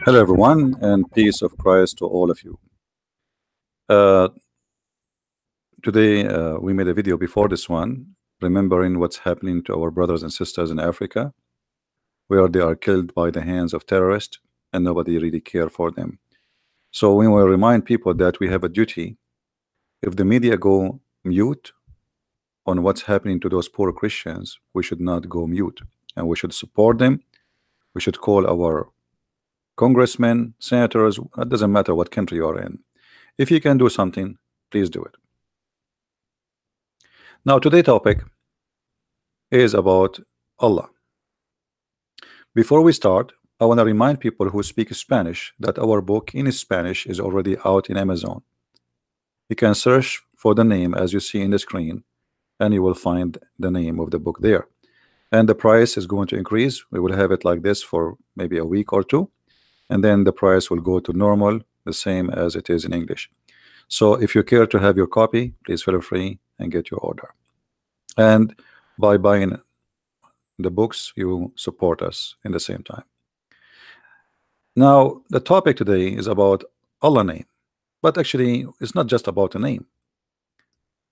Hello, everyone, and peace of Christ to all of you. Uh, Today, we made a video before this one, remembering what's happening to our brothers and sisters in Africa, where they are killed by the hands of terrorists, and nobody really care for them. So we will remind people that we have a duty. If the media go mute on what's happening to those poor Christians, we should not go mute, and we should support them. We should call our congressmen, senators. It doesn't matter what country you are in. If you can do something, please do it. Now, today's topic is about Allah. Before we start, I want to remind people who speak Spanish that our book in Spanish is already out in Amazon. You can search for the name as you see in the screen, and you will find the name of the book there. And the price is going to increase. We will have it like this for maybe a week or two, and then the price will go to normal, the same as it is in English. So if you care to have your copy, please feel free and get your order. And by buying the books, you support us in the same time. Now, the topic today is about Allah name, but actually it's not just about a name.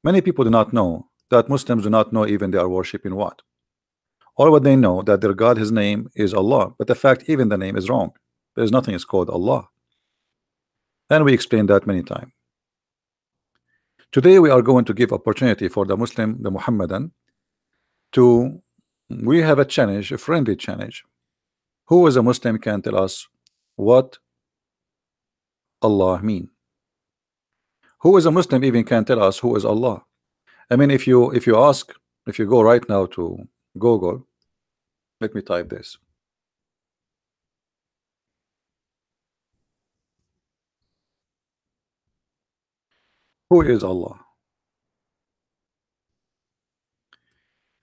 Many people do not know that Muslims do not know even they are worshiping what. All what they know that their God, his name is Allah, but the fact even the name is wrong. There's nothing is called Allah, and we explained that many times. Today we are going to give opportunity for the Muslim, the Muhammadan, to we have a challenge, a friendly challenge. Who is a Muslim can tell us what Allah mean? Who is a Muslim even can tell us who is Allah? I mean, if you go right now to Google, let me type this. Who is Allah?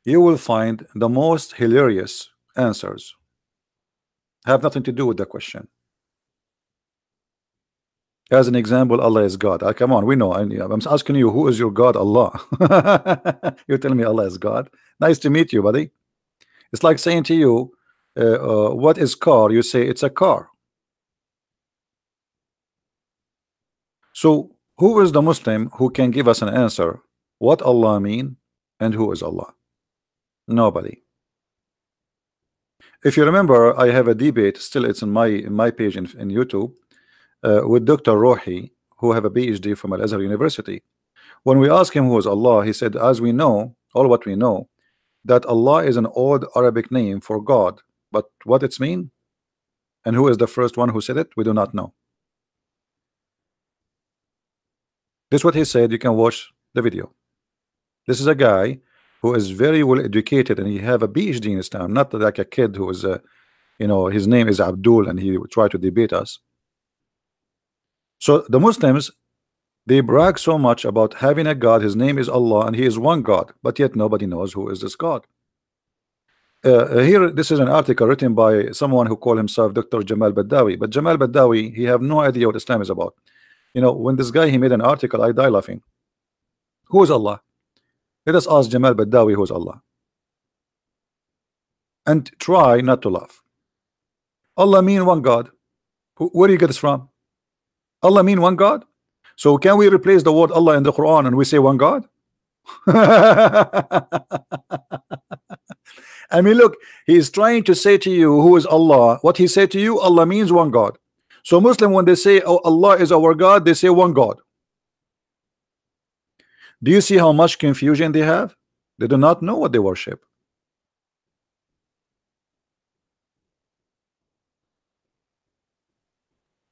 You will find the most hilarious answers. Have nothing to do with the question. As an example, Allah is God. Come on, we know. I'm asking you, who is your God? Allah. You're telling me Allah is God. Nice to meet you, buddy. It's like saying to you, what is car? You say it's a car. So who is the Muslim who can give us an answer what Allah mean and who is Allah? Nobody. If you remember, I have a debate still, it's in my page in YouTube, with Dr. Rohi, who have a PhD from Al-Azhar University. When we ask him who is Allah, he said, as we know, all what we know, that Allah is an old Arabic name for God, but what it's mean and who is the first one who said it, we do not know. This is what he said. You can watch the video. This is a guy who is very well educated and he have a PhD in Islam, not like a kid who is his name is Abdul and he try to debate us. So the Muslims, they brag so much about having a God, his name is Allah and he is one God, but yet nobody knows who is this God. Here, this is an article written by someone who called himself Dr. Jamal Badawi, but Jamal Badawi, he have no idea what Islam is about. When this guy, he made an article, I die laughing. Who is Allah? Let us ask Jamal Badawi who is Allah, and try not to laugh. Allah mean one God. Where do you get this from? Allah mean one God. So can we replace the word Allah in the Quran and we say one God? I mean, look, he is trying to say to you who is Allah. What he said to you, Allah means one God. So Muslim, when they say, oh, Allah is our God, they say one God. Do you see how much confusion they have? They do not know what they worship.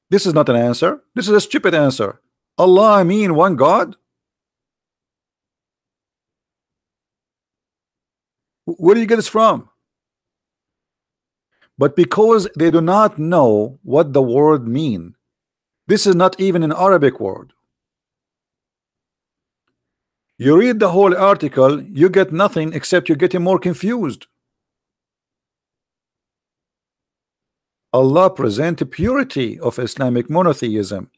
This is not an answer. This is a stupid answer. Allah mean one God? Where do you get this from? But because they do not know what the word mean, this is not even an Arabic word. You read the whole article, you get nothing except you're getting more confused. Allah present the purity of Islamic monotheism.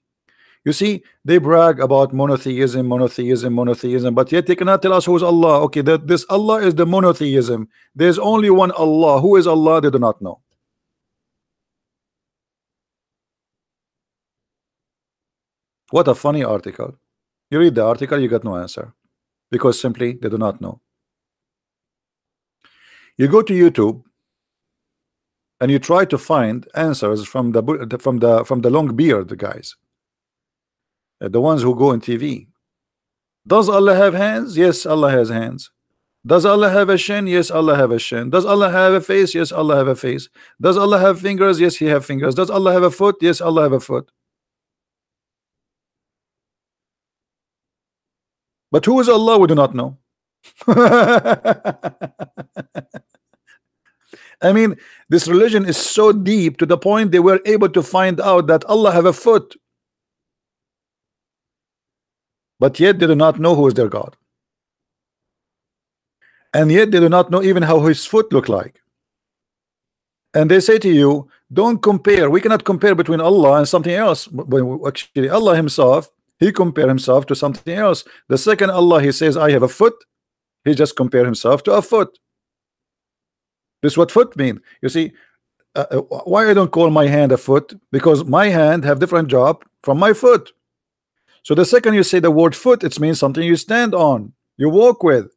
You see, they brag about monotheism, but yet they cannot tell us who is Allah. Okay, this Allah is the monotheism. There's only one Allah. Who is Allah? They do not know. What a funny article. You read the article, you get no answer because simply they do not know. You go to YouTube and you try to find answers from the long beard guys, the ones who go on TV. Does Allah have hands? Yes, Allah has hands. Does Allah have a shin? Yes, Allah have a shin. Does Allah have a face? Yes, Allah have a face. Does Allah have fingers? Yes, He have fingers. Does Allah have a foot? Yes, Allah have a foot. But who is Allah? We do not know. I mean, this religion is so deep to the point they were able to find out that Allah have a foot, but yet they do not know who is their God, and yet they do not know even how his foot look like. And they say to you, don't compare. We cannot compare between Allah and something else. But actually, Allah himself, he compare himself to something else. The second Allah, he says, I have a foot, he just compare himself to a foot. This is what foot mean. You see, why I don't call my hand a foot? Because my hand have different job from my foot. So the second you say the word foot, it means something you stand on, you walk with.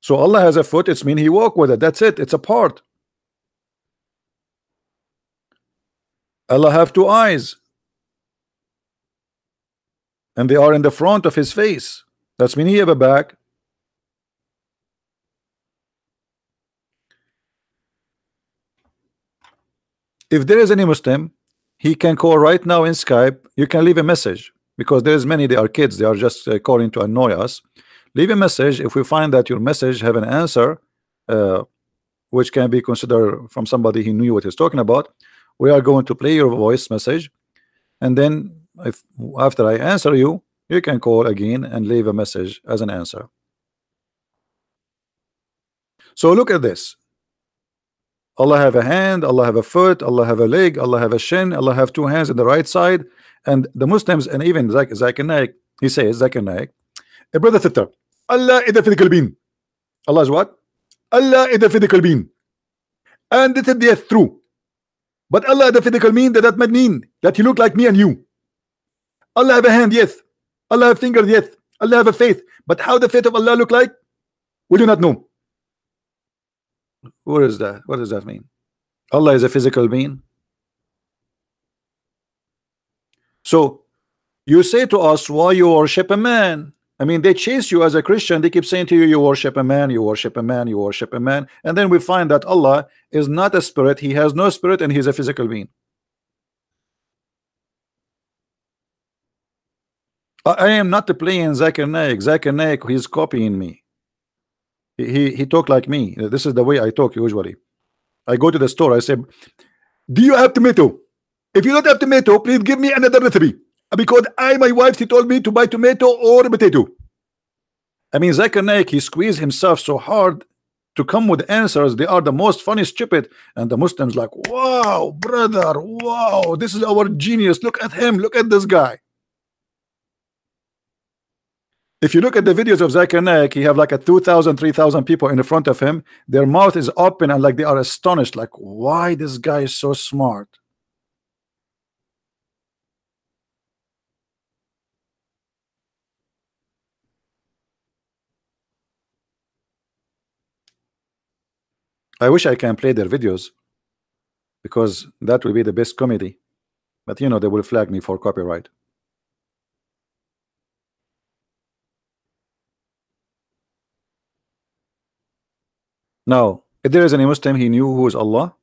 So Allah has a foot, it means he walk with it. That's it. It's a part. Allah have two eyes, and they are in the front of his face. That's mean he have a back. If there is any Muslim, he can call right now in Skype. You can leave a message because there is many. They are kids. They are just calling to annoy us. Leave a message. If we find that your message have an answer, which can be considered from somebody who knew what he's talking about, we are going to play your voice message, and then if after I answer you, you can call again and leave a message as an answer. So look at this. Allah have a hand, Allah have a foot, Allah have a leg, Allah have a shin, Allah have two hands in the right side. And the Muslims, and even Zakir Naik, he says, Zakir Naik, a brother sister, Allah is the physical being. Allah is what? Allah is the physical being. And this is the true. But Allah the physical mean that might mean that he look like me and you. Allah have a hand, yes. Allah have fingers, yes. Allah have a face. But how the face of Allah look like? We do not know. What is that? What does that mean? Allah is a physical being. So you say to us, why you worship a man? I mean, they chase you as a Christian. They keep saying to you, you worship a man, you worship a man, you worship a man. And then we find that Allah is not a spirit. He has no spirit, and he's a physical being. I am not playing Zakir Naik. Zakir Naik, he's copying me. He talk like me. This is the way I talk usually. I go to the store, I say, do you have tomato? If you don't have tomato, please give me another recipe. Because my wife, she told me to buy tomato or potato. I mean, Zakir Naik, he squeezed himself so hard to come with answers. They are the most funny, stupid. And the Muslims like, wow, brother, wow, this is our genius. Look at him. Look at this guy. If you look at the videos of Zakir Naik, he have like a 2,000, 3,000 people in the front of him. Their mouth is open and like they are astonished. Like, why this guy is so smart? I wish I can play their videos because that will be the best comedy. But you know, they will flag me for copyright. Now, if there is any Muslim he knew who is Allah,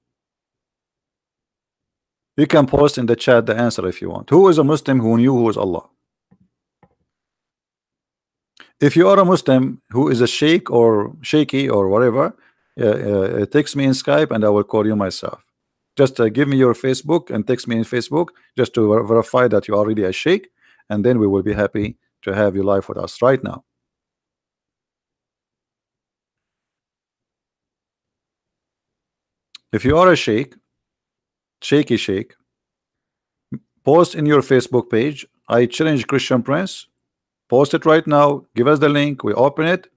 you can post in the chat the answer if you want. Who is a Muslim who knew who is Allah? If you are a Muslim who is a sheikh or shaky or whatever, text me in Skype and I will call you myself. Just give me your Facebook and text me in Facebook just to verify that you are already a sheikh, and then we will be happy to have you live with us right now. If you are a sheikh, shaky sheikh, post in your Facebook page, I challenge Christian Prince. Post it right now. Give us the link. We open it.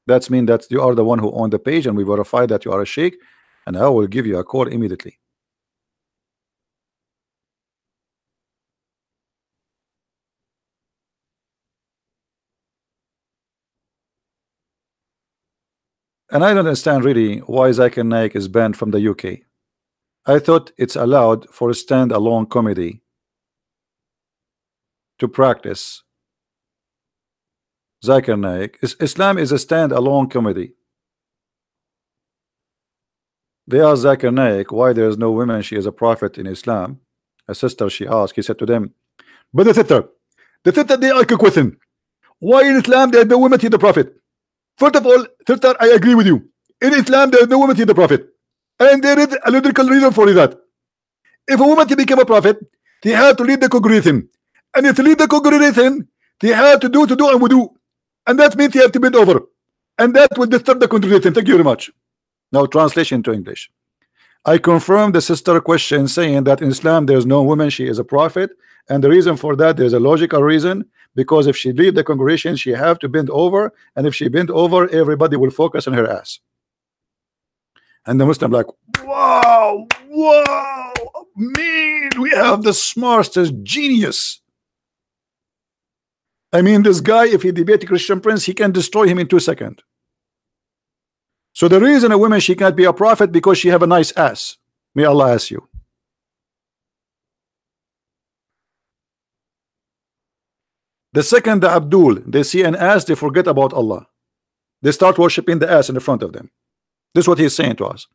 That's mean that you are the one who owned the page, and we verify that you are a sheikh, and I will give you a call immediately. And I don't understand really why Zakir Naik is banned from the UK. I thought it's allowed for a stand-alone comedy to practice. Zakir Naik, Islam is a stand-alone comedy. They asked Zakir Naik why there is no women, she is a prophet in Islam. A sister, she asked, he said to them, but the sister, they ask a question. Why in Islam there is no women, he the prophet? First of all, sister, I agree with you. In Islam there is no woman, he the prophet. And there is a logical reason for that. If a woman to become a prophet, he had to lead the congregation. And if to lead the congregation, he had to do and wudu. And that means he have to bend over. And that will disturb the congregation. Thank you very much. Now translation to English. I confirm the sister question saying that in Islam there is no woman, she is a prophet. And the reason for that, there is a logical reason, because if she lead the congregation, she have to bend over. And if she bend over, everybody will focus on her ass. And the Muslim like, wow, man, we have the smartest genius. I mean, this guy, if he debate a Christian prince, he can destroy him in 2 seconds. So the reason a woman, she can't be a prophet because she have a nice ass. May Allah ask you. The second the Abdul, they see an ass, they forget about Allah. They start worshiping the ass in the front of them. This is what he's saying to us.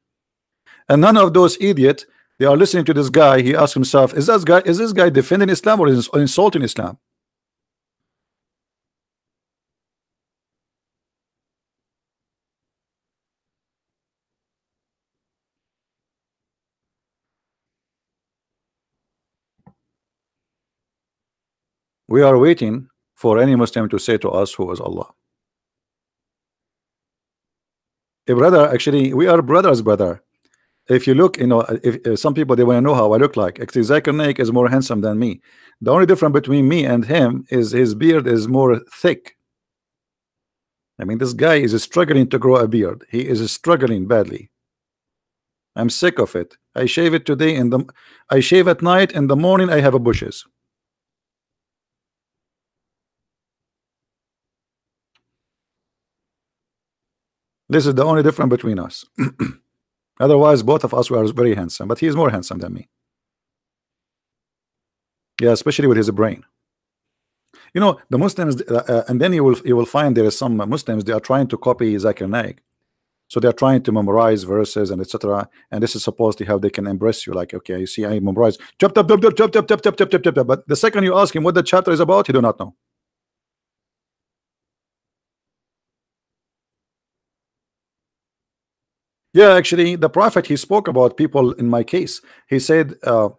And none of those idiots, they are listening to this guy. He asks himself, is this guy defending Islam or is insulting Islam? We are waiting for any Muslim to say to us who is Allah. A brother, actually, we are brothers, brother. If you look, you know, if some people, they want to know how I look like. Actually, Zakir Naik is more handsome than me. The only difference between me and him is his beard is more thick. I mean, this guy is struggling to grow a beard. He is struggling badly. I'm sick of it. I shave it today, I shave at night. In the morning, I have a bushes. This is the only difference between us. Otherwise, both of us were very handsome, but he is more handsome than me. Yeah, especially with his brain. You know, the Muslims, and then you will find there is some Muslims, they are trying to copy Zakir Naik. So they are trying to memorize verses and etc. And this is supposedly how they can embrace you. Like, okay, you see, I memorize. But the second you ask him what the chapter is about, he do not know. Yeah, actually, the Prophet, he spoke about people in my case. He said, I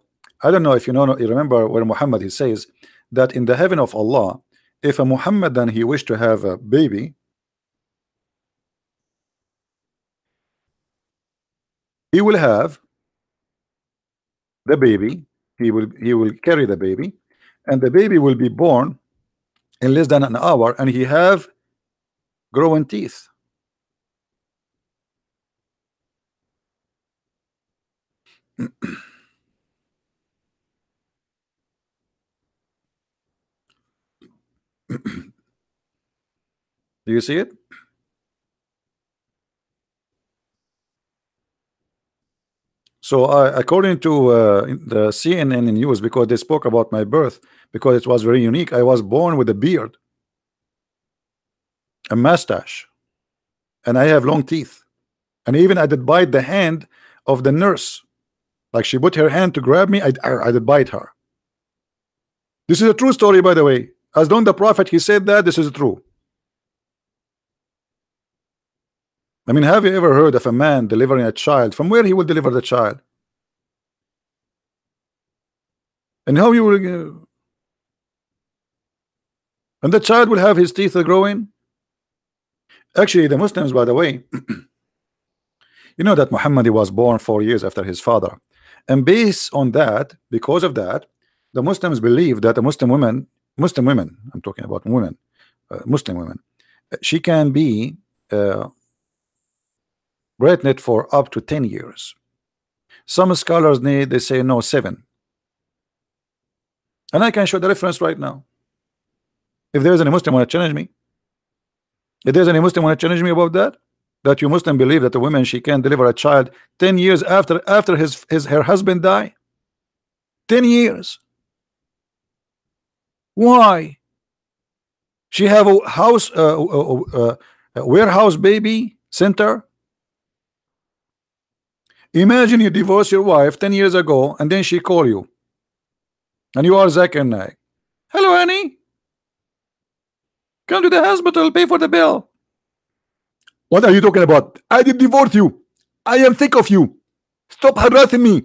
don't know if you remember where Muhammad, he says that in the heaven of Allah, if a Muhammadan he wished to have a baby, he will have the baby, he will carry the baby, and the baby will be born in less than an hour, and he have growing teeth. Do you see it? So according to the CNN news, because they spoke about my birth, because it was very unique, I was born with a beard, a mustache, and I have long teeth. And even I did bite the hand of the nurse. Like she put her hand to grab me, I did bite her. This is a true story, by the way. As long the Prophet, he said that, this is true. I mean, have you ever heard of a man delivering a child? From where he will deliver the child? And how you will... and the child will have his teeth growing? Actually, the Muslims, by the way, you know that Muhammad was born 4 years after his father. And based on that, because of that, the Muslims believe that a Muslim women, I'm talking about women, Muslim women, she can be pregnant for up to 10 years. Some scholars they say no, 7. And I can show the reference right now. If there's any Muslim want to challenge me, if there's any Muslim want to challenge me about that, that you Muslim believe that a woman she can deliver a child 10 years after her husband die? 10 years. Why? She have a house a warehouse baby center. Imagine you divorce your wife 10 years ago and then she call you and you are Zakir Naik. Hello honey, come to the hospital, pay for the bill. What are you talking about? I did divorce you. I am sick of you. Stop harassing me.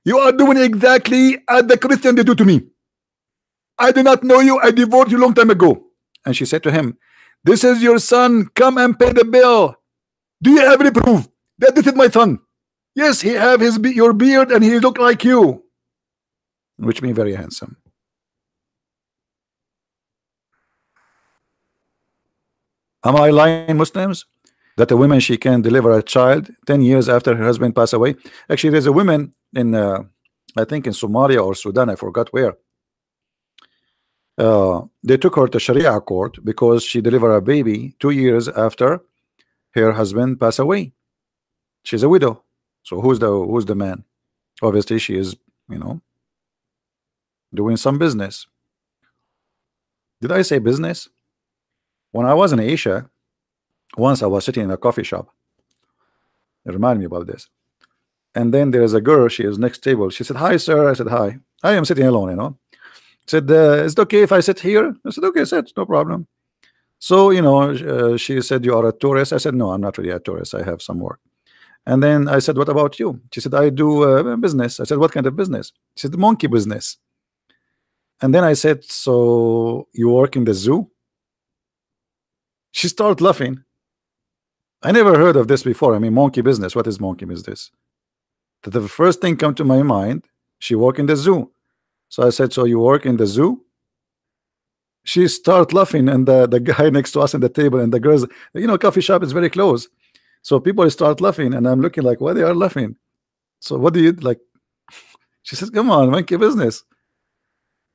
You are doing exactly as the Christian they do to me. I do not know you. I divorced you long time ago. And she said to him, this is your son. Come and pay the bill. Do you have any proof that this is my son? Yes, he have your beard and he look like you. Which means very handsome. Am I lying, Muslims? That a woman she can deliver a child 10 years after her husband passed away? Actually, there's a woman in I think in Somalia or Sudan, I forgot where. They took her to Sharia court because she delivered a baby 2 years after her husband passed away. She's a widow. So who's the man? Obviously she is, you know, doing some business. Did I say business? When I was in Asia, once I was sitting in a coffee shop. It reminded me about this. And then there's a girl, she is next table. She said, hi sir. I said, hi. I am sitting alone, you know. Said, is it okay if I sit here? I said, okay, sit, no problem. So, you know, she said, you are a tourist. I said, no, I'm not really a tourist. I have some work. And then I said, what about you? She said, I do business. I said, what kind of business? She said, monkey business. And then I said, so you work in the zoo? She started laughing. I never heard of this before. I mean, monkey business. What is monkey business? The first thing come to my mind, she work in the zoo. So I said, so you work in the zoo? She started laughing, and the guy next to us in the table and the girls, you know, coffee shop is very close. So people start laughing, and I'm looking like, why they are laughing? So what do you like? She said, come on, monkey business.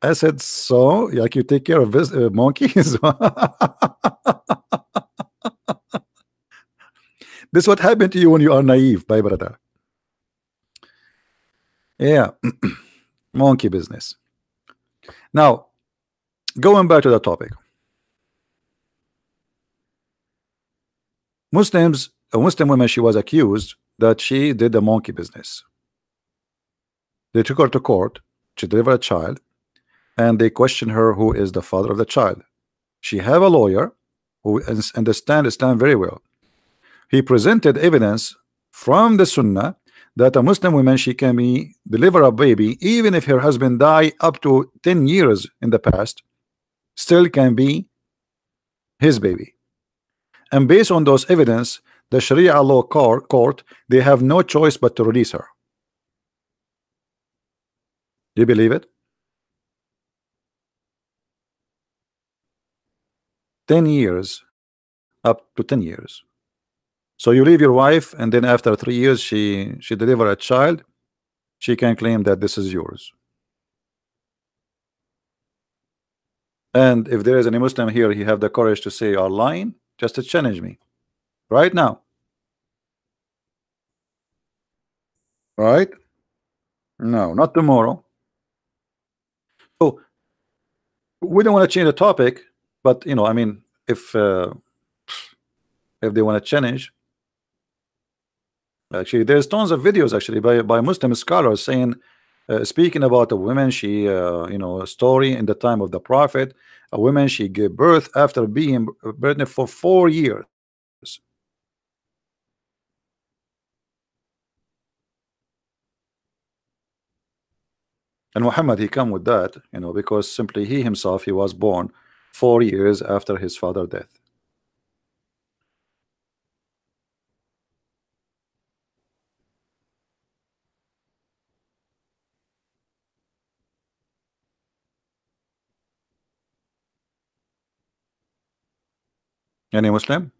I said, so like you take care of this monkeys? This is what happened to you when you are naive, my brother. Yeah, monkey business. Now, going back to the topic. Muslims, a Muslim woman, she was accused that she did the monkey business. They took her to court. She delivered a child, and they questioned her who is the father of the child. She have a lawyer who understand Islam very well. He presented evidence from the Sunnah that a Muslim woman she can deliver a baby even if her husband die up to 10 years in the past, still can be his baby. And based on those evidence, the Sharia law court, they have no choice but to release her. Do you believe it? 10 years, up to 10 years. So you leave your wife, and then after 3 years she deliver a child, she can claim that this is yours. And if there is any Muslim here, he have the courage to say you are lying, just to challenge me right now. Right? No, not tomorrow. So we don't want to change the topic, but you know, I mean, if they want to challenge, actually, there's tons of videos actually by Muslim scholars saying, speaking about a woman, she you know, a story in the time of the Prophet, a woman she gave birth after being pregnant for 4 years. And Muhammad, he come with that, you know, because simply he himself, he was born 4 years after his father's death. Any Muslim?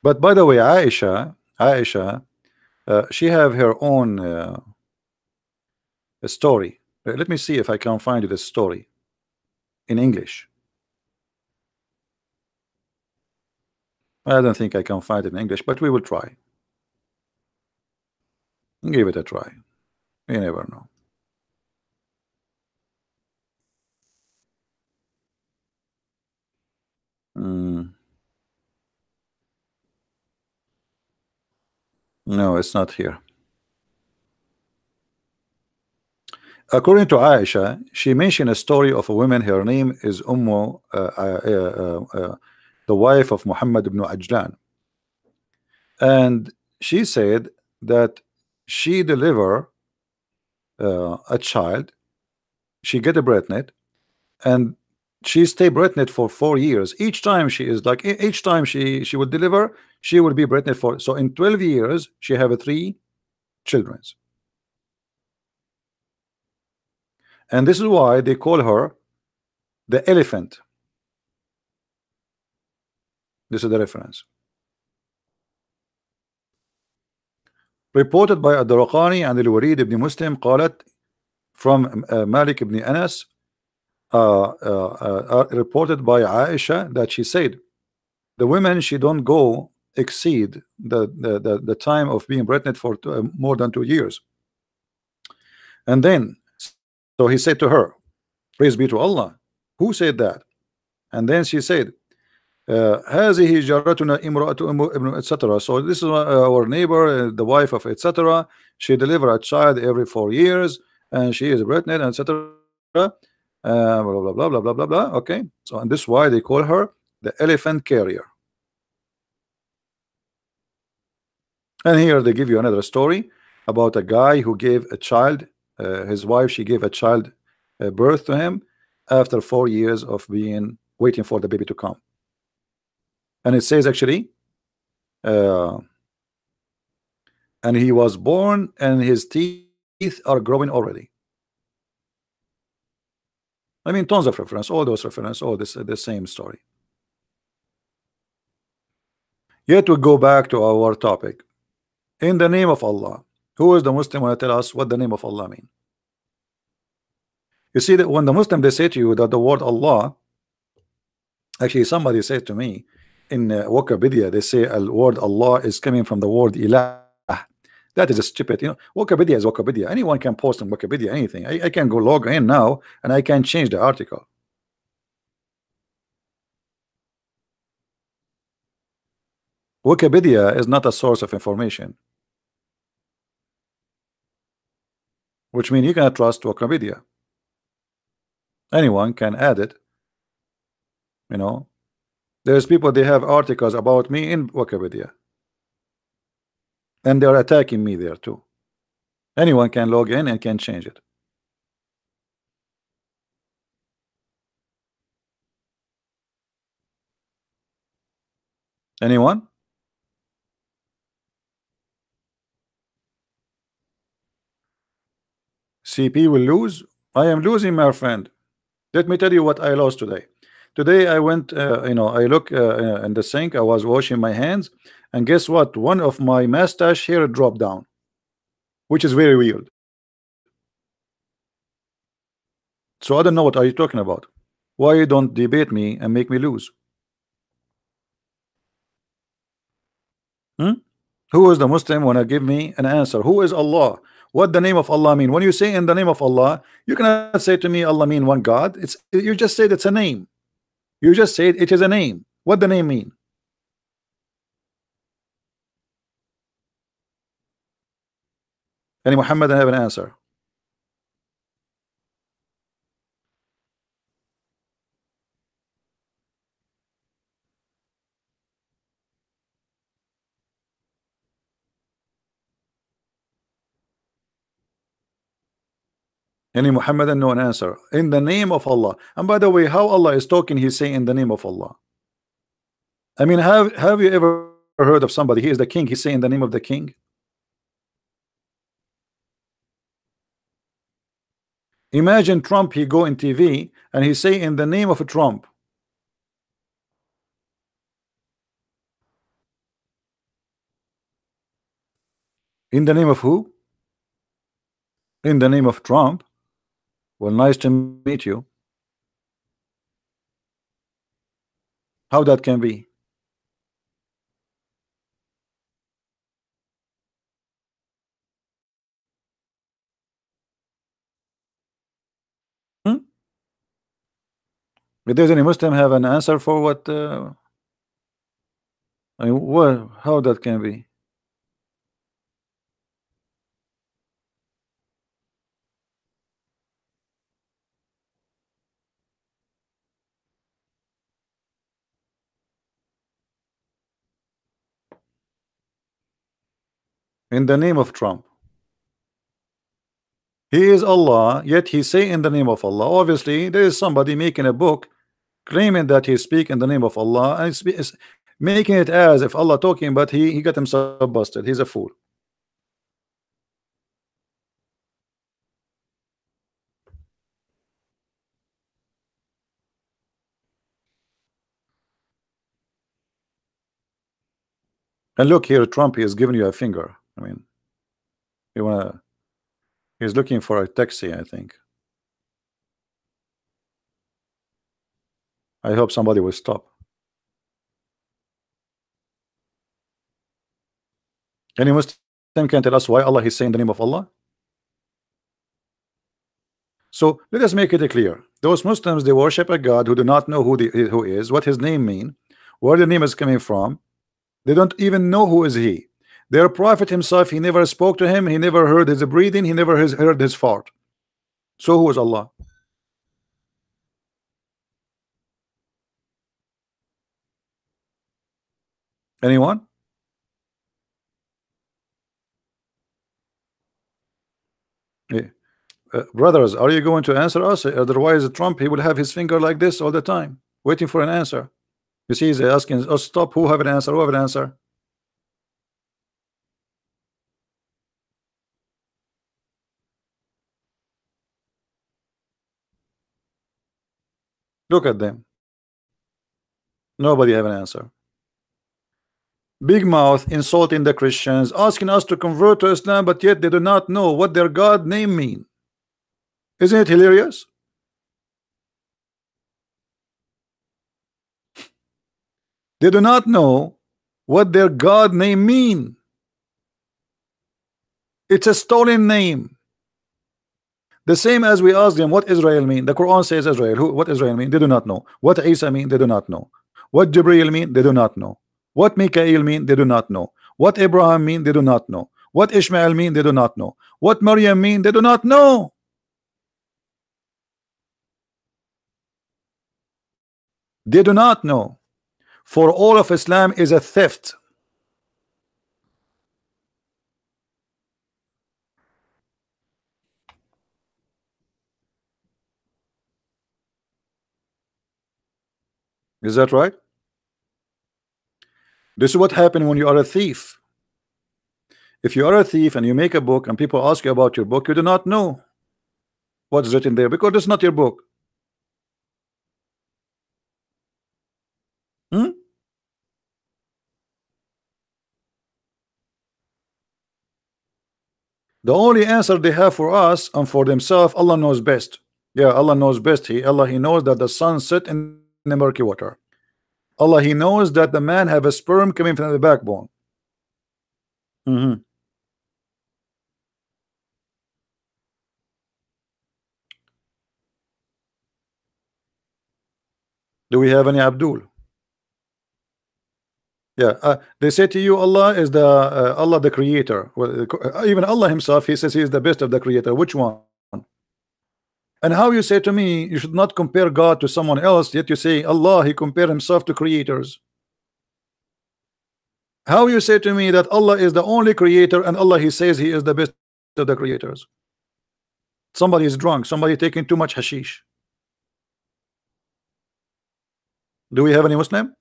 But by the way, Aisha, Aisha, she have her own story. Let me see if I can find you the story in English. I don't think I can find it in English, but we will try. Give it a try. You never know. Mm, no, it's not here. According to Aisha, she mentioned a story of a woman. Her name is the wife of Muhammad ibn Ajlan, and she said that she deliver a child. She get a pregnant, and she stay pregnant for 4 years. Each time she is like each time she would deliver, she would be pregnant for. So in 12 years, she have three children, and this is why they call her the elephant. This is the reference. Reported by الدرقاني and الوليد ibn Muslim قالت from Malik ibn Anas, reported by Aisha that she said the women she don't go exceed the time of being pregnant for more than 2 years. And then so he said to her, praise be to Allah. Who said that? And then she said, هذه جارتنا امرأة ابن etc. So this is our neighbor, the wife of etc. She delivered a child every 4 years, and she is pregnant, etc. Blah blah blah blah blah blah blah. Okay, so and this is why they call her the elephant carrier. And here they give you another story about a guy who gave a child, his wife, she gave a child birth to him after 4 years of being waiting for the baby to come. And it says actually, and he was born and his teeth are growing already. I mean, tons of reference, all those reference, all this the same story. Yet we go back to our topic. In the name of Allah. Who is the Muslim want to tell us what the name of Allah mean? You see that when the Muslim they say to you that the word Allah, actually somebody said to me in Wikipedia, they say the word Allah is coming from the word ilah. That is a stupid, Wikipedia is Wikipedia. Anyone can post on Wikipedia anything. I can go log in now and I can change the article. Wikipedia is not a source of information, which means you cannot trust Wikipedia. Anyone can add it. There's people, they have articles about me in Wikipedia, and they're attacking me there too. Anyone can log in and can change it. Anyone? CP will lose. I am losing, my friend. Let me tell you what I lost today. Today I went, I look in the sink. I was washing my hands, and guess what? One of my mustache hair dropped down, which is very weird. So I don't know what are you talking about. Why you don't debate me and make me lose? Who is the Muslim wanna give me an answer? Who is Allah? What the name of Allah mean? When you say in the name of Allah, you cannot say to me Allah mean one God. You just said it's a name. You just said it is a name. What the name mean? Any Muhammad have an answer? Any Muhammadan know an answer? In the name of Allah. And by the way, how Allah is talking, he's saying in the name of Allah. I mean, have you ever heard of somebody, he is the king, he's saying in the name of the king? Imagine Trump, he go in TV and he say in the name of Trump. In the name of who? In the name of Trump. Well, nice to meet you. How that can be? Hmm? Does any Muslim have an answer for what? I mean, what? How that can be? In the name of Trump. He is Allah, yet he say in the name of Allah. Obviously, there is somebody making a book claiming that he speak in the name of Allah, and it's making it as if Allah talking, but he got himself busted. He's a fool. And look here, Trump, he is giving you a finger. I mean, you wanna? He's looking for a taxi, I think. I hope somebody will stop. Any Muslim can tell us why Allah is saying the name of Allah? So let us make it clear. Those Muslims, they worship a God who do not know who is, what his name mean, where the name is coming from. They don't even know who is he. Their prophet himself, he never spoke to him, he never heard his breathing, he never heard his fart. So who is Allah? Anyone? Yeah. Brothers, are you going to answer us? Otherwise, Trump, he will have his finger like this all the time, waiting for an answer. You see, he's asking us, stop, who have an answer, who have an answer? Look at them. Nobody have an answer. Big mouth insulting the Christians, asking us to convert to Islam, but yet they do not know what their God name mean. Isn't it hilarious? They do not know what their God name mean. It's a stolen name. The same as we ask them what Israel mean. The Quran says Israel. What Israel mean? They do not know. What Isa mean? They do not know. What Jibril mean? They do not know. What Mikael mean? They do not know. What Abraham mean? They do not know. What Ishmael mean? They do not know. What Maryam mean? They do not know. They do not know. For all of Islam is a theft. Is that right? This is what happened when you are a thief. If you are a thief and you make a book and people ask you about your book, you do not know what's written there because it's not your book. Hmm? The only answer they have for us and for themselves, Allah knows best. Yeah, Allah knows best. Allah, he knows that the sun set in the murky water. Allah, he knows that the man have a sperm coming from the backbone. Mm-hmm. Do we have any Abdul? Yeah, they say to you, Allah is the Allah the creator. Well, even Allah himself, he says he is the best of the creator. Which one? And how you say to me, you should not compare God to someone else, yet you say Allah, he compared himself to creators. How you say to me that Allah is the only creator and Allah, he says he is the best of the creators? Somebody is drunk, somebody taking too much hashish. Do we have any Muslim?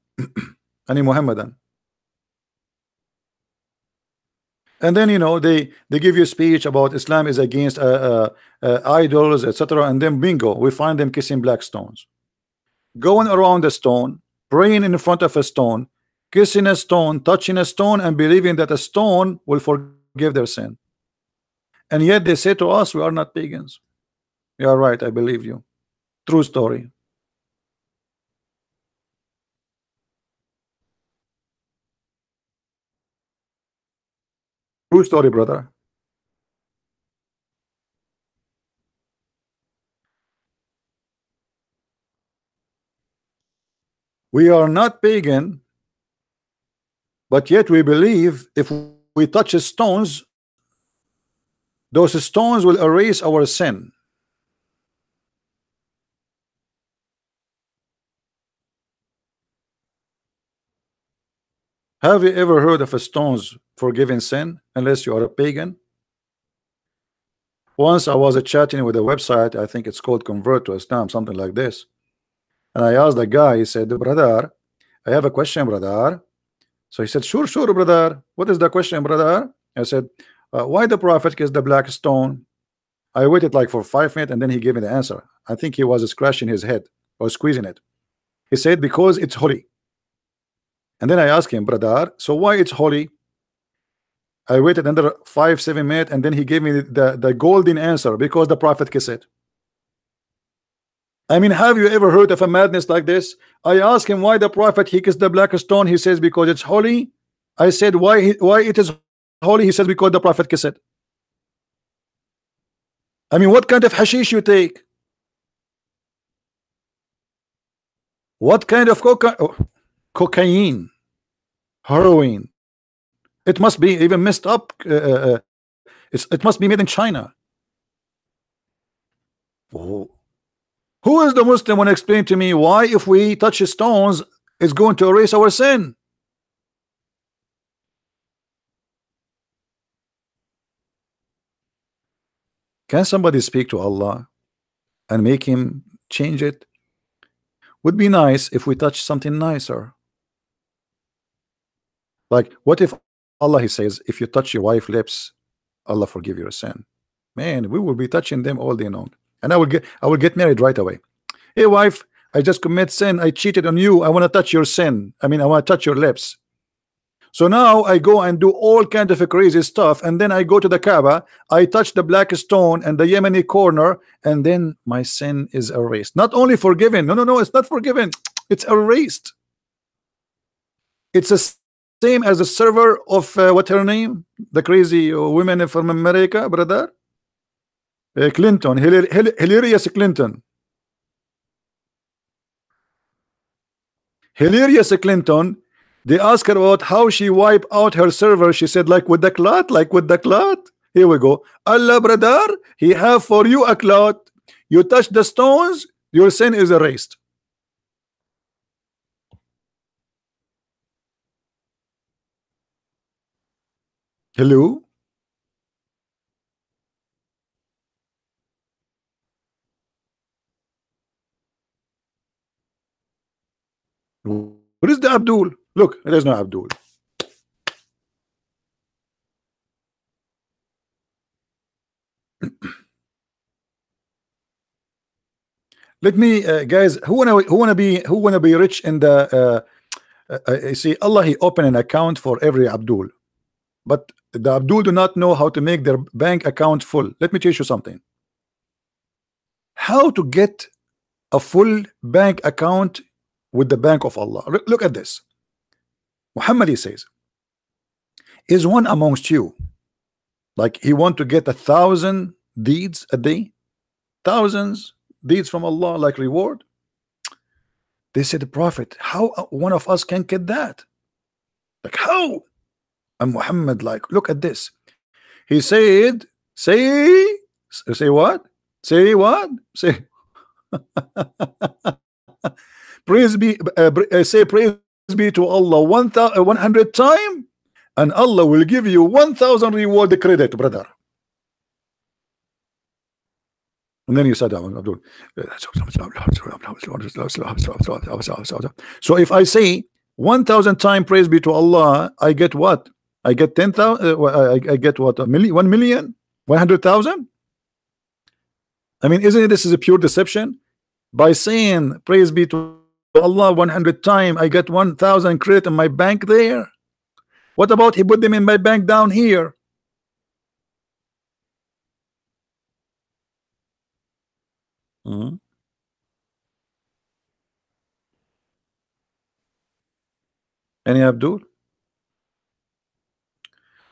Any Muhammadan? And then they give you a speech about Islam is against idols, etc. And then bingo, we find them kissing black stones, going around a stone, praying in front of a stone, kissing a stone, touching a stone, and believing that a stone will forgive forgive their sin. And yet they say to us, we are not pagans. You are right, I believe you. True story. True story, brother. We are not pagan, but yet we believe if we touch stones, those stones will erase our sin. Have you ever heard of a stones forgiving sin unless you are a pagan? Once I was chatting with a website, I think it's called Convert to Islam, something like this. And I asked the guy, he said, brother, I have a question, brother. So he said, sure, sure, brother. What is the question, brother? I said, why the prophet kissed the black stone? I waited like for 5 minutes and then he gave me the answer. I think he was scratching his head or squeezing it. He said, because it's holy. And then I asked him, brother, so why it's holy? I waited another 5-7 minutes and then he gave me the golden answer, because the prophet kissed it. I mean, have you ever heard of a madness like this? I asked him why the prophet he kissed the black stone. He says because it's holy. I said why it is holy. He says because the prophet kissed it. I mean, what kind of hashish you take? What kind of cocaine, heroin? It must be even messed up. It must be made in China. Oh. Who is the Muslim when explain to me why if we touch stones it's going to erase our sin? Can somebody speak to Allah and make him change it? Would be nice if we touch something nicer. Like what if Allah he says if you touch your wife's lips, Allah forgive your sin. Man, we will be touching them all day long. And I will get married right away. Hey wife, I just commit sin. I cheated on you. I want to touch your sin. I mean, I want to touch your lips. So now I go and do all kinds of crazy stuff, and then I go to the Kaaba. I touch the black stone and the Yemeni corner, and then my sin is erased. Not only forgiven. No, it's not forgiven. It's erased. It's the same as the server of what her name? The crazy women from America, brother. Clinton, hilarious Clinton. Hilarious Clinton. They asked her about how she wiped out her server. She said, like with the cloth, like with the cloth. Here we go. Allah, brother, he have for you a cloth. You touch the stones, your sin is erased. Hello? Where is the Abdul? Look, there's no Abdul. Let me, guys, who wanna be rich in the? You see, Allah he opened an account for every Abdul, but the Abdul do not know how to make their bank account full. Let me teach you something. How to get a full bank account with the bank of Allah. Look at this. Muhammad he says, is one amongst you like he want to get 1,000 deeds a day, thousands deeds from Allah like reward? They said, the Prophet, how one of us can get that? Like how? And Muhammad like, look at this. He said, say what? Say what? Say praise be say praise be to Allah 100 times, and Allah will give you 1,000 reward credit, brother. And then you said, so if I say 1,000 times praise be to Allah, I get what? I get 10,000. I get what? 1 million, 100,000. I mean, isn't it, this is a pure deception? By saying praise be to Allah 100 times, I get 1,000 credit in my bank there. What about he put them in my bank down here? Mhm. Any Abdul?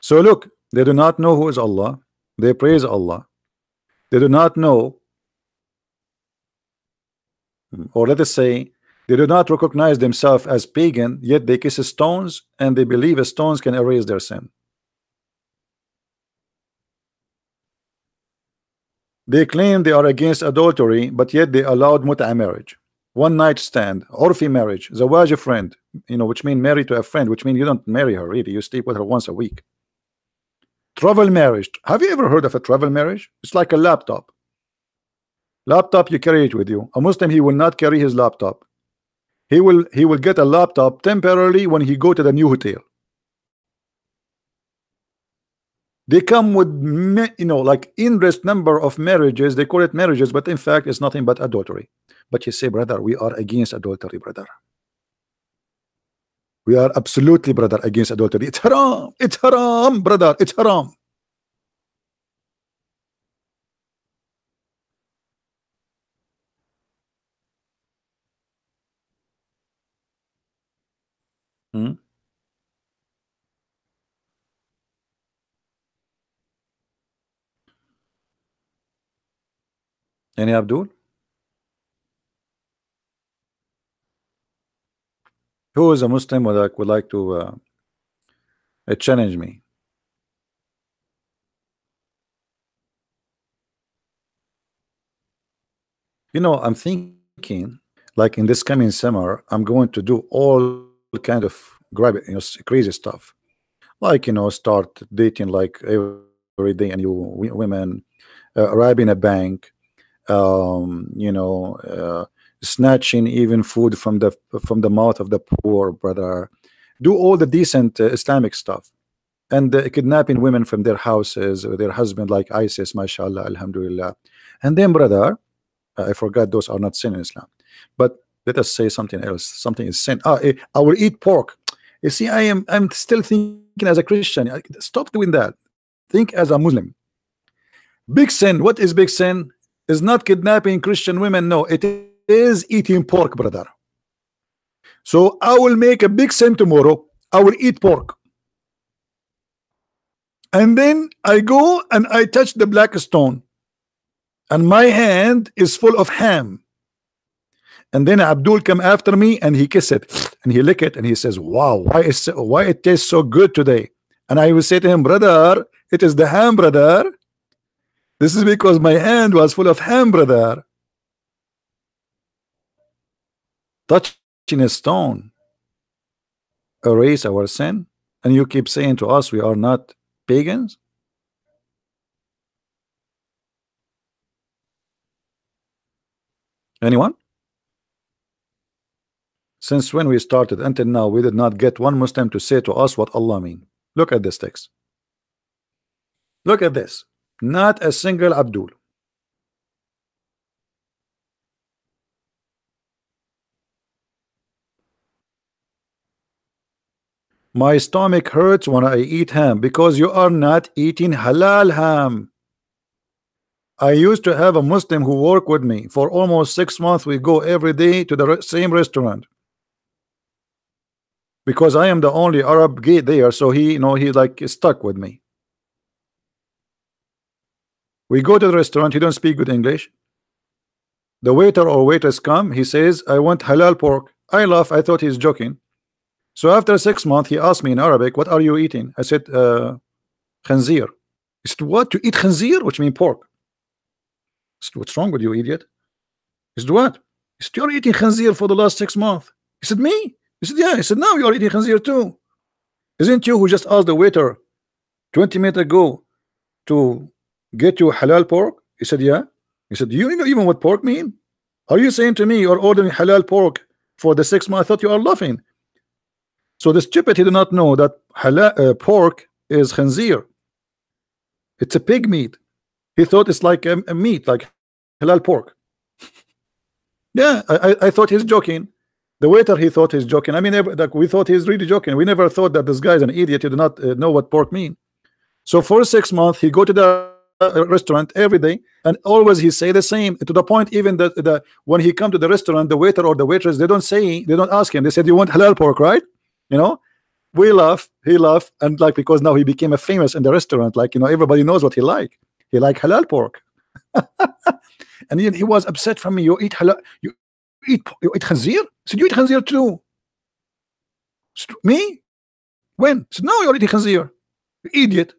So look, they do not know who is Allah. They praise Allah. They do not know, or let us say, they do not recognize themselves as pagan, yet they kiss stones and they believe stones can erase their sin. They claim they are against adultery, but yet they allowed mut'a marriage, one night stand, orphi marriage, zawaj a friend, which mean married to a friend, which mean you don't marry her really, you sleep with her once a week. Travel marriage. Have you ever heard of a travel marriage? It's like a laptop. Laptop, you carry it with you. A Muslim, he will not carry his laptop. He will get a laptop temporarily when he go to the new hotel. They come with like endless number of marriages. They call it marriages, but in fact it's nothing but adultery. But you say, brother, we are against adultery, brother. We are absolutely, brother, against adultery. It's haram. It's haram, brother. It's haram. Hmm? Any Abdul? Who is a Muslim would like to challenge me? I'm thinking like in this coming summer, I'm going to do all kind of crazy stuff. Like, start dating like every day and women, robbing a bank, snatching even food from the mouth of the poor, brother. Do all the decent Islamic stuff, and kidnapping women from their houses or their husband, like ISIS, mashallah, alhamdulillah. And then, brother, I forgot those are not sin in Islam. But let us say something else. Something is sin. I will eat pork. You see, I'm still thinking as a Christian. Stop doing that. Think as a Muslim. Big sin. What is big sin? Is not kidnapping Christian women. No, it is eating pork, brother. So I will make a big sin tomorrow. I will eat pork. And then I go and I touch the black stone. And my hand is full of ham. And then Abdul come after me and he kiss it and he lick it and he says, wow, why it tastes so good today? And I will say to him, brother, it is the ham, brother. This is because my hand was full of ham, brother. Touching a stone erase our sin, and you keep saying to us we are not pagans? Anyone? Since when we started until now, we did not get one Muslim to say to us what Allah mean. Look at this text. Look at this. Not a single Abdul. My stomach hurts when I eat ham because you are not eating halal ham. I used to have a Muslim who worked with me for almost 6 months. We go every day to the same restaurant because I am the only Arab gay there, so he like stuck with me. We go to the restaurant, he don't speak good English. The waiter or waitress come, he says, I want halal pork. I laugh, I thought he's joking. So after 6 months, he asked me in Arabic, what are you eating? I said, khanzir. He said, what? You eat khanzir? Which means pork. I said, what's wrong with you, idiot? He said, what? He said, you're eating khanzir for the last 6 months. He said, me? He said, yeah. He said, now you're eating khanzir too. Isn't you who just asked the waiter 20 minutes ago to get you halal pork? He said, yeah. He said, do you know even what pork mean? Are you saying to me you're ordering halal pork for the 6 months? I thought you are laughing. So the stupid, he did not know that halal pork is khanzir. It's a pig meat. He thought it's like a meat, like halal pork. Yeah, I thought he's joking. The waiter, he thought he's joking. I mean, we thought he's really joking. We never thought that this guy is an idiot. He did not know what pork mean. So for 6 months, he go to the restaurant every day, and always he say the same, to the point even that when he come to the restaurant, the waiter or the waitress, they don't ask him. They said, you want halal pork, right? You know, we laugh, he laugh, and like, because now he became a famous in the restaurant, like, you know, everybody knows what he like halal pork. And he was upset from me. You eat halal, you eat khanzir? I said, you eat khanzir too. Me? When? I said, no, you're eating khanzir, you idiot.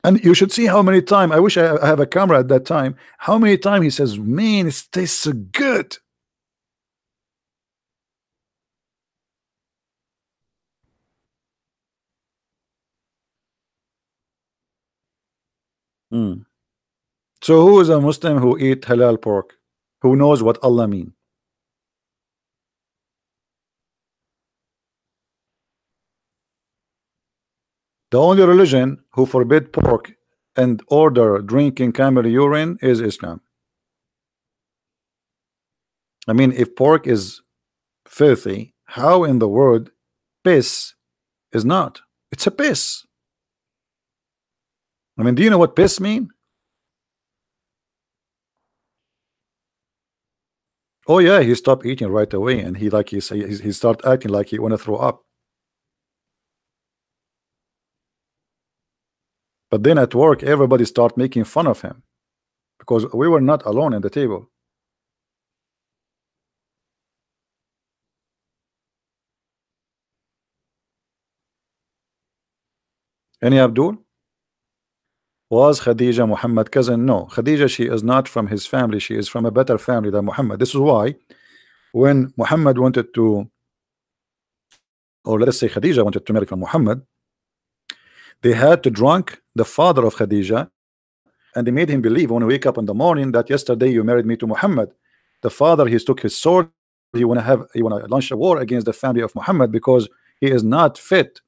And you should see how many times, I wish I have a camera at that time, how many times he says, man, it tastes so good. Hmm. So who is a Muslim who eat halal pork, who knows what Allah mean? The only religion who forbid pork and order drinking camel urine is Islam. I mean, if pork is filthy, how in the world piss is not? It's a piss. I mean, do you know what piss mean? Oh yeah, he stopped eating right away, and he start acting like he want to throw up. But then at work, everybody start making fun of him because we were not alone in the table. Any Abdul? Was Khadija Muhammad cousin? No, Khadija, she is not from his family. She is from a better family than Muhammad. This is why when Muhammad wanted to, or let us say Khadija wanted to marry from Muhammad, they had to drunk the father of Khadija, and they made him believe when he wake up in the morning that yesterday you married me to Muhammad. The father, he took his sword, he want to launch a war against the family of Muhammad because he is not fit.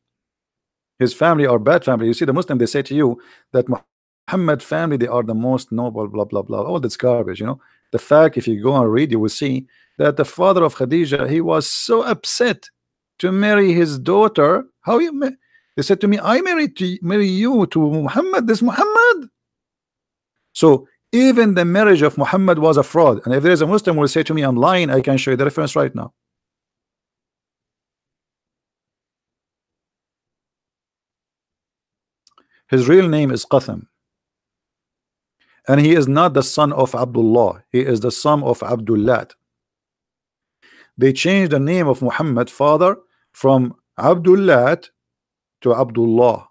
His family are bad family. You see, the Muslim, they say to you that Muhammad family, they are the most noble, blah blah blah, all this garbage, you know. The fact, if you go and read, you will see that the father of Khadija, he was so upset to marry his daughter. How you they said to me, I marry you to Muhammad, this Muhammad. So even the marriage of Muhammad was a fraud. And if there is a Muslim who will say to me I'm lying, I can show you the reference right now. His real name is Qatham, and he is not the son of Abdullah, he is the son of Abdullah. They changed the name of Muhammad father from Abdullah to Abdullah,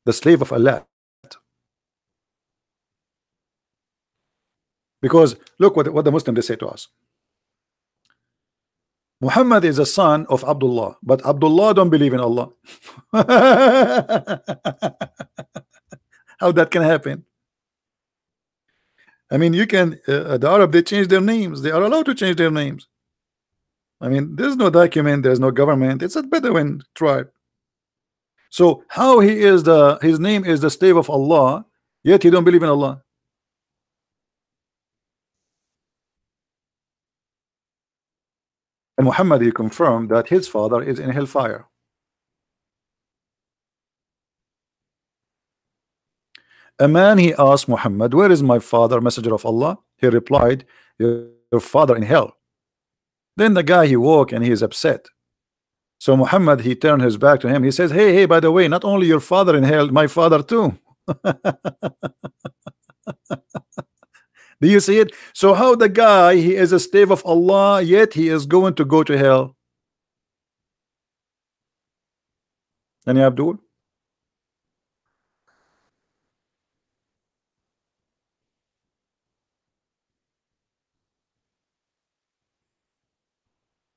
the slave of Allah. Because look what the Muslim they say to us. Muhammad is a son of Abdullah, but Abdullah don't believe in Allah. How that can happen? I mean, you can the Arab, they change their names. They are allowed to change their names. I mean, there's no document, there's no government. It's a Bedouin tribe. So how his name is the slave of Allah, yet he don't believe in Allah? And Muhammad, he confirmed that his father is in hellfire. A man, he asked Muhammad, where is my father, messenger of Allah? He replied, your father in hell. Then the guy, he woke and he is upset. So Muhammad, he turned his back to him. He says, hey, by the way, not only your father in hell, my father too. Do you see it? So how the guy, he is a slave of Allah, yet he is going to go to hell? Any Abdul?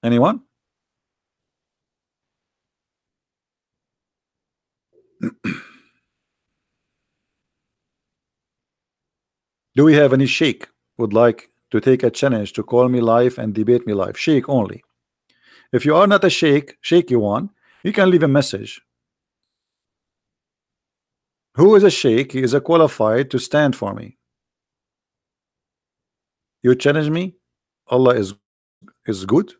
Anyone? Do we have any sheikh would like to take a challenge to call me live and debate me live? Sheikh only. If you are not a sheikh, shaky one, you can leave a message. Who is a sheikh? He is a qualified to stand for me. You challenge me? Allah is good.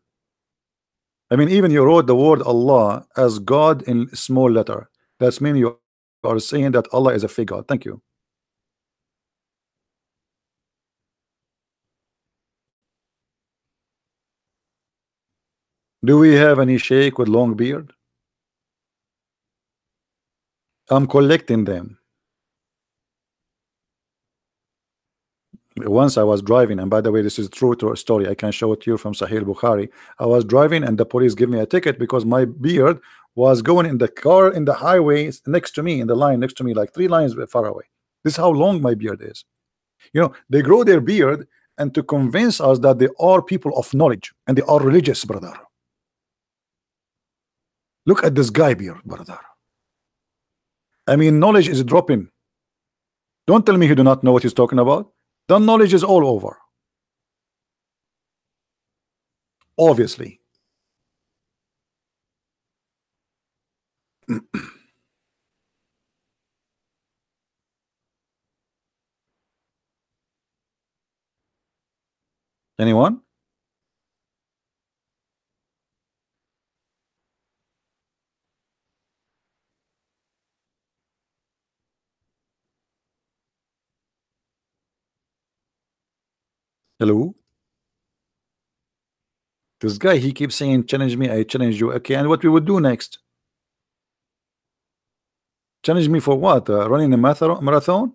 I mean, even you wrote the word Allah as God in small letter. That's mean you are saying that Allah is a fake God. Thank you. Do we have any sheikh with long beard? I'm collecting them. Once I was driving, and by the way, this is true to a story. I can show it to you from Sahih Bukhari. I was driving, and the police gave me a ticket because my beard was going in the car in the highway next to me, in the line next to me, like 3 lines far away. This is how long my beard is. You know, they grow their beard and to convince us that they are people of knowledge and they are religious, brother. Look at this guy beard, brother. I mean, knowledge is dropping. Don't tell me he do not know what he's talking about. The knowledge is all over. Obviously. Anyone? Hello? This guy, he keeps saying, challenge me, I challenge you. Okay, and what we would do next? Challenge me for what? Running a marathon?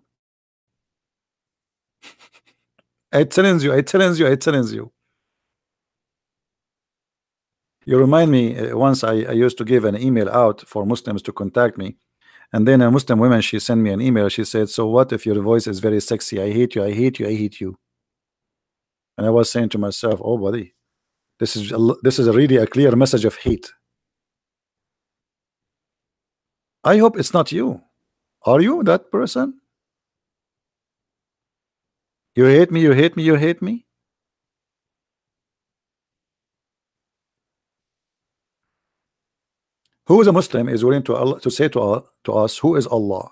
I challenge you, I challenge you, I challenge you. You remind me, once I used to give an email out for Muslims to contact me. And then a Muslim woman, she sent me an email. She said, so what if your voice is very sexy? I hate you, I hate you, I hate you. And I was saying to myself, oh, buddy, this is really a clear message of hate. I hope it's not you. Are you that person? You hate me, you hate me, you hate me? Who is a Muslim is willing to Allah, to say to us, who is Allah?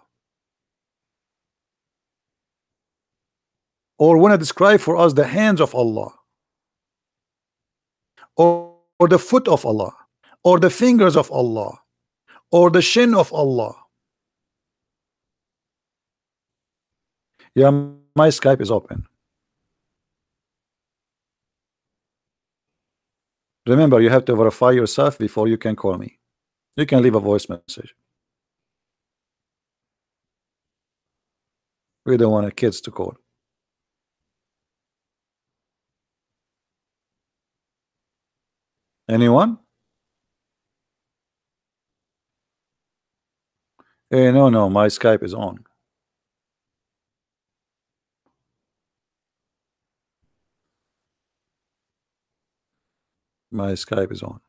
Or want to describe for us the hands of Allah? Or the foot of Allah? Or the fingers of Allah? Or the shin of Allah? Yeah, my Skype is open. Remember, you have to verify yourself before you can call me. You can leave a voice message. We don't want our kids to call. Anyone? Hey, no, my Skype is on. My Skype is on.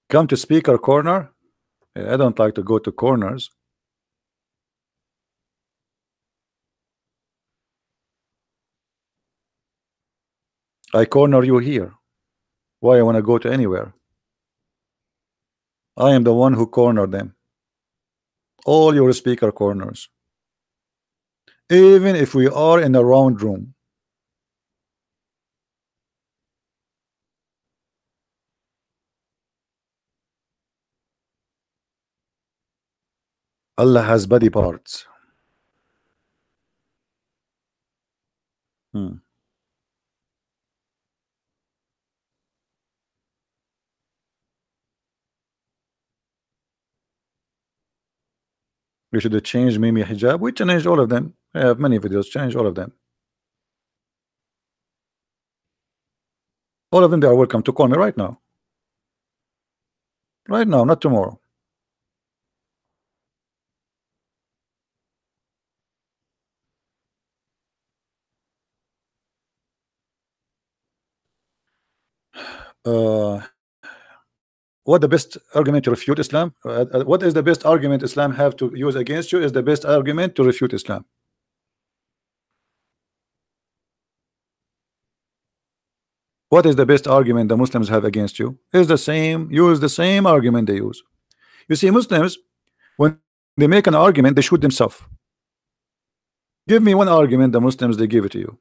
Come to speaker corner. I don't like to go to corners. I corner you here. Why I want to go to anywhere? I am the one who cornered them. All your speaker corners. Even if we are in a round room. Allah has body parts. Hmm. We should have changed Mimi hijab. We changed all of them. I have many videos. Change all of them. All of them, they are welcome to call me right now. Right now, not tomorrow. What the best argument to refute Islam? What is the best argument Islam have to use against you? Is the best argument to refute Islam? What is the best argument the Muslims have against you? Is the same. Use the same argument they use. You see, Muslims, when They make an argument, they shoot themselves. Give me one argument the Muslims they give it to you,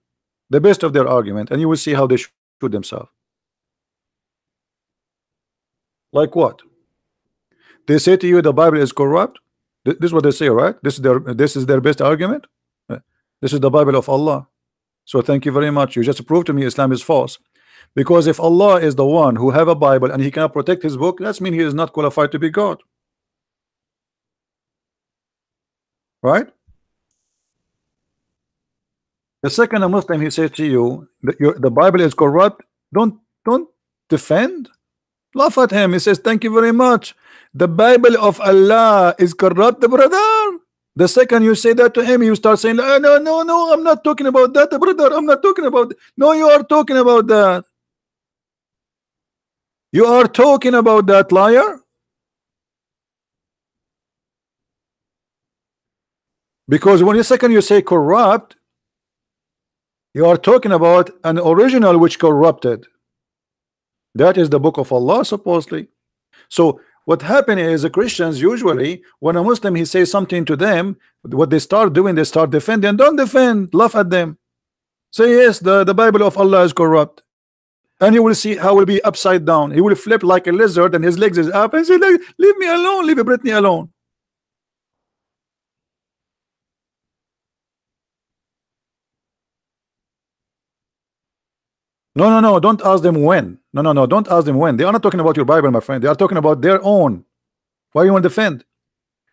the best of their argument, and you will see how they shoot themselves. Like what? They say to you the Bible is corrupt. This is what they say, right? This is their best argument. This is the Bible of Allah. So thank you very much. You just proved to me Islam is false. Because if Allah is the one who have a Bible and he cannot protect his book, that means he is not qualified to be God. Right? The second a Muslim he says to you that the Bible is corrupt, don't defend. Laugh at him. He says, thank you very much. The Bible of Allah is corrupt, brother. The second you say that to him, you start saying, no, no, no, no, I'm not talking about that, brother. I'm not talking about that. No, you are talking about that. You are talking about that, liar. Because when the second you say corrupt, you are talking about an original which corrupted. That is the book of Allah, supposedly. So what happened is the Christians usually, when a Muslim he says something to them, what they start doing, they start defending. Don't defend, laugh at them. Say yes, the Bible of Allah is corrupt. And you will see how it will be upside down. He will flip like a lizard and his legs is up and say, leave me alone, leave Brittany alone. No, no, no, don't ask them when. No, no, no, don't ask them when. They are not talking about your Bible, my friend. They are talking about their own. Why you want to defend?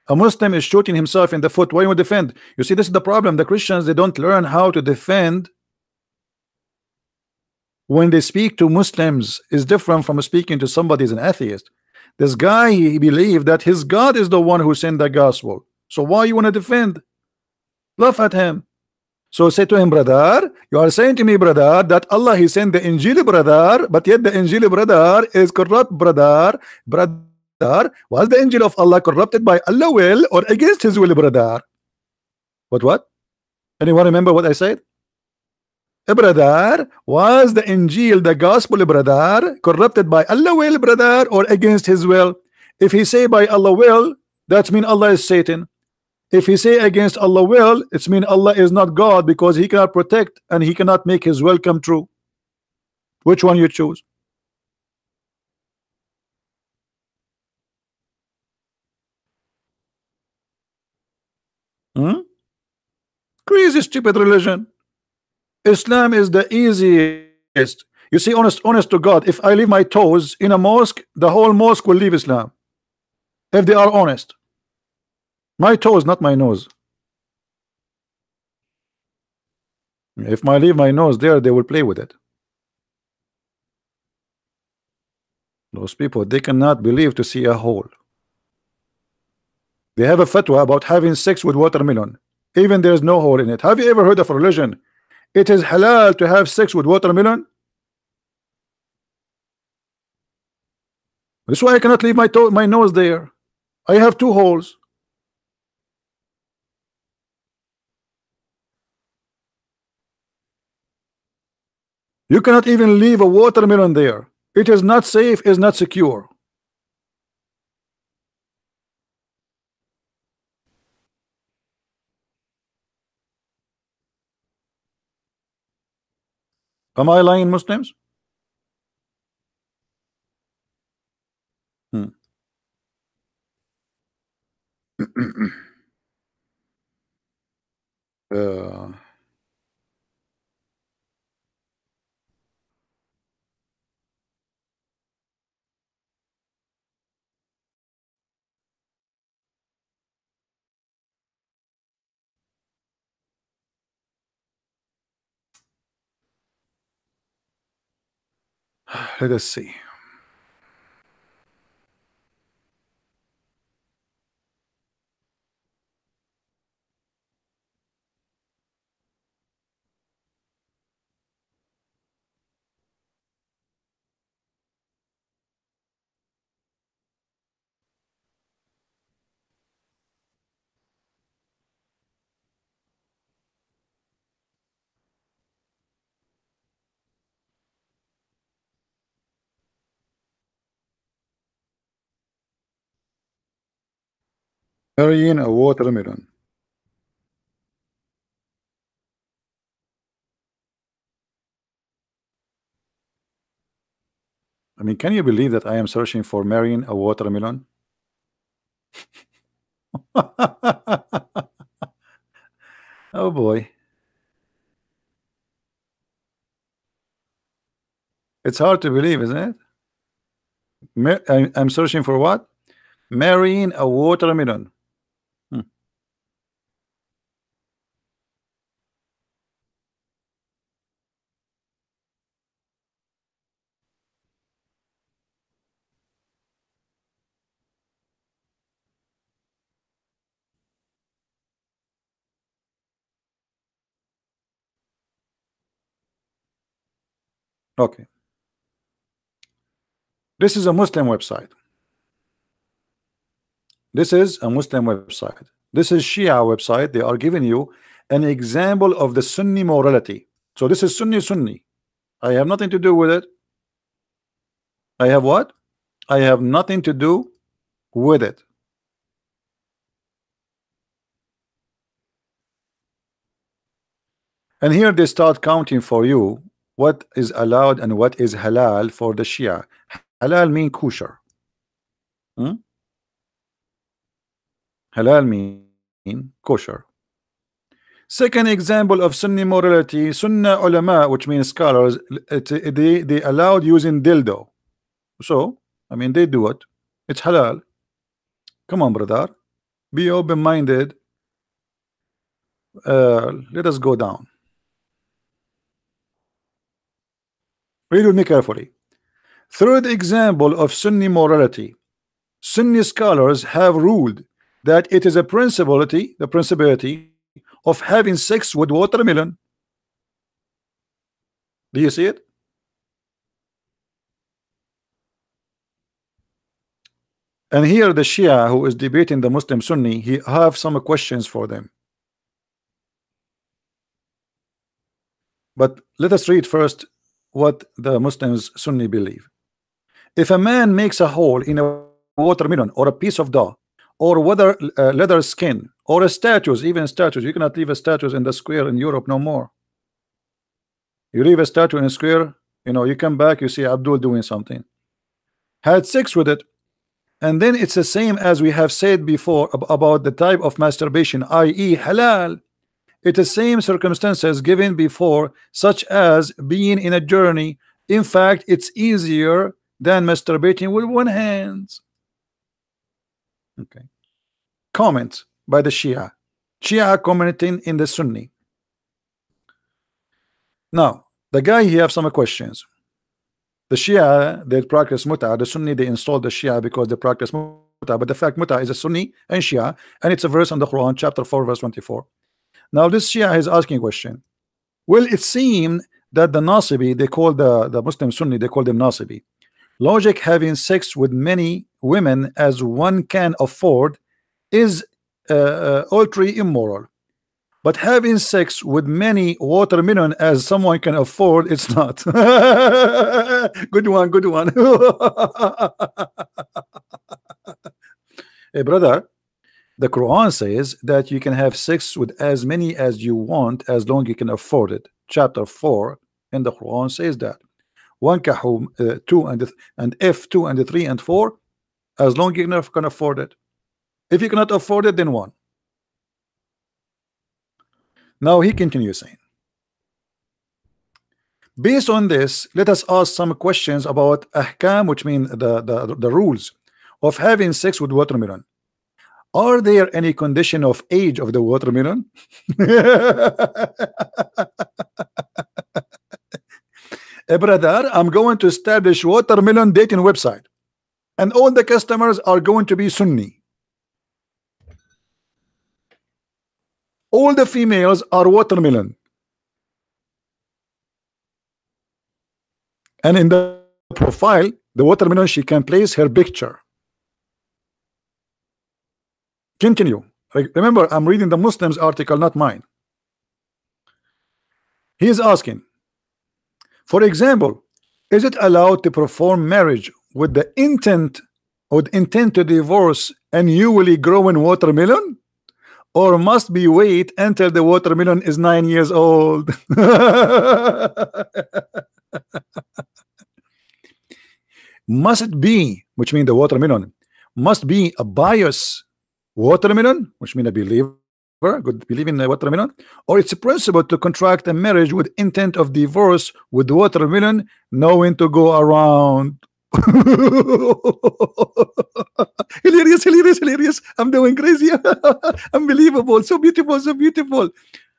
A Muslim is shooting himself in the foot. Why you want to defend? You see, this is the problem. The Christians, they don't learn how to defend. When they speak to Muslims is different from speaking to somebody who's an atheist. This guy, he believed that his God is the one who sent the gospel. So why you want to defend? Laugh at him. So say to him, brother, you are saying to me, brother, that Allah he sent the Injil, brother, but yet the Injil, brother, is corrupt, brother. Brother, was the Injil of Allah corrupted by Allah will or against his will, brother? What? Anyone remember what I said? Brother, was the Injil, the gospel, brother, corrupted by Allah will, brother, or against his will? If he say by Allah will, that means Allah is Satan. If he say against Allah will, it's mean Allah is not God because he cannot protect and he cannot make his will come true. Which one you choose? Crazy stupid religion. Islam is the easiest. You see, honest to God, if I leave my toes in a mosque, the whole mosque will leave Islam. If they are honest. My toes, not my nose. If I leave my nose there, they will play with it. Those people, they cannot believe to see a hole. They have a fatwa about having sex with watermelon. Even there is no hole in it. Have you ever heard of a religion? It is halal to have sex with watermelon. That's why I cannot leave my nose there. I have two holes. You cannot even leave a watermelon there. It is not safe, is not secure. Am I lying, Muslims? Hmm. uh, let us see. Marrying a watermelon. I mean, can you believe that I am searching for marrying a watermelon? Oh boy. It's hard to believe, isn't it? I'm searching for what? Marrying a watermelon. Hmm. Okay. This is a Muslim website. This is a Muslim website. This is Shia website. They are giving you an example of the Sunni morality. So this is Sunni. I have nothing to do with it. I have what? I have nothing to do with it. And here they start counting for you what is allowed and what is halal for the Shia. Halal mean kosher. Hmm? Halal mean kosher. Second example of Sunni morality, Sunnah ulama, which means scholars, they allowed using dildo. So, I mean, they do it. It's halal. Come on, brother. Be open-minded. Let us go down. Read with me carefully. Third example of Sunni morality. Sunni scholars have ruled that it is a principality of having sex with watermelon. Do you see it? And here the Shia who is debating the Muslim Sunni, he have some questions for them. But let us read first what the Muslims Sunni believe. If a man makes a hole in a watermelon or a piece of dough or whether leather skin or a statues, even statues, you cannot leave a statues in the square in Europe no more. You leave a statue in a square, you know, you come back, you see Abdul doing something. Had sex with it, and then it's the same as we have said before about the type of masturbation, i.e. halal. It is same circumstances given before, such as being in a journey. In fact, it's easier than masturbating with one hand. Okay. Comment by the Shia commenting in the Sunni. Now the guy, he have some questions. The Shia, they practice muta. The Sunni, they installed the Shia because they practice muta. But the fact muta is a Sunni and Shia, and it's a verse in the Quran, chapter 4, verse 24. Now this Shia is asking a question. Well, it seemed that the Nasibi, they call the Muslim Sunni, they call them Nasibi. Logic having sex with many women as one can afford is ultra immoral. But having sex with many watermelon as someone can afford, it's not. Good one, good one. Hey, brother, the Quran says that you can have sex with as many as you want as long you can afford it. Chapter 4 in the Quran says that. One kahum 2 and F2 and 3 and 4 as long you can afford it. If you cannot afford it, then one. Now he continues saying, based on this, let us ask some questions about ahkam, which mean the rules of having sex with watermelon. Are there any condition of age of the watermelon? Brother, I'm going to establish watermelon dating website, and all the customers are going to be Sunni. All the females are watermelon, and in the profile, the watermelon, she can place her picture. Continue. Remember, I'm reading the Muslims article, not mine. He is asking, for example, is it allowed to perform marriage with the intent would intend to divorce a newly growing watermelon, or must be wait until the watermelon is 9 years old? Must it be, which means the watermelon must be a bias watermelon, which means a believer, good believe in the watermelon, or it's principle to contract a marriage with intent of divorce with watermelon, knowing to go around. Hilarious, hilarious, hilarious. I'm doing crazy. Unbelievable. So beautiful, so beautiful.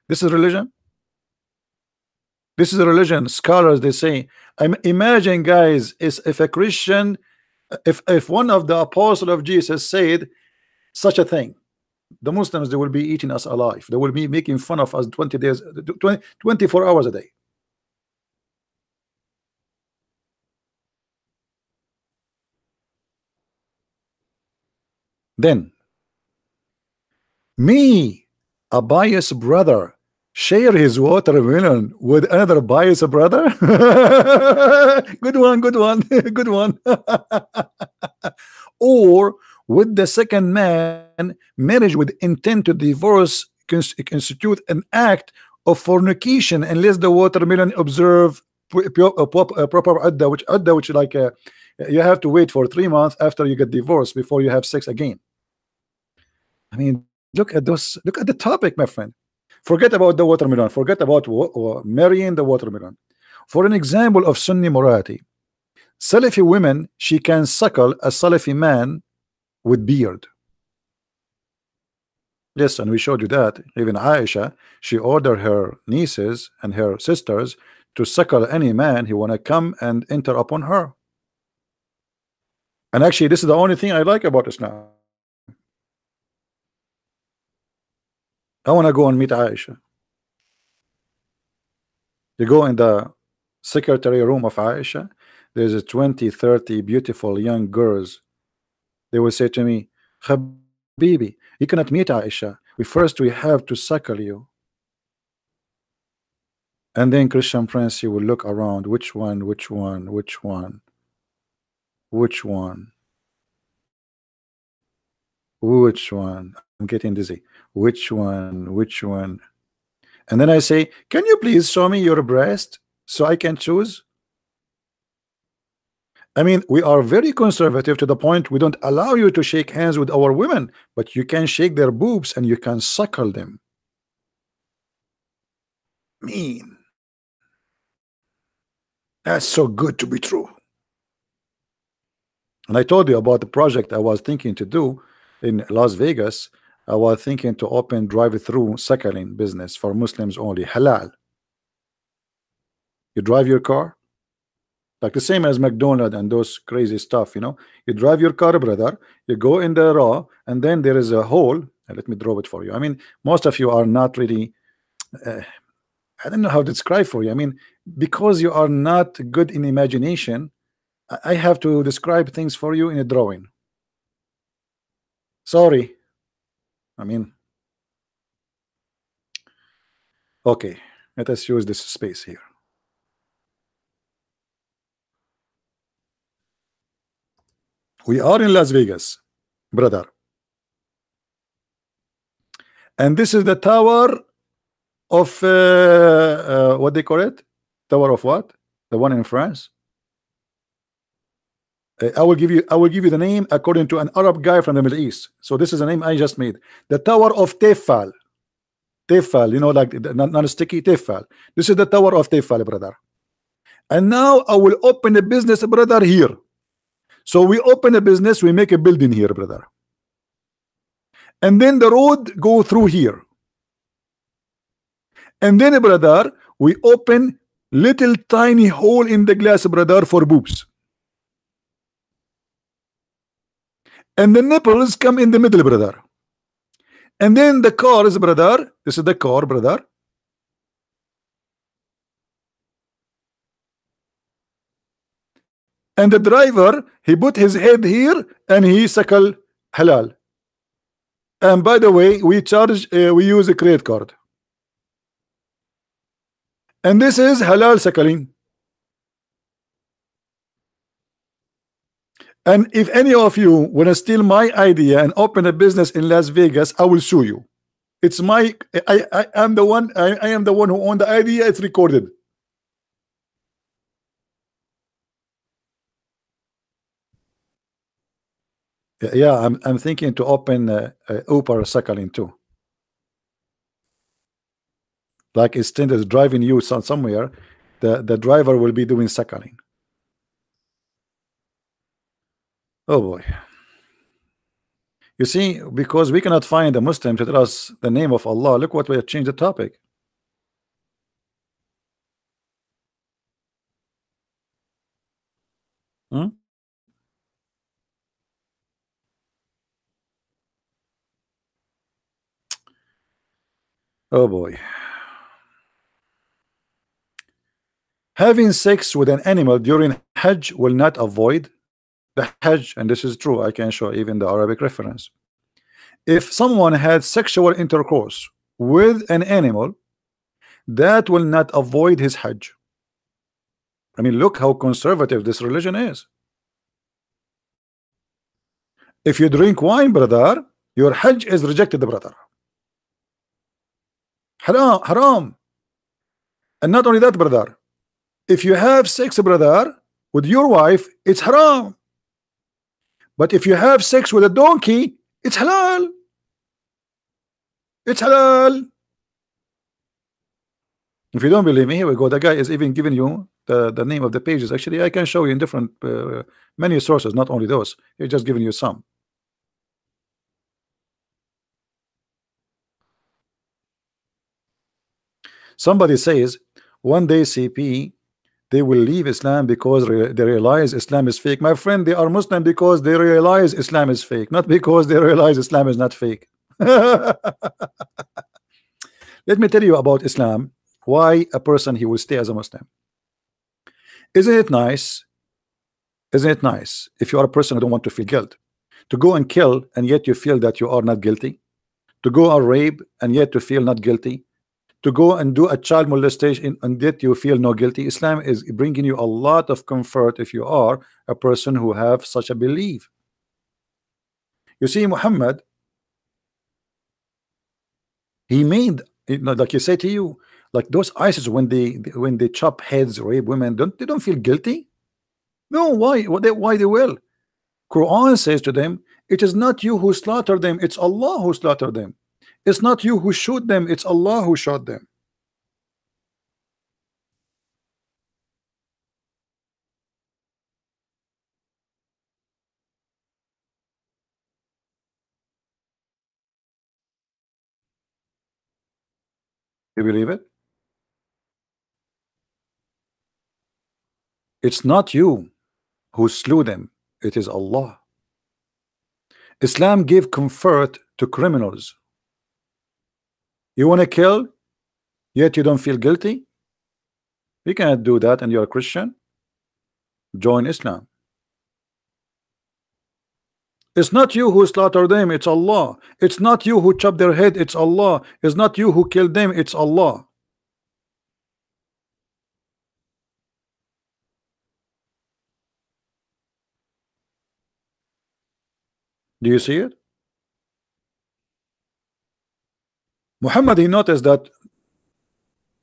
This is religion. This is a religion. Scholars, they say, imagine, guys, is if a Christian, if one of the apostles of Jesus said such a thing, the Muslims, they will be eating us alive. They will be making fun of us 20 days, 24 hours a day. Then me, a biased brother, share his watermelon with another biased brother. Good one, good one, good one. Or with the second man, marriage with intent to divorce constitute an act of fornication unless the watermelon observe proper adda, which like you have to wait for 3 months after you get divorced before you have sex again. I mean, look at those, look at the topic, my friend. Forget about the watermelon, forget about marrying the watermelon. For an example of Sunni morality, Salafi women, she can suckle a Salafi man with beard. Yes, and we showed you that. Even Aisha, she ordered her nieces and her sisters to suckle any man who wanna come and enter upon her. And actually, this is the only thing I like about Islam. I want to go and meet Aisha. You go in the secretary room of Aisha, there's a 20, 30 beautiful young girls. They will say to me, Habibi, you cannot meet Aisha. We have to suckle you. And then Christian Prince, you will look around. Which one? Which one? Which one? Which one? Which one? I'm getting dizzy. Which one? Which one? And then I say, can you please show me your breast so I can choose? I mean, we are very conservative to the point we don't allow you to shake hands with our women, but you can shake their boobs and you can suckle them. Mean. That's so good to be true. And I told you about the project I was thinking to do in Las Vegas. I was thinking to open drive-through suckling business for Muslims only, halal. You drive your car, like the same as McDonald's and those crazy stuff, you know. You drive your car, brother, you go in the raw, and then there is a hole. Let me draw it for you. I mean, most of you are not really I don't know how to describe for you. I mean, because you are not good in imagination, I have to describe things for you in a drawing. Sorry. I mean, okay, let us use this space here. We are in Las Vegas, brother. And this is the tower of what they call it? Tower of what? The one in France. I will give you the name according to an Arab guy from the Middle East. So this is a name I just made. The Tower of Tefal. Tefal, you know, like non-sticky Tefal. This is the Tower of Tefal, brother. And now I will open a business, brother, here. So we open a business, we make a building here, brother. And then the road go through here. And then, brother, we open little tiny hole in the glass, brother, for boobs. And the nipples come in the middle, brother. And then the cars, brother, this is the car, brother. And the driver, he put his head here and he suckle halal. And by the way, we charge, we use a credit card. And this is halal suckling. And if any of you want to steal my idea and open a business in Las Vegas, I will sue you. It's my I am the one I am the one who owned the idea. It's recorded. Yeah, I'm thinking to open Uber cycling too. Like instead of driving you somewhere, the driver will be doing cycling. Oh boy. You see, because we cannot find a Muslim to tell us the name of Allah, look what we have changed the topic. Hmm? Oh boy. Having sex with an animal during Hajj will not avoid the Hajj, and this is true. I can show even the Arabic reference. If someone had sexual intercourse with an animal, that will not avoid his Hajj. I mean, look how conservative this religion is. If you drink wine, brother, your Hajj is rejected, brother. Haram, haram. And not only that, brother, if you have sex, brother, with your wife, it's haram. But if you have sex with a donkey, it's halal. It's halal. If you don't believe me, here we go. The guy is even giving you the name of the pages. Actually, I can show you in different many sources, not only those. He's just giving you some. Somebody says one day CP they will leave Islam because they realize Islam is fake. My friend, they are Muslim because they realize Islam is fake, not because they realize Islam is not fake. Let me tell you about Islam. Why a person he will stay as a Muslim. Isn't it nice? Isn't it nice if you are a person who don't want to feel guilt to go and kill and yet you feel that you are not guilty, to go and rape and yet to feel not guilty, to go and do a child molestation and yet you feel no guilty? Islam is bringing you a lot of comfort if you are a person who have such a belief. You see, Muhammad, he made, you know, like you say to you, like those ISIS when they chop heads, rape women, they don't feel guilty? No, why? Why they will? Quran says to them, it is not you who slaughtered them, it's Allah who slaughtered them. It's not you who shoot them, it's Allah who shot them. You believe it? It's not you who slew them, it is Allah. Islam gave comfort to criminals. You want to kill, yet you don't feel guilty? You cannot do that and you're a Christian. Join Islam. It's not you who slaughtered them, it's Allah. It's not you who chopped their head, it's Allah. It's not you who killed them, it's Allah. Do you see it? Muhammad, he noticed that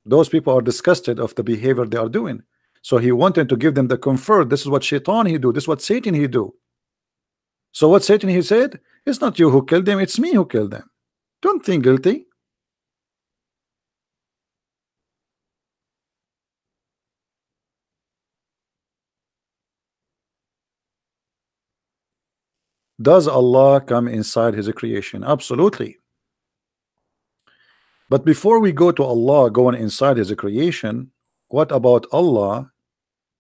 those people are disgusted of the behavior they are doing. So he wanted to give them the comfort. This is what Shaitan he do. This is what Satan he do. So what Satan he said, it's not you who killed them, it's me who killed them. Don't think guilty. Does Allah come inside his creation? Absolutely. But before we go to Allah going inside his creation, what about Allah?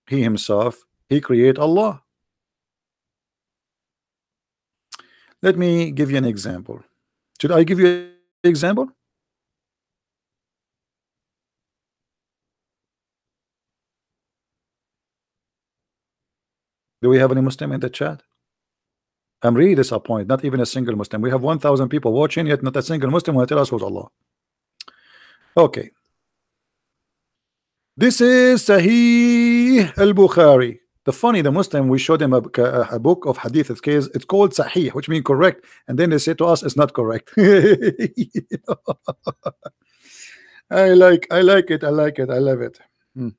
He himself, he create Allah. Let me give you an example. Should I give you an example? Do we have any Muslim in the chat? I'm really disappointed. Not even a single Muslim. We have 1,000 people watching, yet not a single Muslim will tell us who's Allah. Okay. This is Sahih al-Bukhari. The funny, the Muslim, we showed them a book of hadith. It's called Sahih, which means correct, and then they say to us it's not correct. I like it. I like it. I love it. Hmm.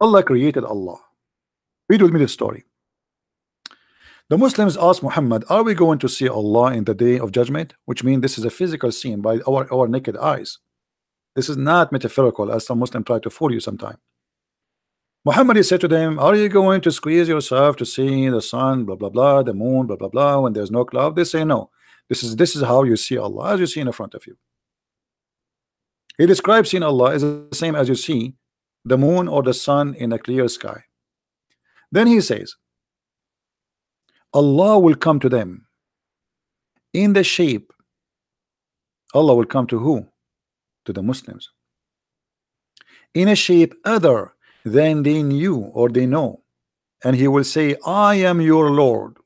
Allah created Allah. Read with me the story. The Muslims asked Muhammad, are we going to see Allah in the day of judgment? Which means this is a physical scene by our naked eyes. This is not metaphorical, as some Muslims try to fool you sometime. Muhammad said to them, are you going to squeeze yourself to see the sun, blah blah blah, the moon, blah blah blah, when there's no cloud? They say no. This is how you see Allah, as you see in front of you. He describes seeing Allah as the same as you see the moon or the sun in a clear sky. Then he says, Allah will come to them in the shape. Allah will come to who? To the Muslims. In a shape other than they knew or they know. And he will say, I am your Lord.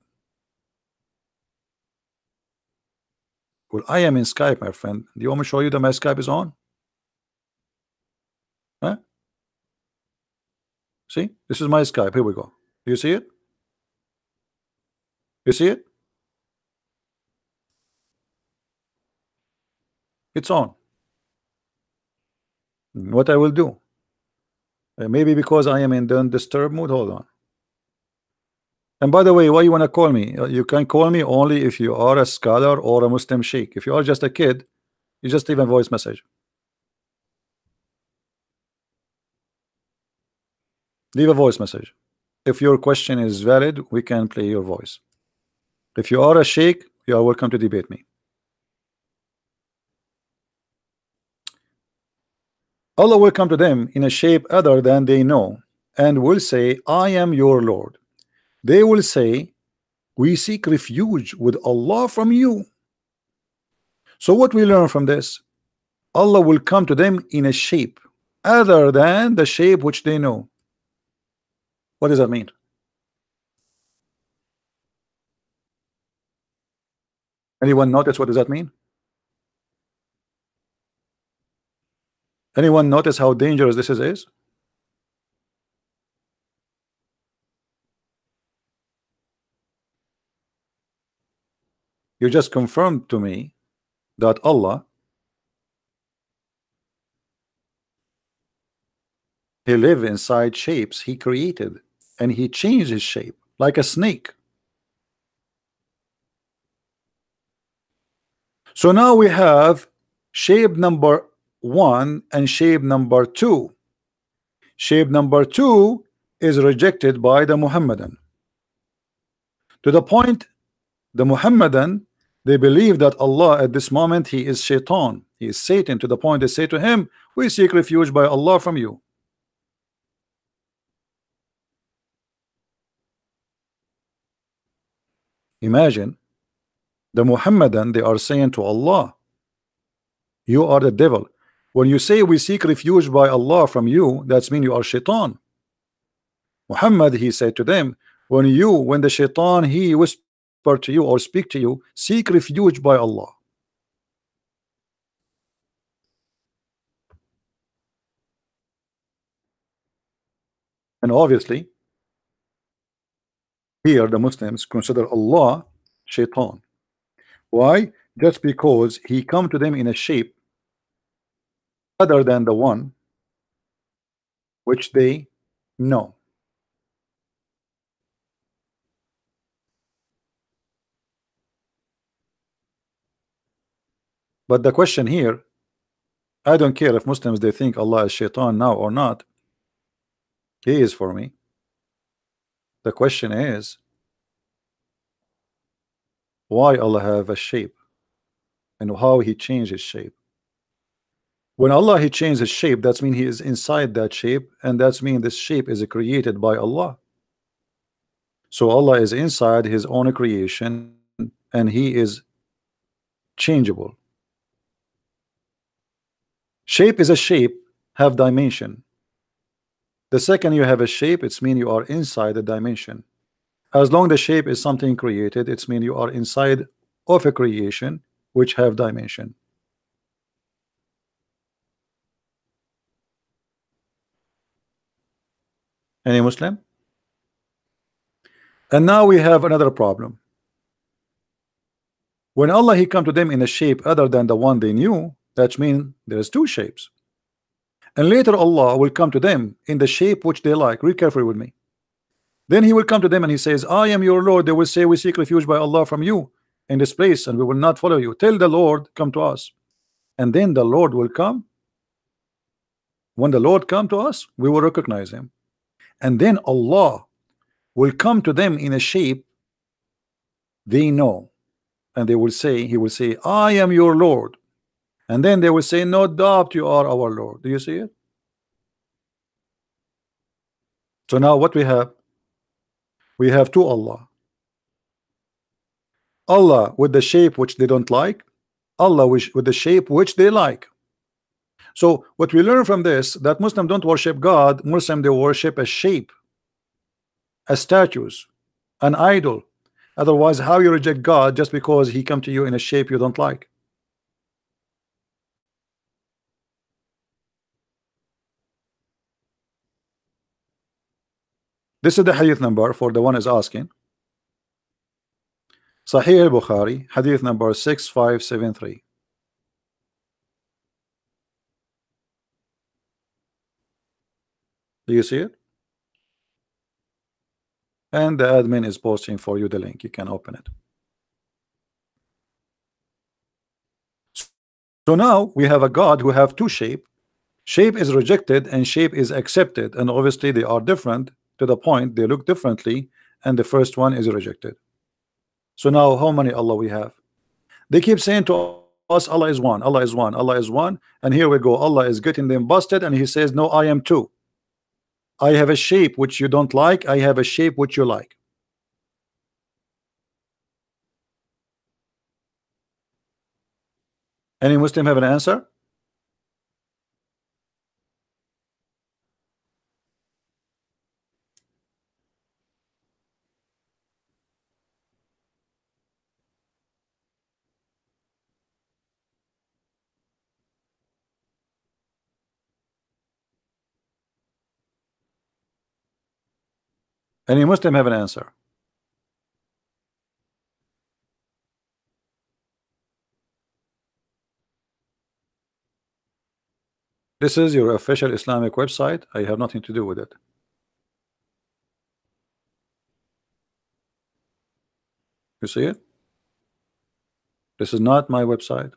Well, I am in Skype, my friend. Do you want me to show you that my Skype is on? Huh? See, this is my Skype. Here we go. Do you see it? You see it? It's on. What I will do? Maybe because I am in the disturb mood. Hold on. And by the way, why you want to call me? You can call me only if you are a scholar or a Muslim sheikh. If you are just a kid, you just leave a voice message. Leave a voice message. If your question is valid, we can play your voice. If you are a sheikh, you are welcome to debate me. Allah will come to them in a shape other than they know and will say, I am your Lord. They will say, we seek refuge with Allah from you. So what we learn from this? Allah will come to them in a shape other than the shape which they know. What does that mean? Anyone notice what does that mean? Anyone notice how dangerous this is? You just confirmed to me that Allah, He lives inside shapes He created, and He changed His shape like a snake. So now we have shape number 1 and shape number 2. Shape number 2 is rejected by the Muhammadan. To the point, the Muhammadan, they believe that Allah at this moment, He is Shaitan, He is Satan, to the point they say to him, we seek refuge by Allah from you. Imagine the Muhammadan, they are saying to Allah, you are the devil. When you say we seek refuge by Allah from you, that's mean you are Shaitan. Muhammad, he said to them, when the Shaitan, he whisper to you or speak to you, seek refuge by Allah. And obviously, here the Muslims consider Allah Shaitan. Why? Just because he come to them in a shape other than the one which they know. But the question here, I don't care if Muslims they think Allah is Shaitan now or not. He is for me. The question is, why Allah have a shape and how He changed His shape? When Allah He changed His shape, that's mean He is inside that shape, and that's mean this shape is created by Allah. So Allah is inside His own creation, and He is changeable. Shape is a shape, have dimension. The second you have a shape, it's mean you are inside the dimension. As long the shape is something created, it's mean you are inside of a creation which have dimension. Any Muslim? And now we have another problem. When Allah he come to them in a shape other than the one they knew, that means there's two shapes. And later Allah will come to them in the shape which they like. Read carefully with me. Then he will come to them and he says, I am your Lord. They will say, we seek refuge by Allah from you in this place, and we will not follow you. Tell the Lord, come to us. And then the Lord will come. When the Lord come to us, we will recognize him. And then Allah will come to them in a shape they know. And they will say, he will say, I am your Lord. And then they will say, no doubt you are our Lord. Do you see it? So now what we have? We have two Allah. Allah with the shape which they don't like, Allah with the shape which they like. So what we learn from this, that Muslims don't worship God. Muslims, they worship a shape, a statues, an idol. Otherwise, how you reject God just because he come to you in a shape you don't like? This is the hadith number for the one is asking. Sahih al-Bukhari, hadith number 6573. Do you see it? And the admin is posting for you the link. You can open it. So now we have a God who have two shape. Shape is rejected and shape is accepted, and obviously they are different to the point they look differently, and the first one is rejected. So now how many Allah we have? They keep saying to us, Allah is one, Allah is one, Allah is one, and here we go, Allah is getting them busted, and he says, no, I am two. I have a shape which you don't like, I have a shape which you like. Any Muslim have an answer? Any Muslim have an answer? This is your official Islamic website. I have nothing to do with it. You see it? This is not my website.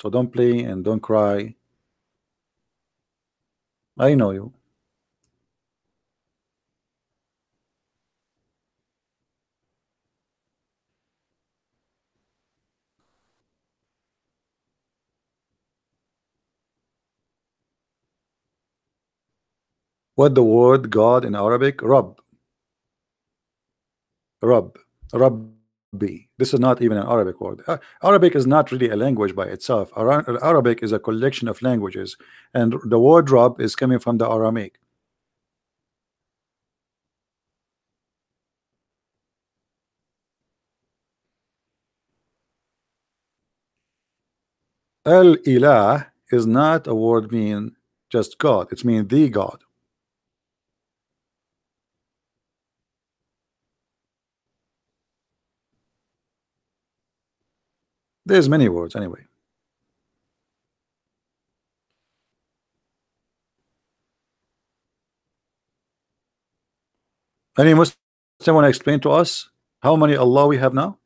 So don't play and don't cry. I know you. What the word God in Arabic? Rabb. Rabb. Rabbi. This is not even an Arabic word. Arabic is not really a language by itself. Arabic is a collection of languages, and the word Rabb is coming from the Aramaic. Al-Ilah is not a word mean just God. It's mean the God. There's many words anyway. Any Muslim want to explain to us how many Allah we have now?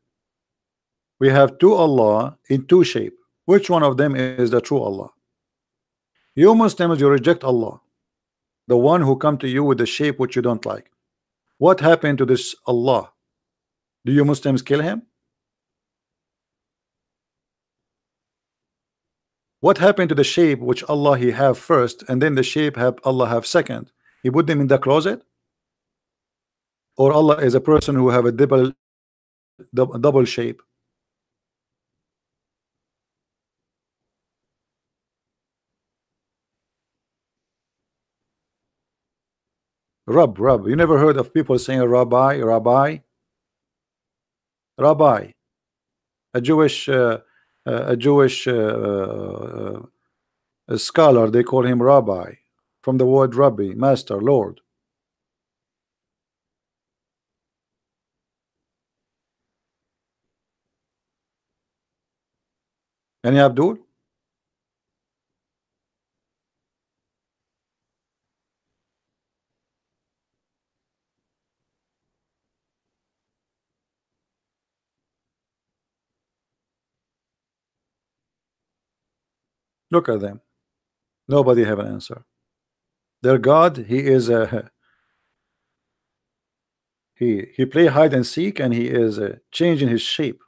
We have two Allah in two shape. Which one of them is the true Allah? You Muslims, you reject Allah, the one who come to you with the shape which you don't like. What happened to this Allah? Do you Muslims kill him? What happened to the shape which Allah he have first, and then the shape have Allah have second? He put them in the closet? Or Allah is a person who have a double shape? Rab. You never heard of people saying rabbi? A Jewish a scholar, they call him rabbi, from the word rabbi, master, Lord. Any Abdul? Look at them. Nobody have an answer. Their God, he is a he play hide and seek, and he is changing his shape.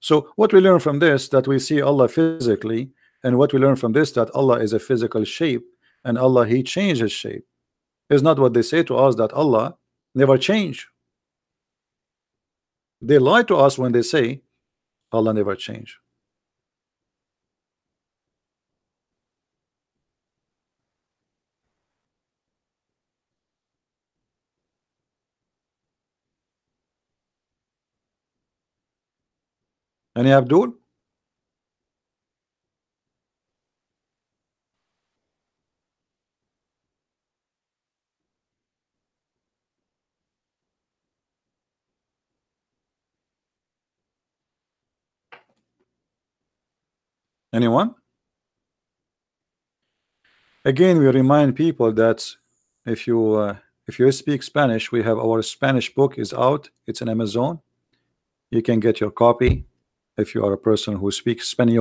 So what we learn from this, that we see Allah physically, and what we learn from this, that Allah is a physical shape, and Allah, he changes shape, is not what they say to us, that Allah never change. They lie to us when they say Allah never change. Any Abdul? Anyone? Again, we remind people that if you speak Spanish, we have our Spanish book is out. It's in Amazon. You can get your copy if you are a person who speaks Spanish.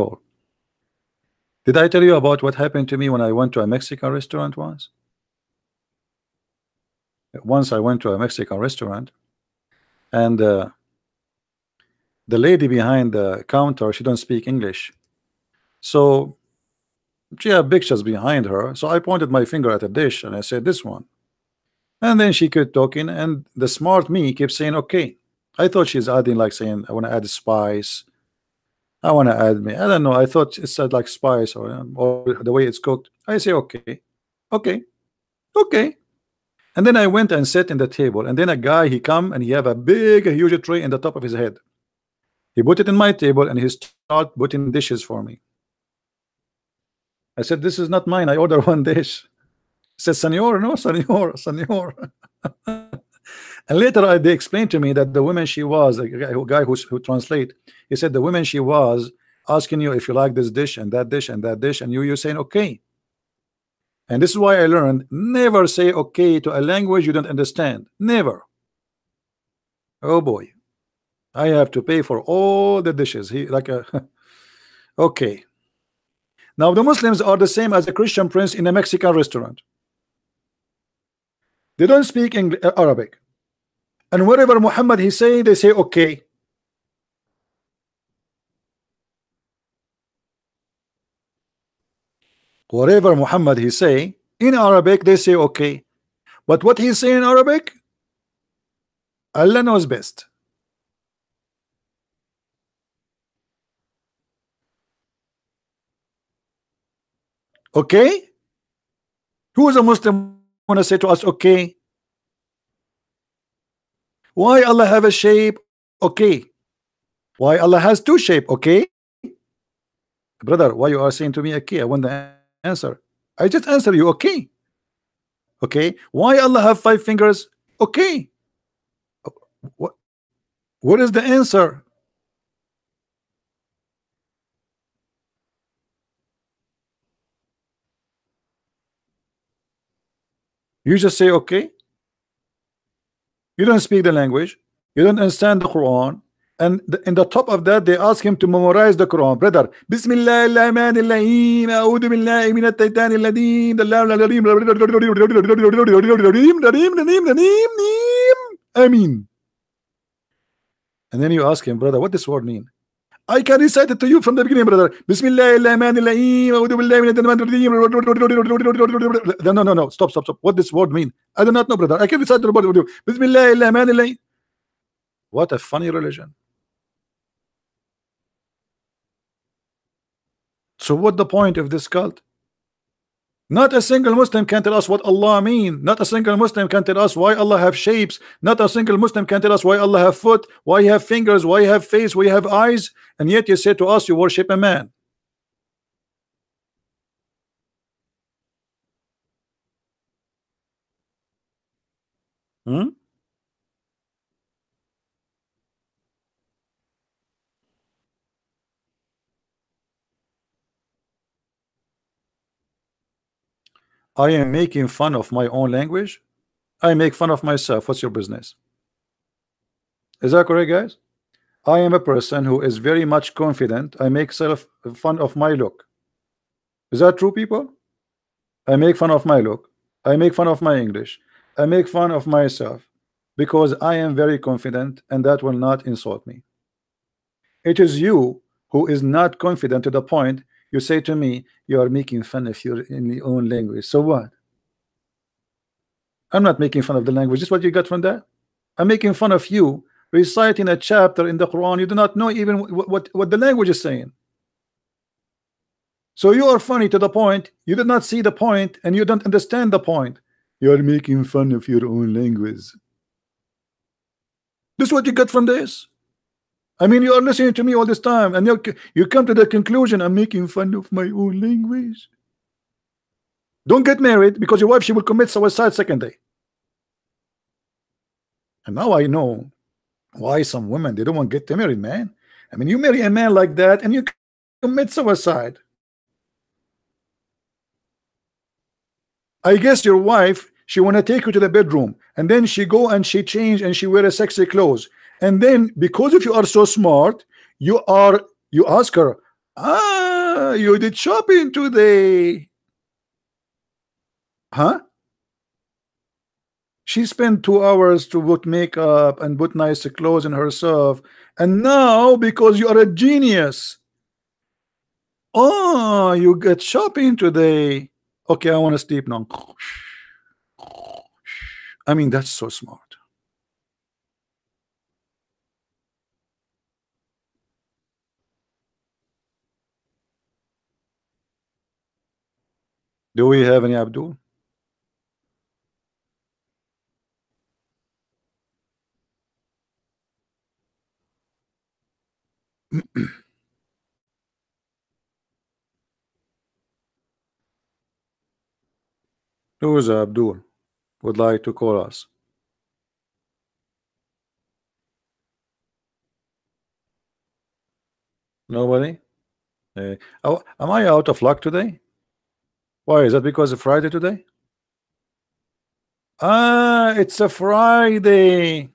Did I tell you about what happened to me when I went to a Mexican restaurant once? Once I went to a Mexican restaurant, and the lady behind the counter, she don't speak English, so she had pictures behind her. So I pointed my finger at a dish and I said, this one. And then she kept talking, and the smart me kept saying, okay. I thought she's adding, like saying, I want to add spice, I want to add me. I don't know. I thought it said like spice, or the way it's cooked. I say, okay, okay, okay. And then I went and sat in the table, and then a guy, he come and he have a big, a huge tray in the top of his head. He put it in my table and he start putting dishes for me. I said, this is not mine. I order one dish. He said, Senor, no, Senor, Senor. And later they explained to me that the woman, she was a guy who translate. He said the woman, she was asking you if you like this dish and that dish and that dish, and you saying okay. And this is why I learned, never say okay to a language you don't understand. Never. Oh boy, I have to pay for all the dishes. He like a okay. Now the Muslims are the same as a Christian prince in a Mexican restaurant. They don't speak Arabic, and wherever Muhammad he say, they say okay. Whatever Muhammad he say in Arabic, they say okay. But what he say in Arabic, Allah knows best. Okay? Who is a Muslim wanna say to us okay? Why Allah have a shape? Okay. Why Allah has two shape? Okay. Brother, why you are saying to me okay? I want the answer. I just answer you okay. Okay. Why Allah have 5 fingers? Okay. What what is the answer? You just say okay. You don't speak the language. You don't understand the Quran. And in the top of that, they ask him to memorize the Quran. Brother, Bismillah ar-Rahman ar-Rahim, A'udhu billahi min at-Taytan al-Ladin, Amin. And then you ask him, brother, what this word mean? I can recite it to you from the beginning, brother. Bismillah ar-Rahman ar-Rahim, A'udhu billahi min at-Taytan. No. Stop. What this word mean? I do not know, brother. I can recite the word with you. Bismillah ar-Rahman ar-Rahim. What a funny religion. So what the point of this cult? Not a single Muslim can tell us what Allah mean. Not a single Muslim can tell us why Allah have shapes. Not a single Muslim can tell us why Allah have foot, why you have fingers, why you have face, why you have eyes, and yet you say to us you worship a man. Hmm? I am making fun of my own language. I make fun of myself. What's your business? Is that correct, guys? I am a person who is very much confident. I make self fun of my look. Is that true, people? I make fun of my look. I make fun of my English. I make fun of myself because I am very confident, and that will not insult me. It is you who is not confident to the point you say to me, you are making fun of your in your own language. So what? I'm not making fun of the language. This is what you got from that? I'm making fun of you reciting a chapter in the Quran. You do not know even what the language is saying. So you are funny to the point you did not see the point and you don't understand the point. You are making fun of your own language. This is what you get from this. I mean, you are listening to me all this time and you come to the conclusion I'm making fun of my own language. Don't get married because your wife, she will commit suicide second day. And now I know why some women, they don't want to get married, man. I mean, you marry a man like that and you commit suicide. I guess your wife, she want to take you to the bedroom and then she go and she change and she wear a sexy clothes, and then because if you are so smart, you ask her, you did shopping today, huh? She spent 2 hours to put makeup and put nice clothes in herself, and now because you are a genius, you get shopping today. Okay, I want to sleep now. I mean, that's so smart. Do we have any Abdul? Who is Abdul would like to call us? Nobody? Oh, am I out of luck today? Why is that? Because of Friday today? It's a Friday.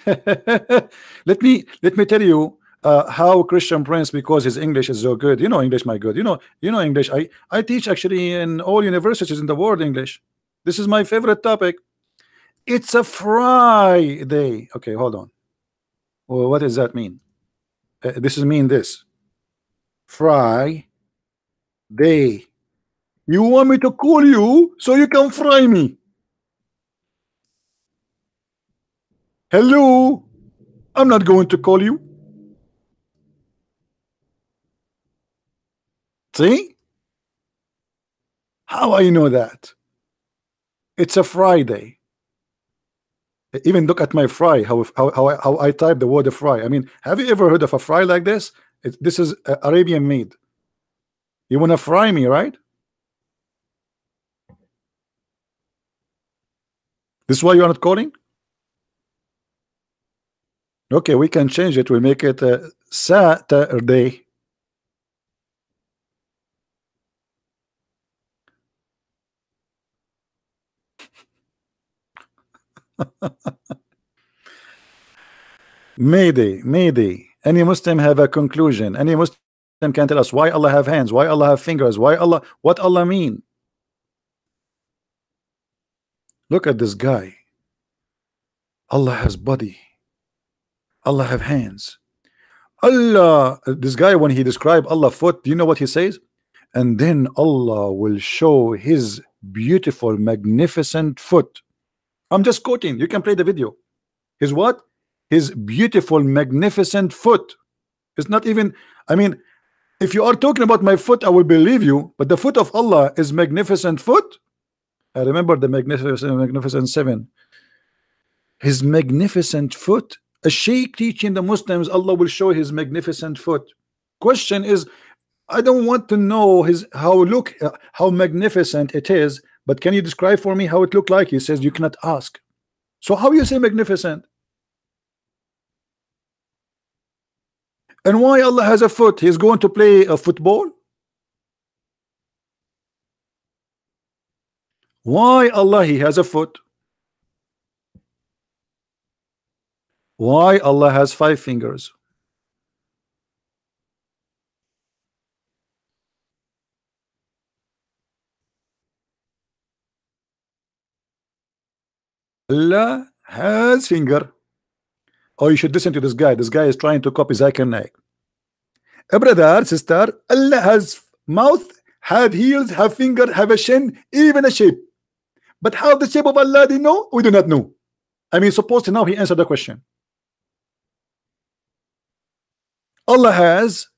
Let me tell you how Christian Prince, because his English is so good. You know English, my good. You know English. I teach actually in all universities in the world English. This is my favorite topic. It's a Friday. Okay, hold on. Well, what does that mean? This is mean this. Friday. You want me to call you so you can fry me? Hello? I'm not going to call you. See? How I know that? It's a Friday. Even look at my fry, how I type the word fry. I mean, have you ever heard of a fry like this? This is Arabian made. You want to fry me, right? This is why you are not calling? Okay, we can change it. We make it Saturday. Mayday, Mayday. Any Muslim have a conclusion? Any Muslim can tell us why Allah have hands, why Allah have fingers, why Allah, what Allah mean? Look at this guy. Allah has body. Allah have hands. Allah, this guy, when he described Allah foot, do you know what he says? And then Allah will show his beautiful, magnificent foot. I'm just quoting. You can play the video. His what? His beautiful, magnificent foot. It's not even, I mean, if you are talking about my foot, I will believe you, but the foot of Allah is magnificent foot. I remember the magnificent seven. His magnificent foot. A sheikh teaching the Muslims Allah will show his magnificent foot. Question is, I don't want to know how magnificent it is, but can you describe for me how it looked like? He says you cannot ask. So how you say magnificent? And why Allah has a foot? He's going to play a football? Why Allah he has a foot? Why Allah has 5 fingers? Allah has finger. Oh, you should listen to this guy. This guy is trying to copy Zakir Naik. Brother, sister, Allah has mouth, have heels, have finger, have a chin, even a shape. But how the shape of Allah do you know? We do not know. I mean, supposed to now he answered the question. Allah has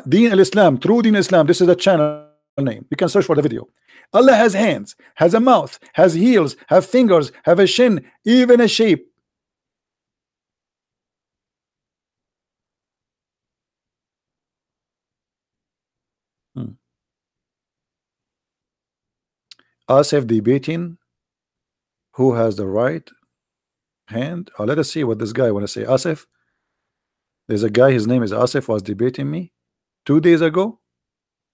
Deen al-Islam, True Deen Islam. This is the channel name. You can search for the video. Allah has hands, has a mouth, has heels, have fingers, have a chin, even a shape. Asif debating who has the right hand. Let us see what this guy want to say. Asif, there's a guy, his name is Asif, was debating me 2 days ago.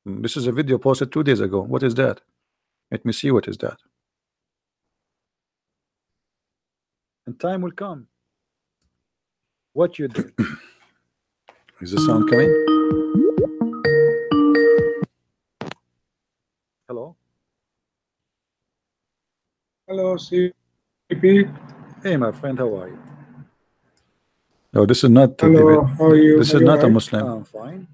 This is a video posted 2 days ago. What is that? Let me see what is that. And time will come. What you did. Is the sound coming? Hello? Hello, CP. Hey, my friend, how are you? No, this is not the Hello, debate. how are you? This Are is you not a alright? Muslim. I'm fine.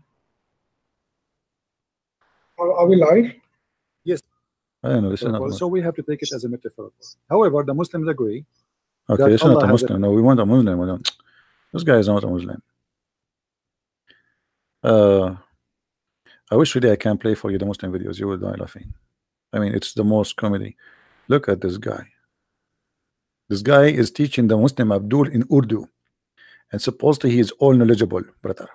Are we live? Yes. I don't know. This is not so we have to take it as a metaphor. However, the Muslims agree. Okay, this is not a Muslim. No, we want a Muslim. We don't. This guy is not a Muslim. I wish really I can play for you the Muslim videos. You will die laughing. I mean, it's the most comedy. Look at this guy. This guy is teaching the Muslim Abdul in Urdu, and supposedly he is all knowledgeable, brother.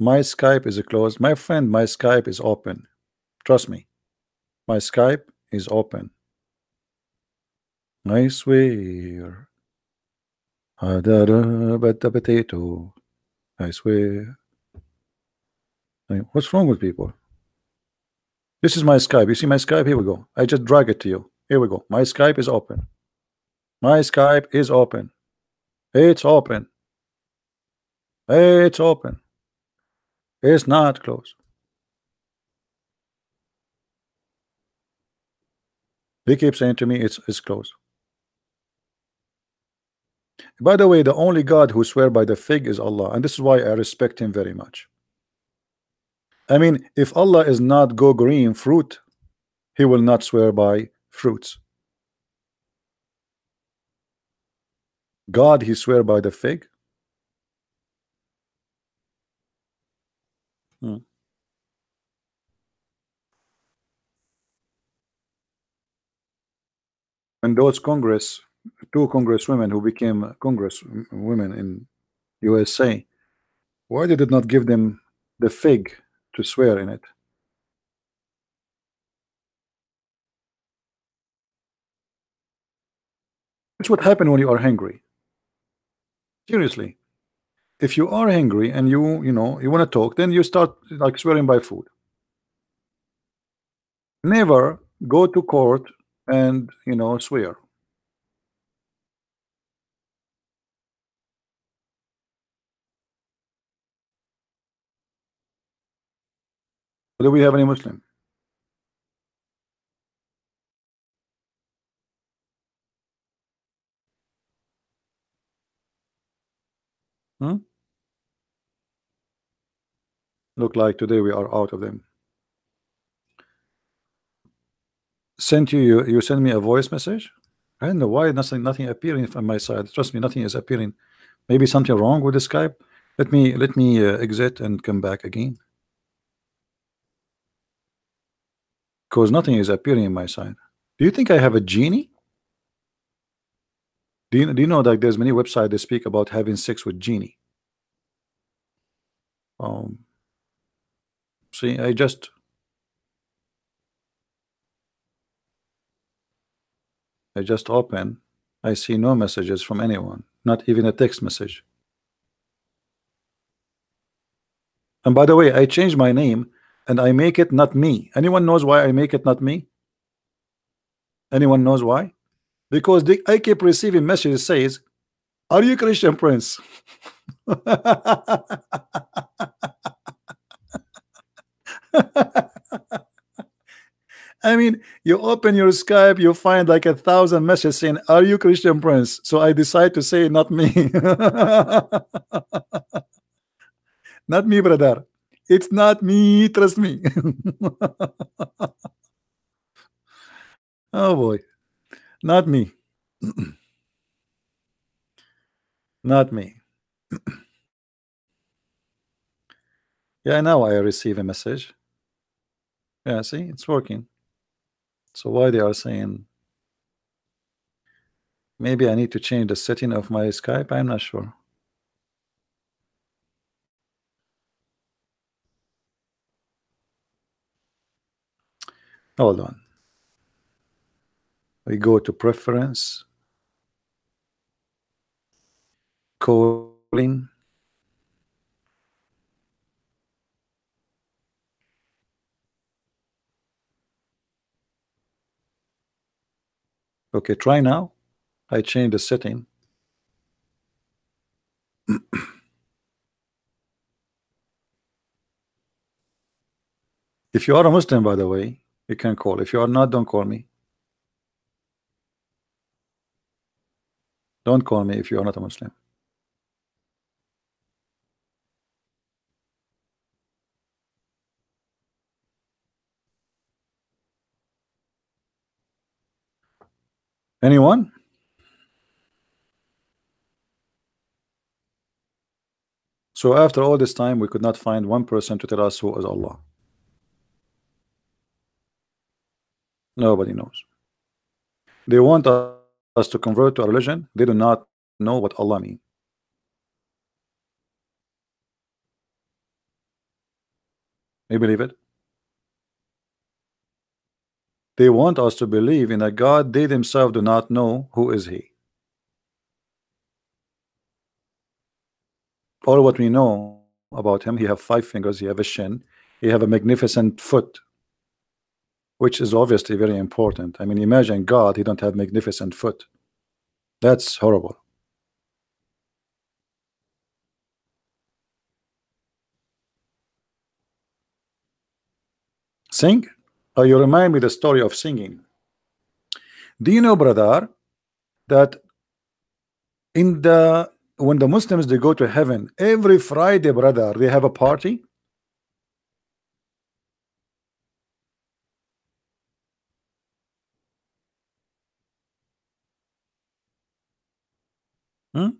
My Skype is closed. My friend, my Skype is open. Trust me. My Skype is open. I swear. But the potato. I swear. I mean, what's wrong with people? This is my Skype. You see my Skype? Here we go. I just drag it to you. Here we go. My Skype is open. My Skype is open. It's open. It's open. It's not closed. They keep saying to me it's closed. By the way, the only God who swear by the fig is Allah, and this is why I respect him very much. I mean, if Allah is not go green fruit, he will not swear by fruits. God, he swear by the fig. When those two congresswomen who became congresswomen in USA, why did it not give them the fig to swear in it? That's what happened when you are hungry. Seriously, if you are hungry and you want to talk, then you start like swearing by food. Never go to court and swear. Do we have any Muslim? Look like today we are out of them. Sent you send me a voice message. I don't know why nothing appearing from my side. Trust me, nothing is appearing. Maybe something wrong with the Skype. Let me exit and come back again, because nothing is appearing in my side. Do you think I have a genie? Do you know that there's many websites that speak about having sex with genie? See, I just open. I see no messages from anyone, not even a text message. And by the way, I changed my name and I make it not me. Anyone knows why I make it not me? Anyone knows why? Because I keep receiving messages says, "Are you Christian Prince?" I mean, you open your Skype, you find like 1,000 messages saying, "Are you Christian Prince?" So I decide to say, "Not me." Not me, brother. It's not me. Trust me. Oh boy, not me. Not me. Yeah, now I receive a message. Yeah, see, it's working. So why they are saying maybe I need to change the setting of my Skype? I'm not sure. Hold on. We go to preference, calling. Okay, try now. I changed the setting. If you are a Muslim, by the way, you can call. If you are not, don't call me. Don't call me if you are not a Muslim. Anyone? So after all this time, we could not find one person to tell us who is Allah. Nobody knows. They want us to convert to a religion. They do not know what Allah means. You believe it? They want us to believe in a God they themselves do not know who is He. All what we know about Him, He have 5 fingers, He have a shin, He have a magnificent foot, which is obviously very important. I mean, imagine God, He don't have magnificent foot. That's horrible. Sing? Oh, you remind me the story of singing. Do you know, brother, that in the when the Muslims they go to heaven every Friday, brother, they have a party? Hmm?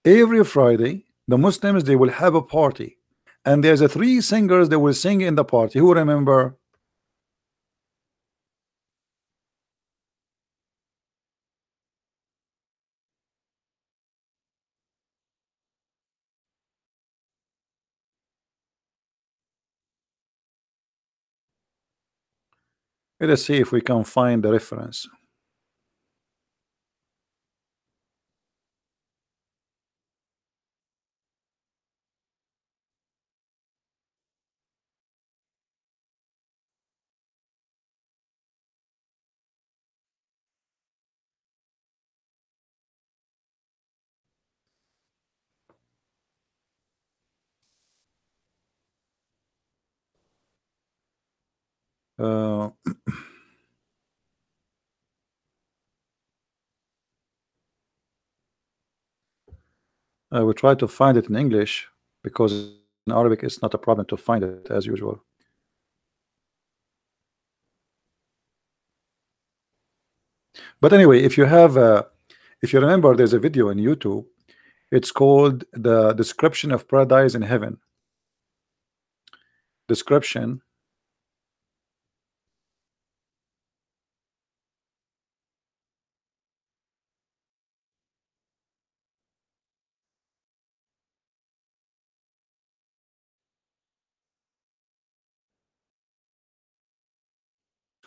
Every Friday, the Muslims they will have a party, and there's a 3 singers that will sing in the party. Who remember? Let us see if we can find the reference. Uh, I will try to find it in English because in Arabic it's not a problem to find it as usual. But anyway, if you have if you remember, there's a video in YouTube. It's called the description of paradise in heaven. Description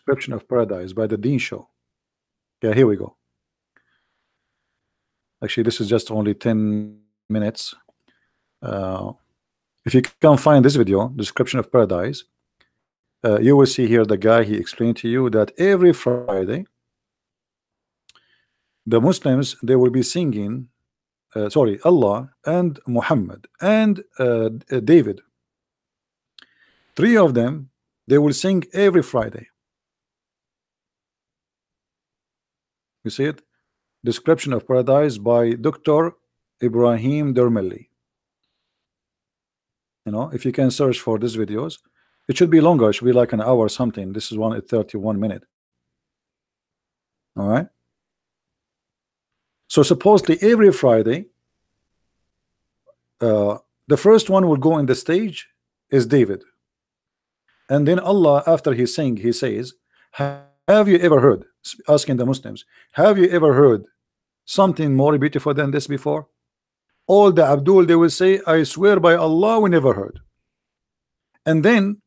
description of paradise by the Dean Show. Yeah, here we go. Actually, this is just only 10 minutes. Uh, if you can find this video, description of paradise, you will see here the guy, he explained to you that every Friday the Muslims, they will be singing sorry, Allah and Muhammad and David, three of them, they will sing every Friday. You see it? Description of paradise by Dr. Ibrahim Dermelli. You know, if you can search for these videos, it should be longer, it should be like an hour or something. This is one at 31 minutes. All right. So supposedly every Friday, the first one will go in the stage is David, and then Allah, after he sing, he says, have you ever heard, asking the Muslims, have you ever heard something more beautiful than this before? All the Abdul, they will say, I swear by Allah, we never heard. And then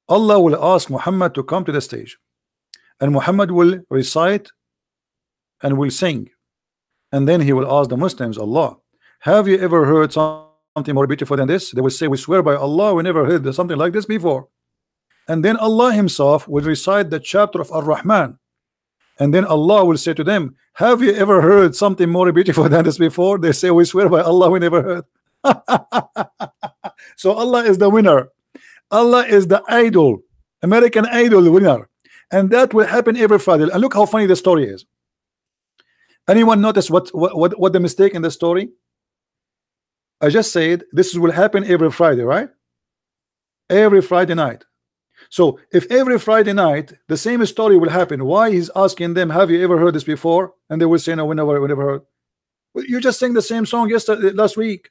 Allah will ask Muhammad to come to the stage, and Muhammad will recite and will sing, and then he will ask the Muslims, Allah, have you ever heard something more beautiful than this? They will say, we swear by Allah, we never heard something like this before. And then Allah himself will recite the chapter of Ar-Rahman, and then Allah will say to them, have you ever heard something more beautiful than this before? They say, we swear by Allah, we never heard. So Allah is the winner. Allah is the idol, American Idol winner, and that will happen every Friday. And look how funny the story is. Anyone notice what the mistake in the story? I just said this will happen every Friday, right? Every Friday night. So if every Friday night the same story will happen, why he's asking them, have you ever heard this before? And they will say, no, we never heard. Well, you just sang the same song last week.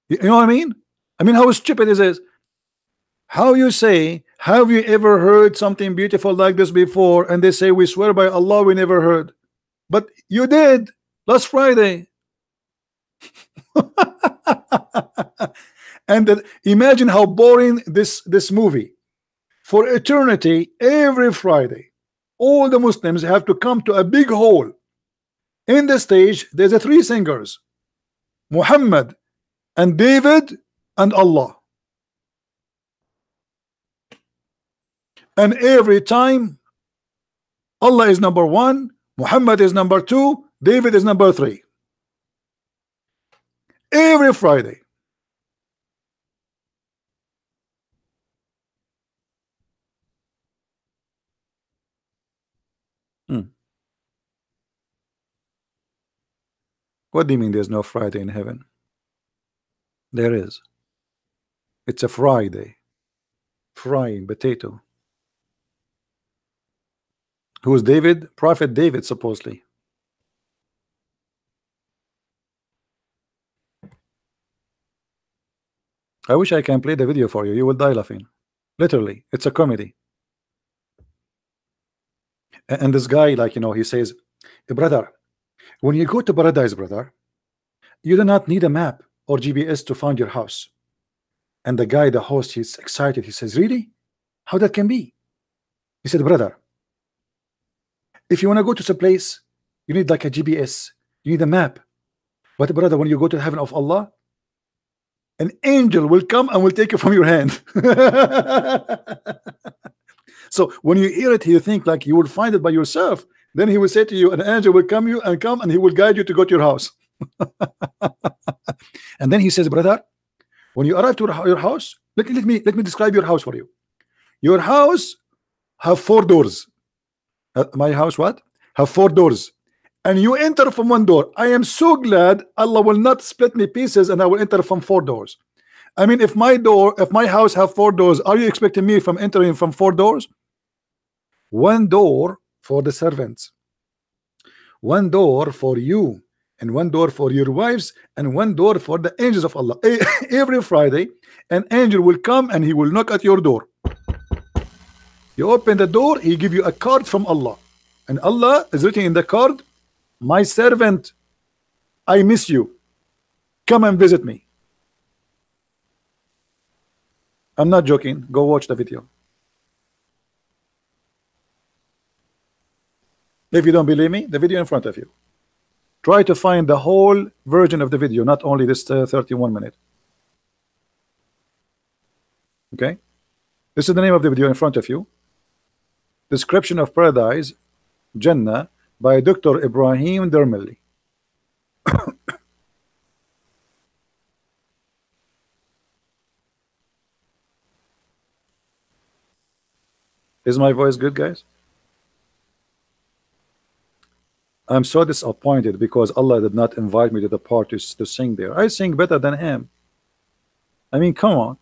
You know what I mean? I mean, how stupid is this? How you say, have you ever heard something beautiful like this before? And they say, we swear by Allah, we never heard. But you did last Friday. And then imagine how boring this movie. For eternity, every Friday, all the Muslims have to come to a big hall. In the stage, there's a three singers, Muhammad and David and Allah. And every time, Allah is number one, Muhammad is number two, David is number three. Every Friday. What do you mean there's no Friday in heaven? There is. It's a Friday. Frying potato. Who is David? Prophet David, supposedly. I wish I can play the video for you. You will die laughing. Literally, it's a comedy. And this guy, like, you know, he says, brother, when you go to paradise, brother, you do not need a map or GPS to find your house. And the guy, the host, he's excited. He says, really? How that can be? He said, brother, if you want to go to some place, you need like a GPS, you need a map. But brother, when you go to the heaven of Allah, an angel will come and will take it from your hand. So when you hear it, you think like you will find it by yourself. Then he will say to you, an angel will come and he will guide you to go to your house. And then he says, brother, when you arrive to your house, let me describe your house for you. Your house have 4 doors. My house what? Have 4 doors. And you enter from 1 door. I am so glad Allah will not split me pieces and I will enter from 4 doors. I mean, if my house have 4 doors, are you expecting me from entering from 4 doors? 1 door for the servants, 1 door for you, and 1 door for your wives, and 1 door for the angels of Allah. Every Friday, an angel will come and he will knock at your door. You open the door, he give you a card from Allah, and Allah is written in the card, my servant, I miss you, come and visit me. I'm not joking. Go watch the video. If you don't believe me, the video in front of you. Try to find the whole version of the video, not only this 31 minute. Okay, this is the name of the video in front of you. Description of Paradise, Jannah, by Dr. Ibrahim Dermeli. Is my voice good, guys? I'm so disappointed because Allah did not invite me to the parties to sing there. I sing better than him. I mean, come on.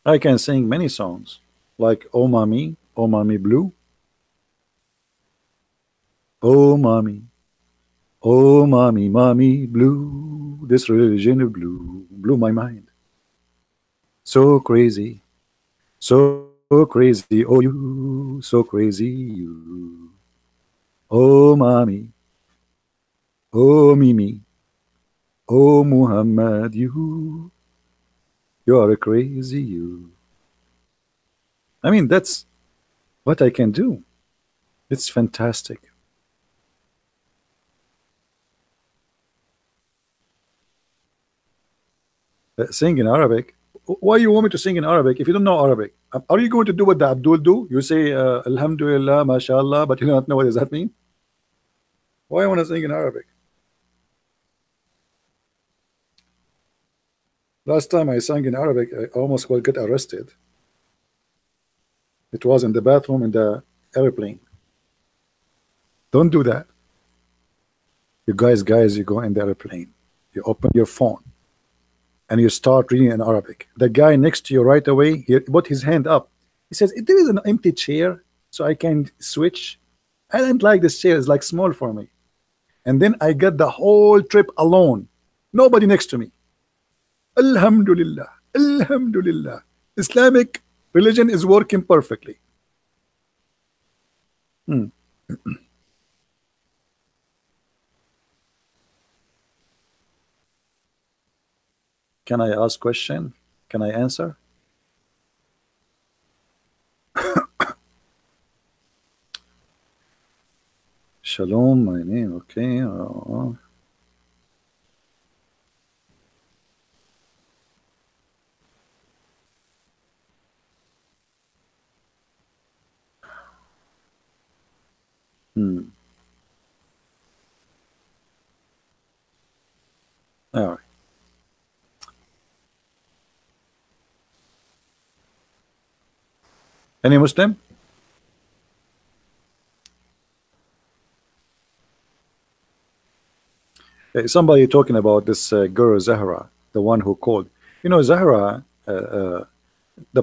I can sing many songs, like Oh Mommy Blue. Oh Mommy, oh Mommy Blue. This religion of blue blew my mind. So crazy, so crazy. Oh, you, so crazy, you. Oh Mommy, oh Mimi, oh Muhammad, you are a crazy you. I mean, that's what I can do. It's fantastic. Sing in Arabic. Why you want me to sing in Arabic if you don't know Arabic? Are you going to do what the Abdul do? You say Alhamdulillah, MashaAllah, but you don't know what does that mean? Why I want to sing in Arabic? Last time I sang in Arabic, I almost will get arrested. It was in the bathroom in the airplane. Don't do that. You guys, you go in the airplane. You open your phone and you start reading in Arabic. The guy next to you right away, he put his hand up. He says, there is an empty chair, so I can switch. I don't like this chair, it's like small for me. And then I got the whole trip alone. Nobody next to me. Alhamdulillah, Alhamdulillah. Islamic religion is working perfectly. Can I ask question? Can I answer? Shalom, my name. Okay. All right. Any Muslim? Somebody talking about this girl Zahra, the one who called. You know, Zahra, the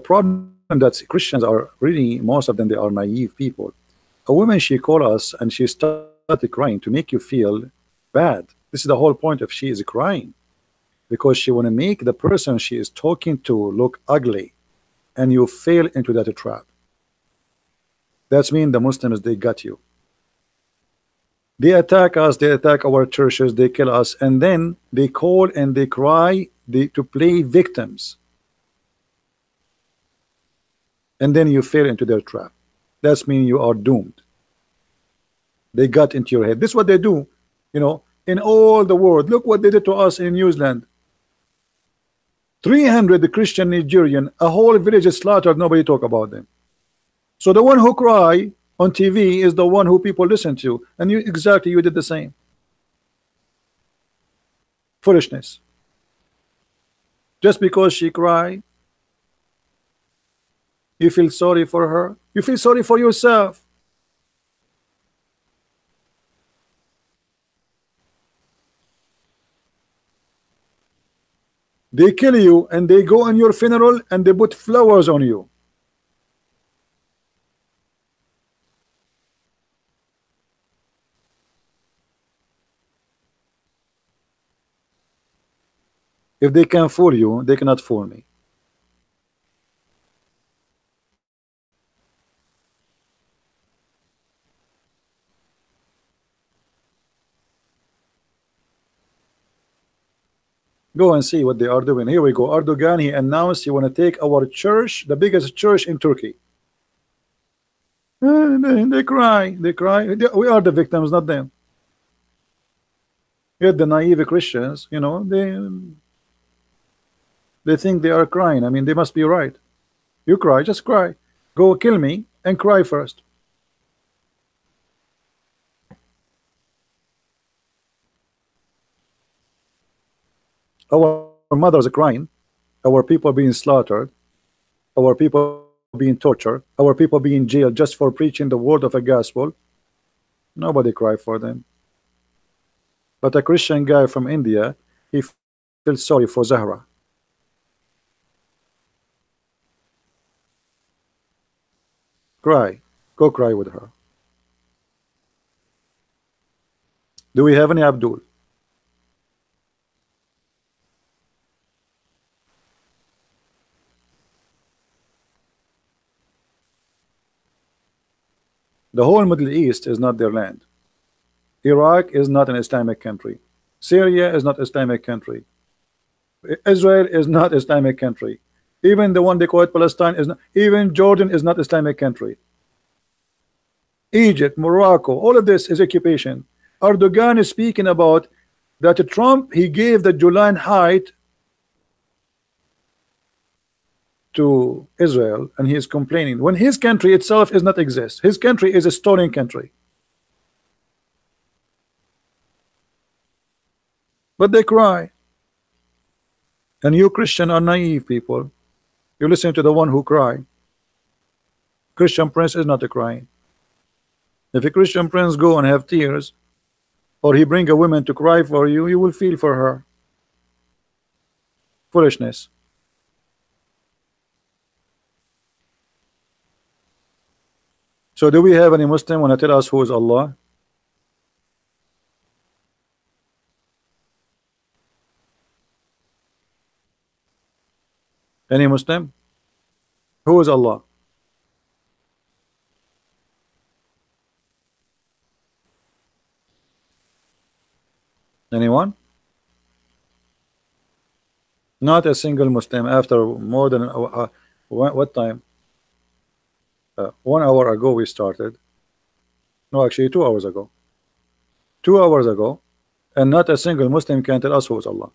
problem that Christians are really, most of them, they are naive people. A woman, she called us and she started crying to make you feel bad. This is the whole point of she is crying, because she want to make the person she is talking to look ugly, and you fail into that trap. That's mean the Muslims, they got you. They attack us, they attack our churches, they kill us, and then they call and they cry to play victims. And then you fall into their trap. That's mean you are doomed. They got into your head. This is what they do, you know, in all the world. Look what they did to us in New Zealand. 300 Christian Nigerian, a whole village is slaughtered, nobody talk about them. So the one who cry on TV is the one who people listen to, and you did the same. Foolishness. Just because she cried, you feel sorry for her. You feel sorry for yourself. They kill you and they go on your funeral and they put flowers on you. If they can fool you, they cannot fool me. Go and see what they are doing. Here we go. Erdogan, he announced he want to take our church, the biggest church in Turkey. They cry. They cry. We are the victims, not them. Yet the naive Christians, you know, they think they are crying. I mean, they must be right. You cry, just cry. Go kill me and cry first. Our mothers are crying. Our people are being slaughtered. Our people being tortured. Our people being jailed just for preaching the word of a gospel. Nobody cry for them. But a Christian guy from India, he feels sorry for Zahra. Cry. Go cry with her. Do we have any Abdul? The whole Middle East is not their land. Iraq is not an Islamic country. Syria is not Islamic country. Israel is not Islamic country. Even the one they call it Palestine is not. Even Jordan is not Islamic country. Egypt, Morocco, all of this is occupation. Erdogan is speaking about that Trump, he gave the Golan Heights to Israel, and he is complaining when his country itself is not exist. His country is a stolen country. But they cry. And you Christian are naive people. You listen to the one who cry. Christian Prince is not a crying. If a Christian Prince go and have tears, or he bring a woman to cry for you, you will feel for her. Foolishness. So do we have any Muslim want to tell us who is Allah? Any Muslim? Who is Allah? Anyone? Not a single Muslim after more than what time? 1 hour ago we started. No, actually 2 hours ago. 2 hours ago, and not a single Muslim can tell us who is Allah.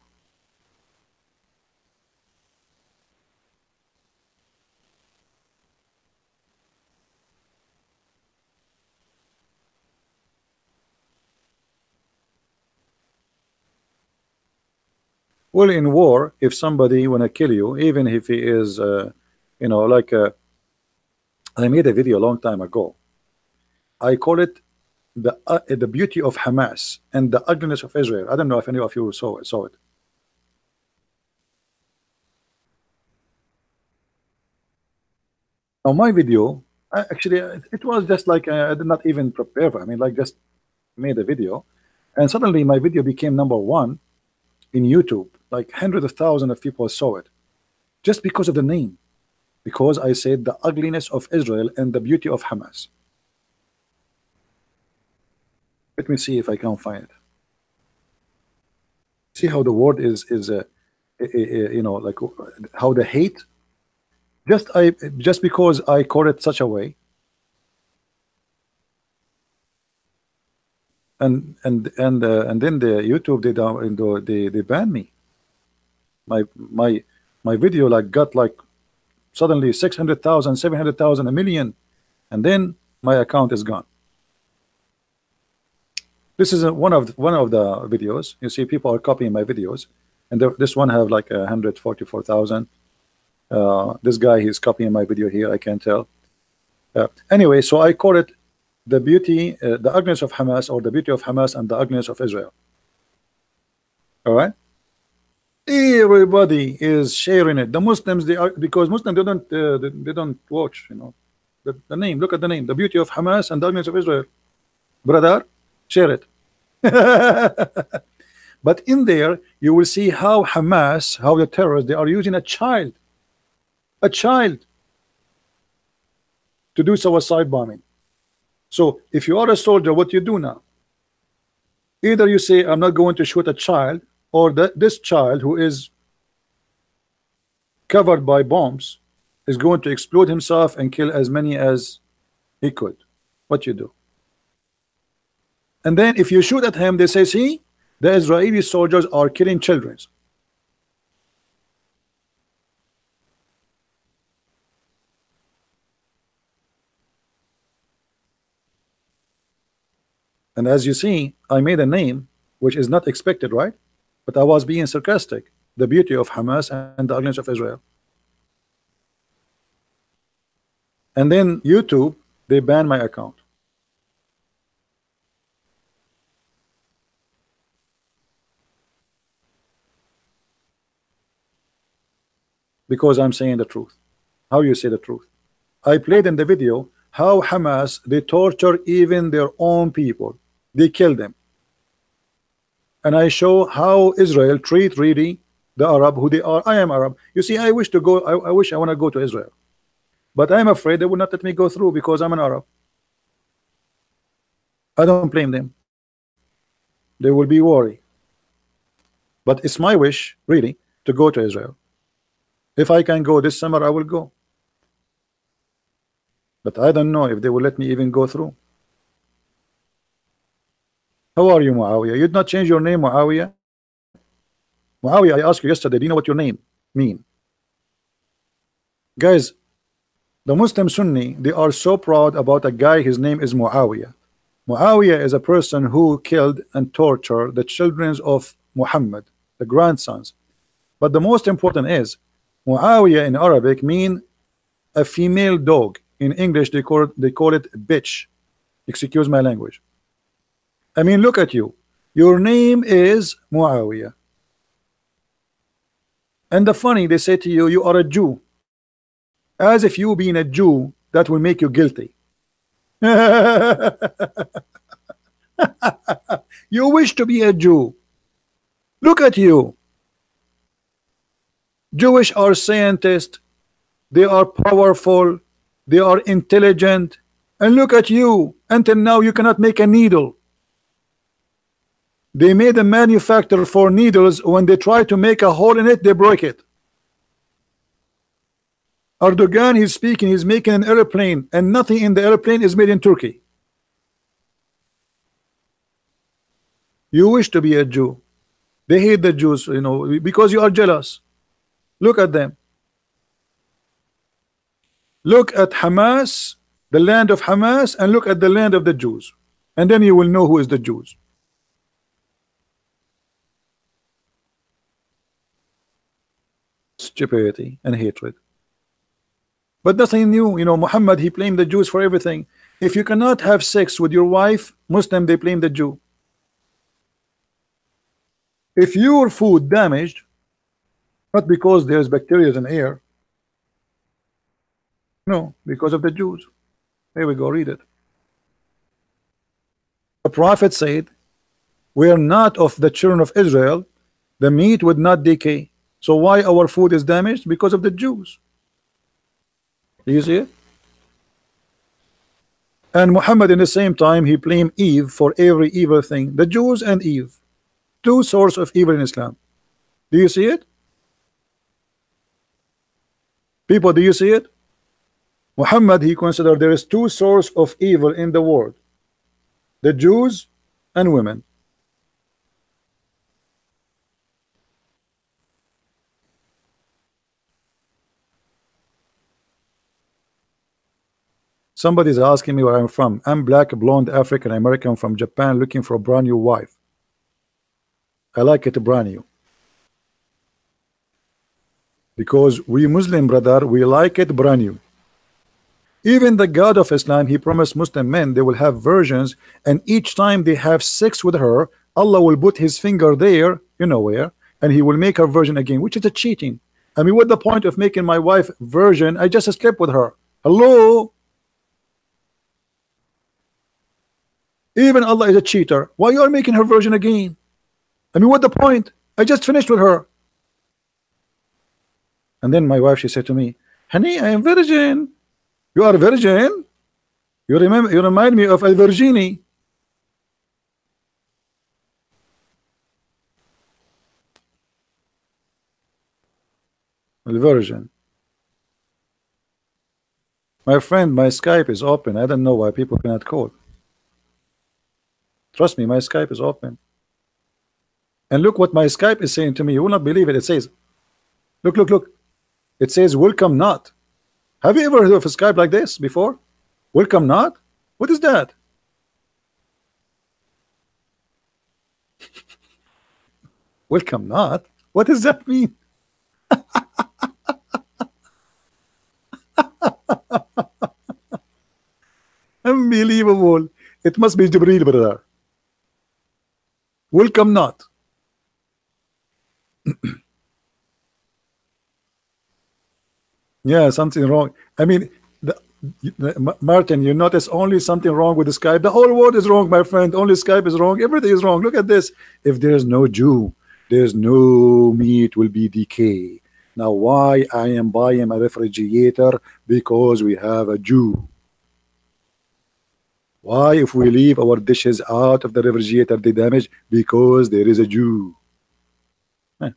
Well, in war, if somebody wanna kill you, even if he is, you know, like I made a video a long time ago. I call it the beauty of Hamas and the ugliness of Israel. I don't know if any of you saw it. Now my video, actually, it was just like I did not even prepare for. I mean, like just made a video, and suddenly my video became #1 in YouTube. Like hundreds of thousands of people saw it, just because of the name. Because I said the ugliness of Israel and the beauty of Hamas. Let me see if I can find it. See how the word is you know, like how the hate. Just because I call it such a way, and then the YouTube they ban me. My video like got like suddenly 600,000, 700,000, a million, and then my account is gone. This is one of the videos. You see, people are copying my videos, and this one have like 144,000. This guy, he's copying my video here. I can't tell. Anyway, so I call it the beauty, the ugliness of Hamas, or the beauty of Hamas and the ugliness of Israel. All right. Everybody is sharing it. The Muslims, they are, because Muslims they don't watch. You know, the name. Look at the name. The beauty of Hamas and the ugliness of Israel. Brother, share it. But in there, you will see how Hamas, how the terrorists, they are using a child to do suicide bombing. So if you are a soldier, what you do now? Either you say, I'm not going to shoot a child, or this child who is covered by bombs is going to explode himself and kill as many as he could. What you do? And then if you shoot at him, they say, see, the Israeli soldiers are killing children. And as you see, I made a name which is not expected, right? But I was being sarcastic. The beauty of Hamas and the ugliness of Israel. And then YouTube, they banned my account. Because I'm saying the truth. How you say the truth? I played in the video how Hamas, they torture even their own people. They kill them. And I show how Israel treat really the Arab who they are. I am Arab. You see, I wish to go, I wish I want to go to Israel. But I'm afraid they will not let me go through because I'm an Arab. I don't blame them. They will be worried. But it's my wish, really, to go to Israel. If I can go this summer, I will go. But I don't know if they will let me even go through. How are you, Muawiyah? You did not change your name, Muawiyah? Muawiyah, I asked you yesterday, do you know what your name mean? Guys, the Muslim Sunni, they are so proud about a guy, his name is Muawiyah. Muawiyah is a person who killed and tortured the children of Muhammad, the grandsons. But the most important is, Muawiyah in Arabic mean a female dog. In English, they call it bitch. Excuse my language. I mean, look at you. Your name is Muawiyah. And the funny, they say to you, you are a Jew. As if you being a Jew, that will make you guilty. You wish to be a Jew. Look at you. Jewish are scientists. They are powerful. They are intelligent. And look at you. Until now, you cannot make a needle. They made a manufacturer for needles. When they try to make a hole in it, they break it. Erdogan, he's speaking, he's making an airplane, and nothing in the airplane is made in Turkey. You wish to be a Jew. They hate the Jews, you know, because you are jealous. Look at them. Look at Hamas, the land of Hamas, and look at the land of the Jews. And then you will know who is the Jews. Stupidity and hatred. But nothing new, you know. Muhammad, he blamed the Jews for everything. If you cannot have sex with your wife, Muslim, they blame the Jew. If your food damaged, not because there's bacteria in air, no, because of the Jews. Here we go, read it. The Prophet said, we are not of the children of Israel, the meat would not decay. So why our food is damaged? Because of the Jews. Do you see it? And Muhammad in the same time, he blamed Eve for every evil thing. The Jews and Eve, two sources of evil in Islam. Do you see it? People, do you see it? Muhammad, he considered there is two sources of evil in the world. The Jews and women. Somebody's asking me where I'm from. I'm black, blonde, African American from Japan looking for a brand new wife. I like it brand new. Because we Muslim, brother, we like it brand new. Even the God of Islam, he promised Muslim men they will have virgins, and each time they have sex with her, Allah will put his finger there, you know where, and he will make her virgin again, which is a cheating. I mean, what's the point of making my wife virgin? I just slept with her. Hello? Even Allah is a cheater. Why you are making her virgin again? I mean, what the point? I just finished with her. And then my wife, she said to me, honey, I am virgin. You are virgin? You remind me of a Virginie. Version. My friend, my Skype is open. I don't know why people cannot call. Trust me, my Skype is open. And look what my Skype is saying to me. You will not believe it. It says, look, look, look. It says, welcome not. Have you ever heard of a Skype like this before? Welcome not? What is that? Welcome not? What does that mean? Unbelievable. It must be Jibreel, brother. Welcome not. Yeah, something wrong. I mean, Martin, you notice only something wrong with the Skype. The whole world is wrong, my friend. Only Skype is wrong. Everything is wrong. Look at this. If there's no Jew, there's no meat will be decay. Now, why I am buying a refrigerator? Because we have a Jew. Why, if we leave our dishes out of the refrigerator, they damage? Because there is a Jew.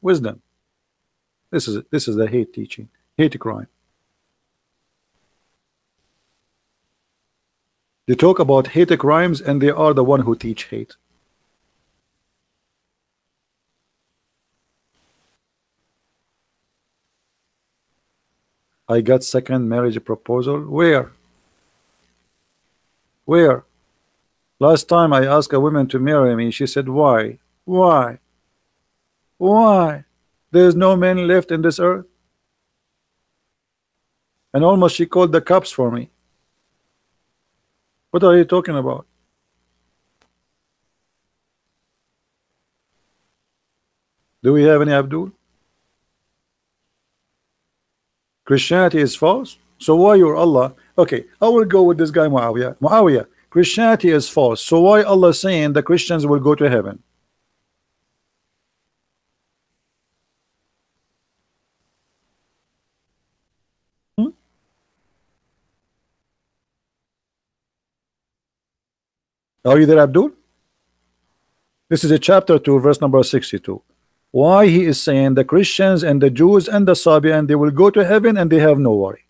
Wisdom. This is the hate teaching, hate crime. They talk about hate crimes, and they are the one who teach hate. I got second marriage proposal. Where? Where? Last time I asked a woman to marry me, she said, why? Why? Why? There's no men left in this earth. And almost she called the cops for me. What are you talking about? Do we have any Abdul? Christianity is false. So why your Allah? Okay, I will go with this guy Muawiyah. Muawiyah, Christianity is false. So why Allah saying the Christians will go to heaven? Are you there, Abdul? This is a chapter 2, verse number 62. Why he is saying the Christians and the Jews and the Sabian, they will go to heaven and they have no worry.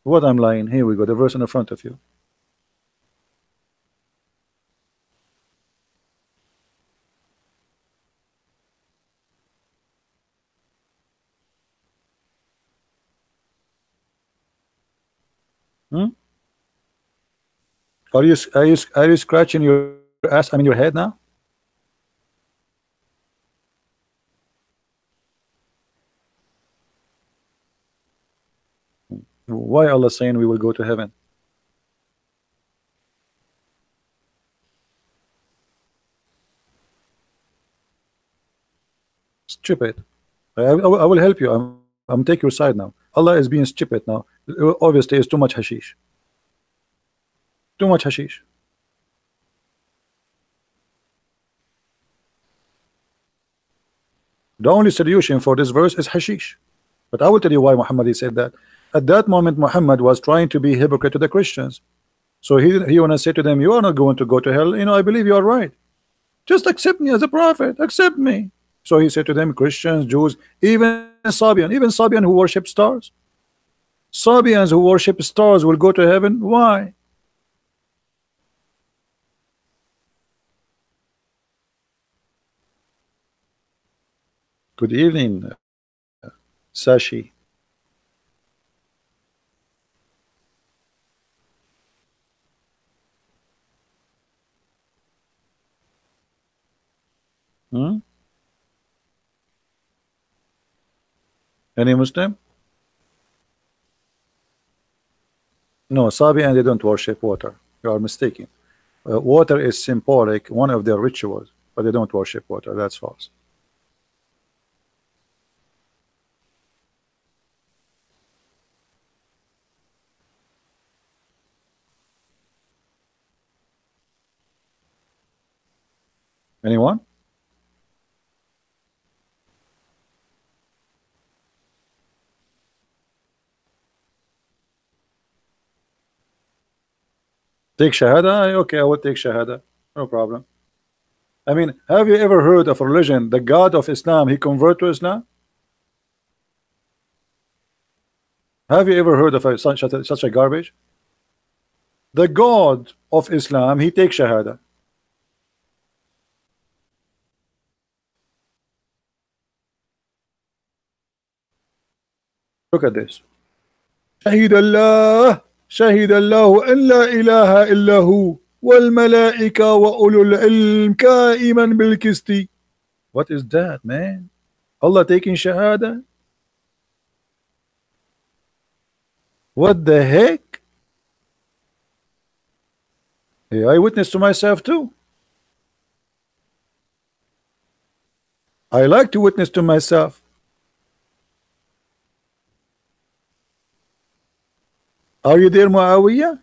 What I'm lying? Here we go, the verse in the front of you. Are you scratching your ass? I mean your head now? Why Allah saying we will go to heaven? Stupid. I will help you. I'm take your side now. Allah is being stupid now. Obviously, it's too much hashish. Too much hashish. The only solution for this verse is hashish. But I will tell you why Muhammad said that. At that moment, Muhammad was trying to be hypocrite to the Christians. So he want to say to them, you are not going to go to hell. I believe you are right. Just accept me as a prophet. Accept me. So he said to them, Christians, Jews, even Sabian who worship stars. Sabians who worship stars will go to heaven. Why? Good evening, Sashi. Any Muslim? No, Sabian, they don't worship water. You are mistaken. Water is symbolic, one of their rituals, but they don't worship water. That's false. Anyone? Take Shahada? Okay, I will take Shahada. No problem. I mean, have you ever heard of a religion, the God of Islam, he convert to Islam? Have you ever heard of such a garbage? The God of Islam, he takes Shahada. Look at this. شهد الله أن لا إله إلا هو والملائكة وأولو العلم قائما بالقسط. What is that, man? Allah taking Shahada? What the heck? Hey, I witness to myself too. I like to witness to myself. Are you there, Muawiyah?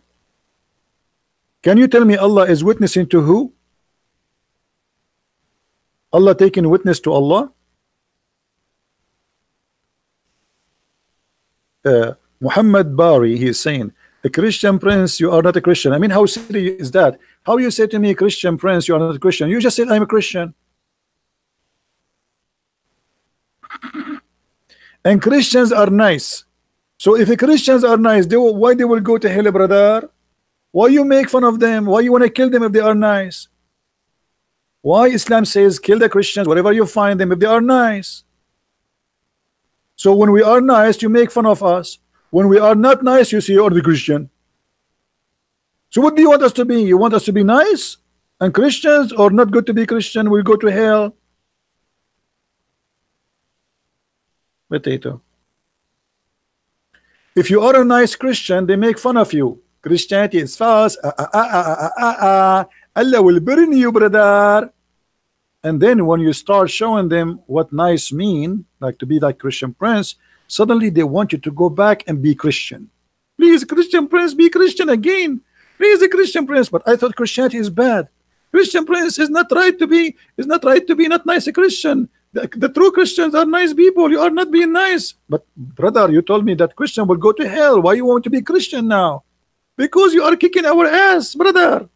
Can you tell me Allah is witnessing to who? Allah taking witness to Allah? Muhammad Bari, he is saying, a Christian prince, you are not a Christian. I mean, how silly is that? How you say to me, Christian prince, you are not a Christian? You just said I'm a Christian. And Christians are nice. So if the Christians are nice, why they will go to hell, brother? Why you make fun of them? Why you want to kill them if they are nice? Why Islam says kill the Christians wherever you find them if they are nice? So when we are nice, you make fun of us. When we are not nice, you say you're the Christian. So what do you want us to be? You want us to be nice and Christians, or not good to be Christian? We'll go to hell. Potato. If you are a nice Christian, they make fun of you. Christianity is false. Allah will burn you, brother. And then when you start showing them what nice mean, like to be like Christian prince, suddenly they want you to go back and be Christian. Please, Christian prince, be Christian again. Please, a Christian prince. But I thought Christianity is bad. Christian prince is not right to be. Is not right to be not nice a Christian. The true Christians are nice people. You are not being nice. But brother, you told me that Christian will go to hell. Why you want to be Christian now? Because you are kicking our ass, brother.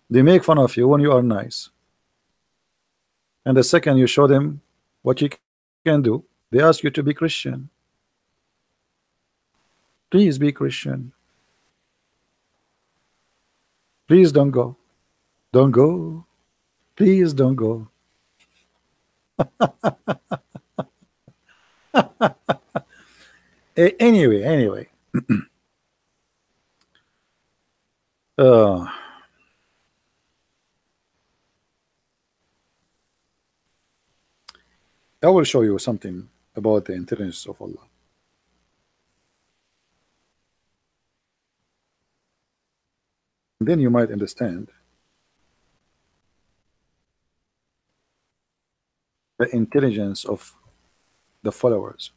They make fun of you when you are nice. And the second you show them what you can do, they ask you to be Christian. Please be Christian. Please don't go. Don't go. Please don't go. Anyway. I will show you something about the intelligence of Allah. Then you might understand the intelligence of the followers.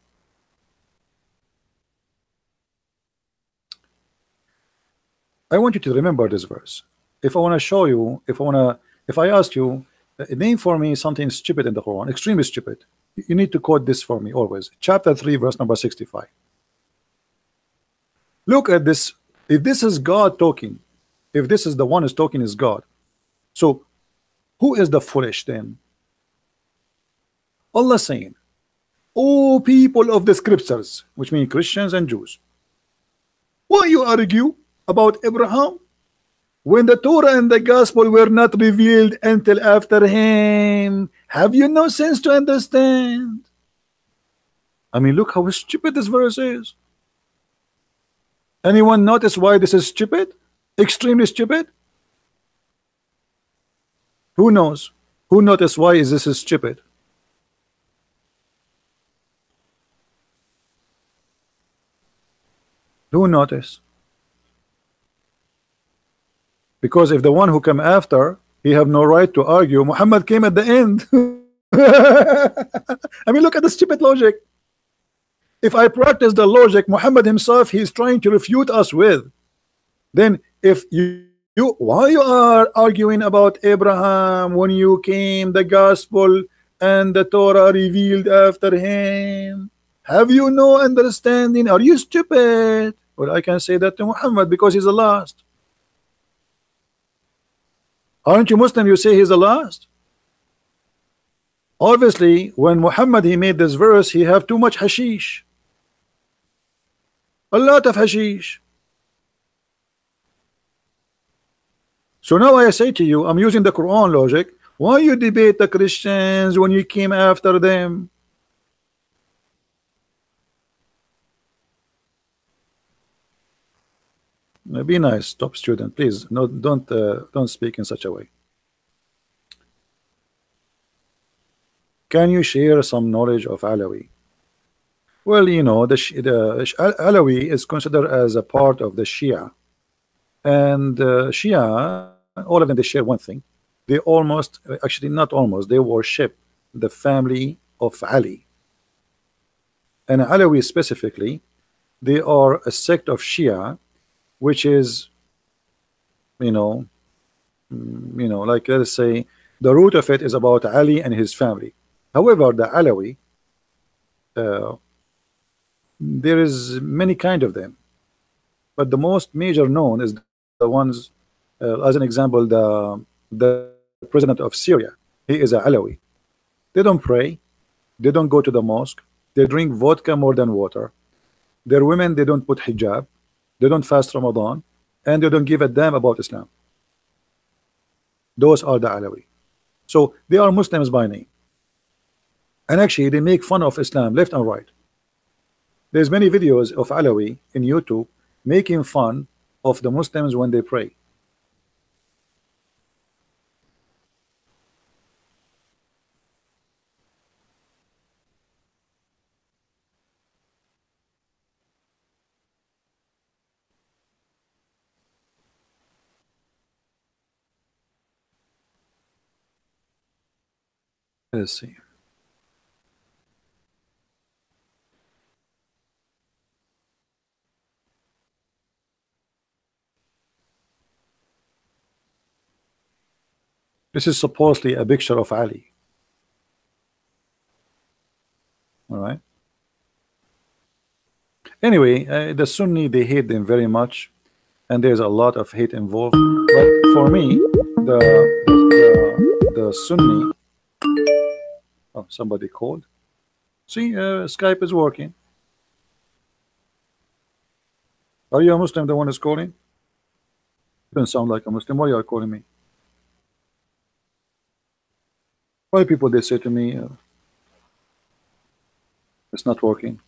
I want you to remember this verse. If I want to show you, if I ask you, name for me something stupid in the Quran, extremely stupid, you need to quote this for me always. Chapter 3, verse number 65. Look at this. If this is God talking, if this is the one who's talking is God, so who is the foolish then? Allah saying, "O people of the scriptures," which mean Christians and Jews, why you argue about Abraham when the Torah and the gospel were not revealed until after him? Have you no sense to understand? I mean, look how stupid this verse is. Anyone notice why this is stupid? Extremely stupid? Who knows? Who noticed why is this stupid? Who notice? Because if the one who came after, he have no right to argue. Muhammad came at the end. I mean, look at the stupid logic. If I practice the logic Muhammad himself he is trying to refute us with, then if you why you are arguing about Abraham when you came the gospel and the Torah revealed after him? Have you no understanding? Are you stupid? Well, I can say that to Muhammad because he's the last. Aren't you Muslim? You say he's the last. Obviously, when Muhammad he made this verse, he have too much hashish, a lot of hashish. So now I say to you, I'm using the Quran logic. Why you debate the Christians when you came after them? Be nice, top student, please. No, don't speak in such a way. Can you share some knowledge of Alawi? Well, you know, Alawi is considered as a part of the Shia, and Shia, all of them, they share one thing. They almost, actually not almost, they worship the family of Ali. And Alawi specifically, they are a sect of Shia, which is, you know, like let's say, the root of it is about Ali and his family. However, the Alawi, uh, there is many kind of them, but the most major known is the ones, as an example, the president of Syria. He is a Alawi. They don't pray, they don't go to the mosque, they drink vodka more than water. Their women, they don't put hijab, they don't fast Ramadan, and they don't give a damn about Islam. Those are the Alawi. So they are Muslims by name, and actually they make fun of Islam left and right. There's many videos of Alawi in YouTube making fun of the Muslims when they pray. Let's see. This is supposedly a picture of Ali. All right. Anyway, the Sunni, they hate them very much, and there's a lot of hate involved. But for me, the Sunni. Oh, somebody called. See, Skype is working. Are you a Muslim? The one is calling. You don't sound like a Muslim. Why are you calling me? Why people they say to me, it's not working.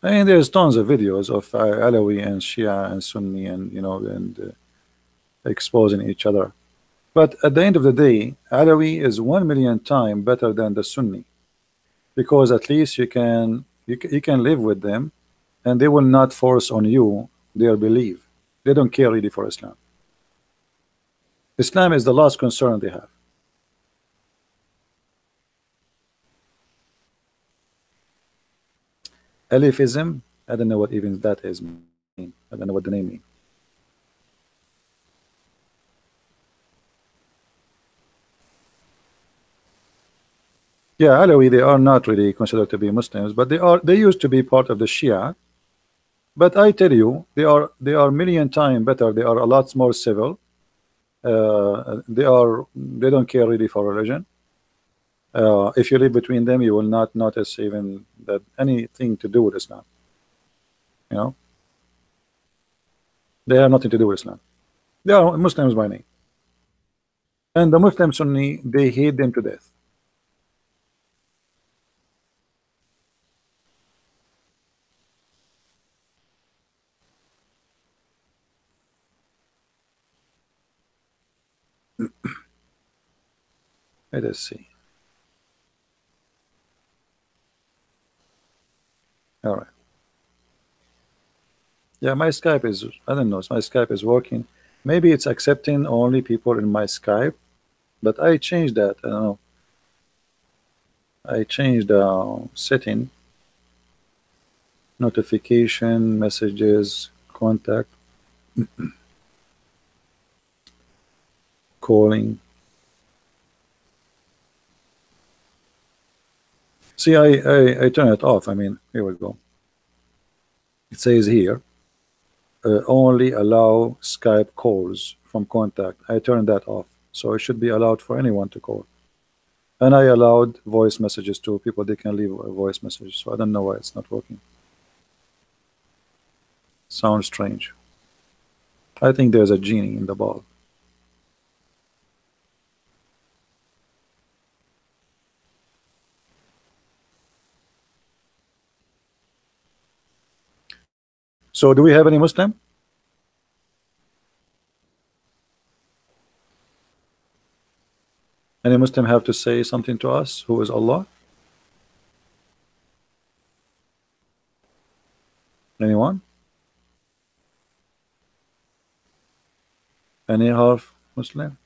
I mean, there's tons of videos of Alawi and Shia and Sunni, and exposing each other. But at the end of the day, Alawi is 1,000,000 times better than the Sunni, because at least you can live with them, and they will not force on you their belief. They don't care really for Islam. Islam is the last concern they have. Alifism, I don't know what even that is. I don't know what the name means. Yeah, Alawi, they are not really considered to be Muslims, but they used to be part of the Shia. But I tell you, they are 1,000,000 times better. They are a lot more civil. They don't care really for religion. If you live between them, you will not notice even that anything to do with Islam. You know, they have nothing to do with Islam. They are Muslims by name, and the Muslim Sunni, they hate them to death. Let us see. All right. Yeah, my Skype is, I don't know, my Skype is working. Maybe it's accepting only people in my Skype, but I changed that. I don't know. I changed the setting, notification, messages, contact, calling. See, I turn it off. I mean, here we go. It says here, only allow Skype calls from contact. I turned that off, so it should be allowed for anyone to call. And I allowed voice messages to people. They can leave a voice message. So I don't know why it's not working. Sounds strange. I think there's a genie in the ball. So do we have any Muslim? Any Muslim have to say something to us? Who is Allah? Anyone? Any half Muslim?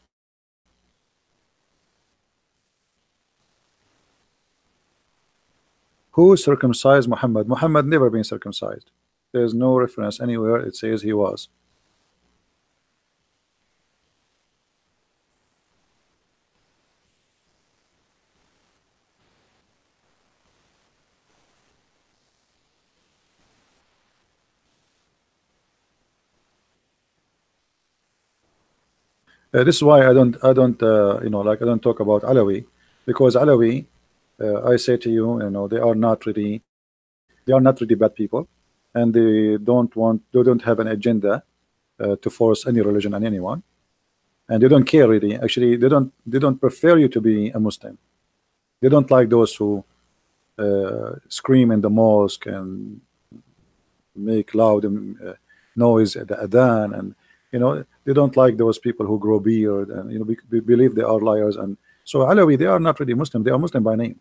Who circumcised Muhammad? Muhammad never been circumcised. There's no reference anywhere it says he was. This is why I don't you know, like I don't talk about Alawi, because Alawi, I say to you, you know, they are not really bad people, and they don't have an agenda to force any religion on anyone, and they don't care really. Actually, they don't prefer you to be a Muslim. They don't like those who scream in the mosque and make loud noise at the adhan, and you know, they don't like those people who grow beard, and you know, believe they are liars. And so Alawi, they are not really Muslim. They are Muslim by name.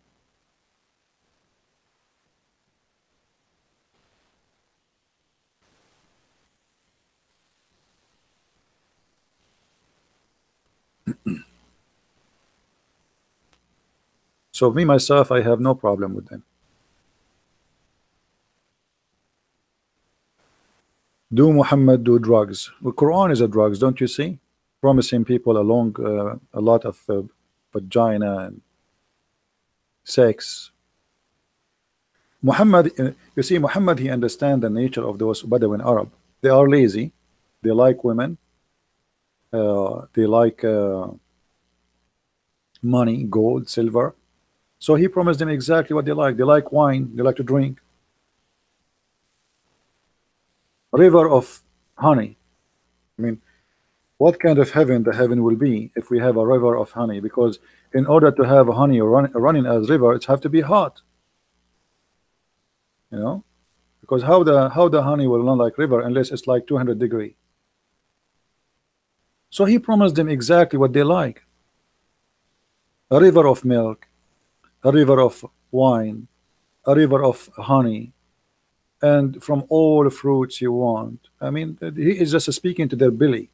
So me myself, I have no problem with them. Do Muhammad do drugs? Well, Quran is a drugs, don't you see? Promising people a lot of vagina and sex. Muhammad, you see, Muhammad, he understands the nature of those Bedouin Arab. They are lazy. They like women. They like money, gold, silver. So he promised them exactly what they like. They like wine. They like to drink. River of honey. I mean, what kind of heaven the heaven will be if we have a river of honey? Because in order to have honey running as river, it have to be hot. You know, because how the honey will run like river unless it's like 200 degree. So he promised them exactly what they like: a river of milk, a river of wine, a river of honey, and from all fruits you want. I mean, he is just speaking to their belly.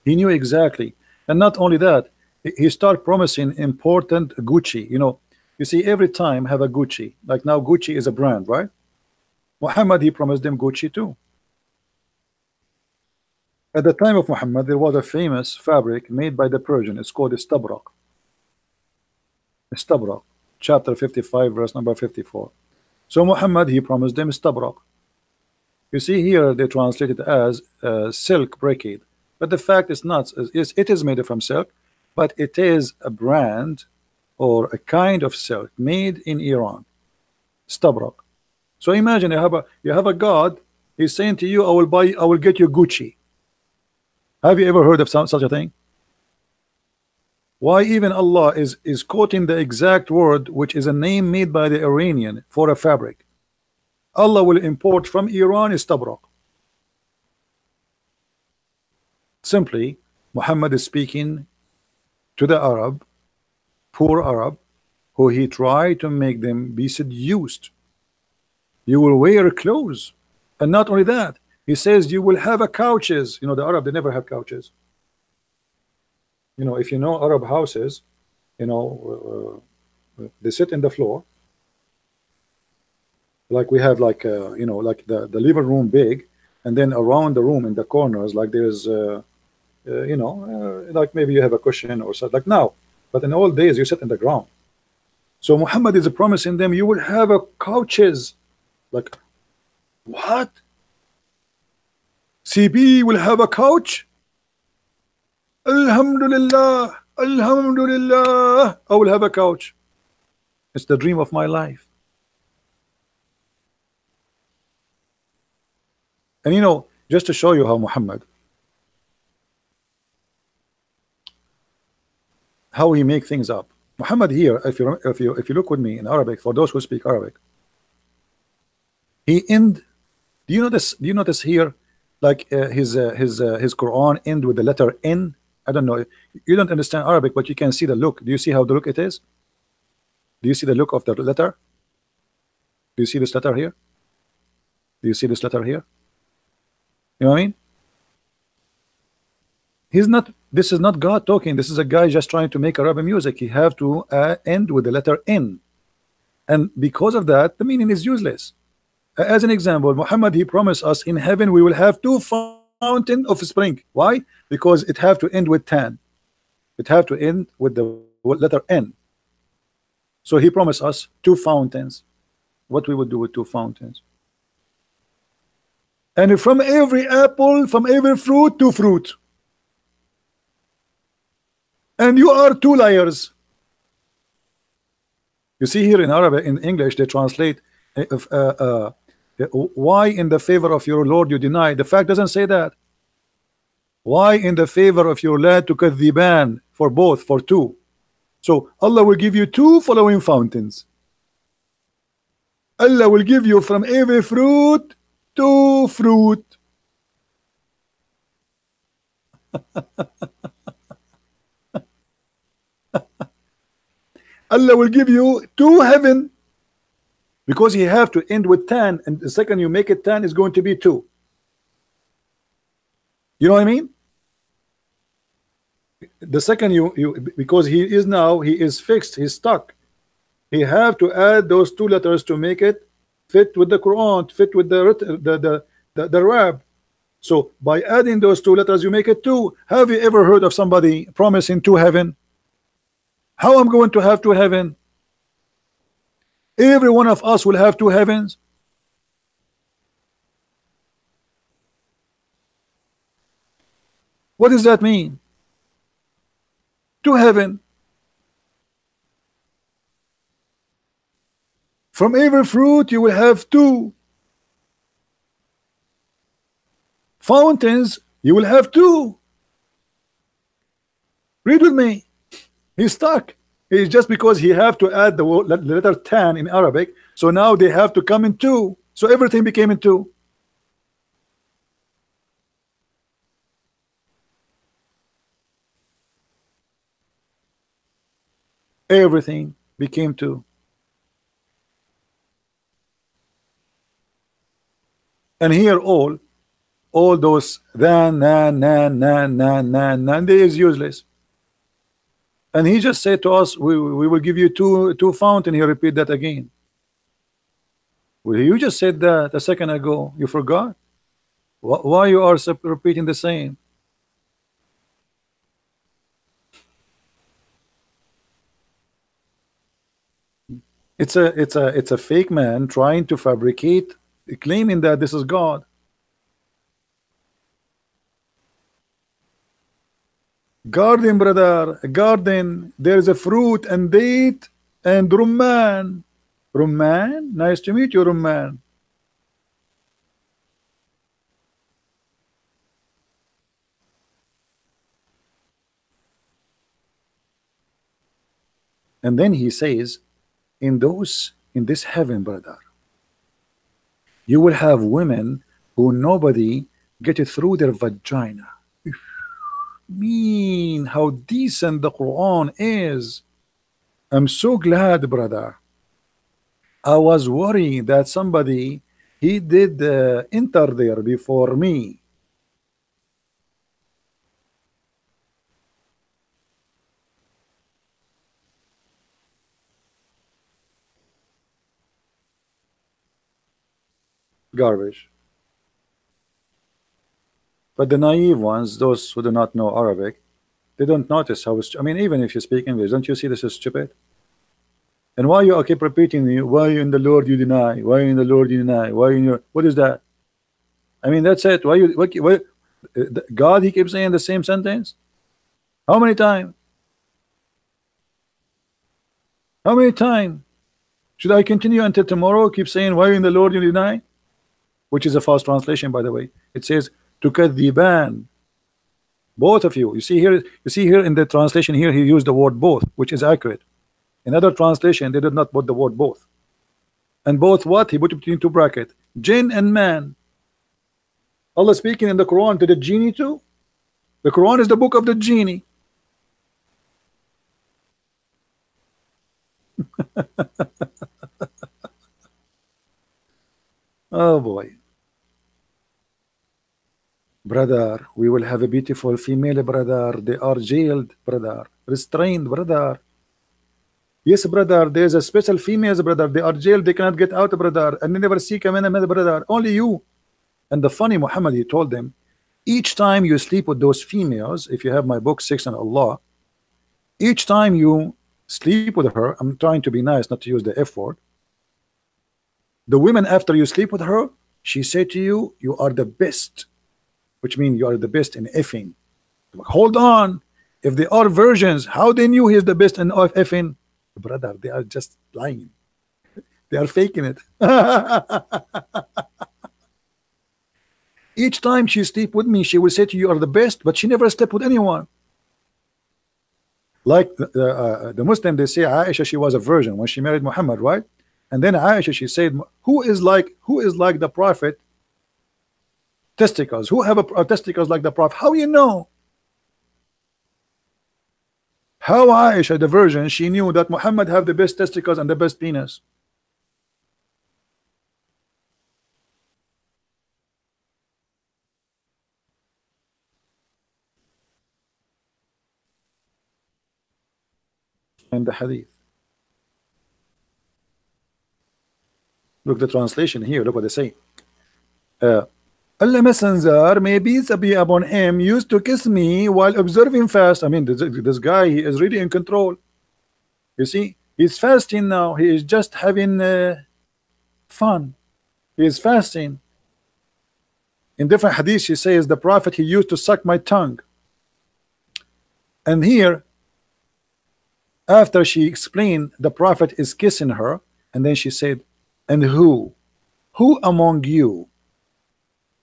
He knew exactly. And not only that, he started promising important Gucci. You know, you see, every time have a Gucci. Like now Gucci is a brand, right? Muhammad, he promised them Gucci too. At the time of Muhammad, there was a famous fabric made by the Persian. It's called istabrak. Istabrak, chapter 55, verse number 54. So Muhammad, he promised them istabrak. You see here they translate it as silk brocade, but the fact is not. It is made from silk, but it is a brand or a kind of silk made in Iran, istabrak. So imagine you have a God. He's saying to you, I will get you Gucci. Have you ever heard of such a thing? Why even Allah is quoting the exact word, which is a name made by the Iranian for a fabric. Allah will import from Iran istabrak. Simply, Muhammad is speaking to the Arab, poor Arab, who he tried to make them be seduced. You will wear clothes, and not only that, he says you will have a couches. You know, the Arab, they never have couches. You know, if you know Arab houses, you know, they sit in the floor. Like we have like you know, like the living room big, and then around the room in the corners, like there's you know, like maybe you have a cushion or something like now. But in old days, you sit in the ground. So Muhammad is promising them, you will have a couches. Like, what? CB will have a couch? Alhamdulillah, Alhamdulillah, I will have a couch. It's the dream of my life. And you know, just to show you how Muhammad, how he make things up. Muhammad here, if you look with me in Arabic, for those who speak Arabic, he end. Do you notice? Do you notice here, like his Quran end with the letter N? I don't know. You don't understand Arabic, but you can see the look. Do you see how the look it is? Do you see the look of the letter? Do you see this letter here? Do you see this letter here? You know what I mean? He's not. This is not God talking. This is a guy just trying to make Arabic music. He have to end with the letter N, and because of that, the meaning is useless. As an example, Muhammad, he promised us in heaven we will have two fountain of spring. Why? Because it have to end with tan. It have to end with the letter N. So he promised us two fountains. What we would do with two fountains? And from every apple, from every fruit, two fruit. And you are two liars. You see here in Arabic, in English, they translate why in the favor of your Lord you deny. The fact doesn't say that. Why in the favor of your Lord tukadhiban, for both, for two. So Allah will give you two following fountains. Allah will give you from every fruit two fruit. Allah will give you two heaven, because he have to end with tan, and the second you make it tan is going to be two. You know what I mean? The second you because he is fixed, he's stuck. He have to add those two letters to make it fit with the Quran, fit with the Rab. So by adding those two letters, you make it two. Have you ever heard of somebody promising two heaven? How I'm going to have two heaven? Every one of us will have two heavens. What does that mean? Two heaven. From every fruit you will have two fountains. You will have two. Read with me. He's stuck. It's just because he have to add the letter tan in Arabic. So now they have to come in two. So everything became in two. Everything became two. And here all those then, nan, they is useless. And he just said to us, we will give you two fountain. He repeat that again. Well, you just said that a second ago. You forgot? Why you are repeating the same? It's a fake man trying to fabricate, claiming that this is God. Garden, brother, garden. There is a fruit and date and rumman. Rumman, nice to meet you, rumman. And then he says, in this heaven, brother, you will have women who nobody get it through their vagina. Mean how decent the Quran is. I'm so glad, brother. I was worried that somebody he did enter there before me. Garbage. But the naive ones, those who do not know Arabic, they don't notice how I mean, even if you speak English, don't you see this is stupid? And why you keep repeating, why in the Lord you deny? Why in the Lord you deny? Why in your, what is that? I mean, that's it. Why you why God, he keeps saying the same sentence? How many times? How many times? Should I continue until tomorrow? Keep saying, why in the Lord you deny? Which is a false translation, by the way. It says, tukadhiban. Both of you. You see here in the translation here, he used the word both, which is accurate. In other translation, they did not put the word both. And both what? He put it between two brackets. Jinn and man. Allah speaking in the Quran to the genie too. The Quran is the book of the genie. Oh boy. Brother, we will have a beautiful female, brother. They are jailed, brother. Restrained, brother. Yes, brother. There's a special females, brother. They are jailed. They cannot get out, brother. And they never seek a man, brother. Only you. And the funny Muhammad, he told them, each time you sleep with those females, if you have my book, Six and Allah, each time you sleep with her, I'm trying to be nice, not to use the F word. The women, after you sleep with her, she said to you, you are the best, which means you are the best in effing. Hold on. If they are virgins, how they knew he is the best in effing? Brother, they are just lying. They are faking it. Each time she sleep with me, she will say to you, you are the best, but she never slept with anyone. Like the Muslim, they say Aisha, she was a virgin when she married Muhammad, right? And then Aisha, she said, who is like the Prophet? Testicles. Who have a testicles like the Prophet? How you know? How Aisha, the virgin, she knew that Muhammad have the best testicles and the best penis? In the hadith. Look the translation here. Look what they say. Allah Messenger, may peace be upon him, used to kiss me while observing fast. I mean, this guy, he is really in control. You see, he's fasting now. He is just having fun. He is fasting. In different hadith, she says, the Prophet, he used to suck my tongue. And here, after she explained, the Prophet is kissing her, and then she said, and who among you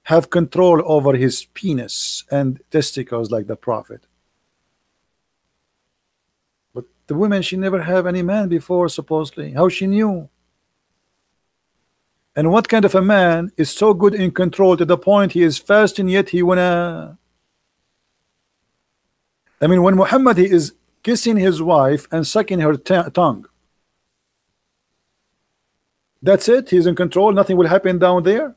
have control over his penis and testicles like the Prophet? But the women, she never have any man before, supposedly. How she knew? And what kind of a man is so good in control to the point he is fasting, yet he wanna... I mean, when Muhammad, he is kissing his wife and sucking her tongue, that's it? He's in control, nothing will happen down there?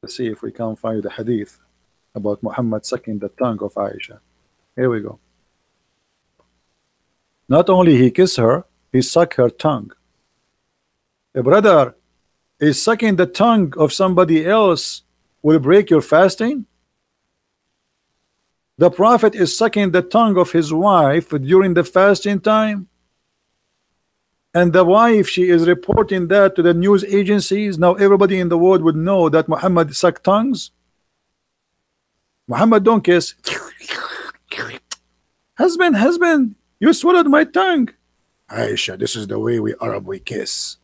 Let's see if we can find the hadith about Muhammad sucking the tongue of Aisha. Here we go. Not only he kissed her, he sucked her tongue. A brother is sucking the tongue of somebody else will break your fasting? The Prophet is sucking the tongue of his wife during the fasting time, and the wife, she is reporting that to the news agencies. Now everybody in the world would know that Muhammad sucked tongues. Muhammad don't kiss. Husband, you swallowed my tongue. Aisha, this is the way we Arab we kiss.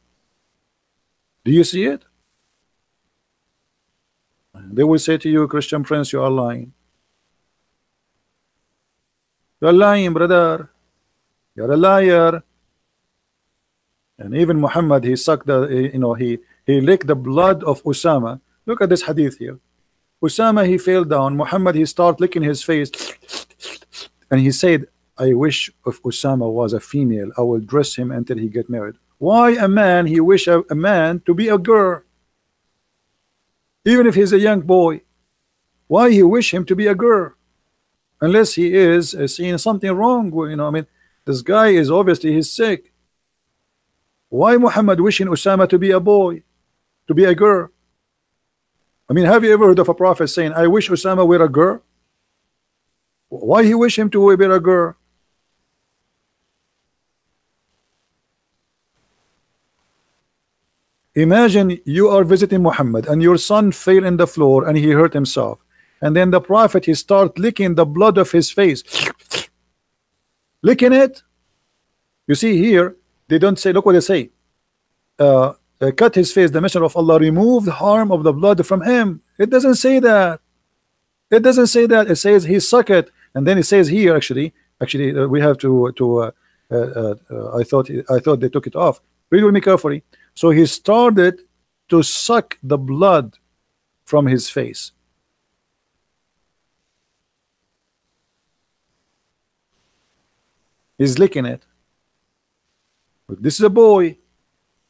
Do you see it? They will say to you, Christian Prince, you are lying. You are lying, brother. You are a liar. And even Muhammad, he sucked the, he licked the blood of Usama. Look at this hadith here. Usama, he fell down. Muhammad, he started licking his face, and he said, I wish if Usama was a female, I will dress him until he get married. Why a man, he wish a man to be a girl? Even if he's a young boy, why he wish him to be a girl? Unless he is seeing something wrong, I mean, this guy is obviously, he's sick. Why Muhammad wishing Usama to be a boy? to be a girl. I mean, have you ever heard of a prophet saying, I wish Osama were a girl? Why he wish him to be a girl? Imagine you are visiting Muhammad and your son fell in the floor and he hurt himself, and then the prophet, he start licking the blood of his face, licking it. You see here, they don't say, look what they say, cut his face, the messenger of Allah removed harm of the blood from him. It doesn't say that. It doesn't say that. It says he suck it, and then it says here, actually we have to I thought they took it off. Read with me carefully. So he started to suck the blood from his face. He's licking it. But this is a boy,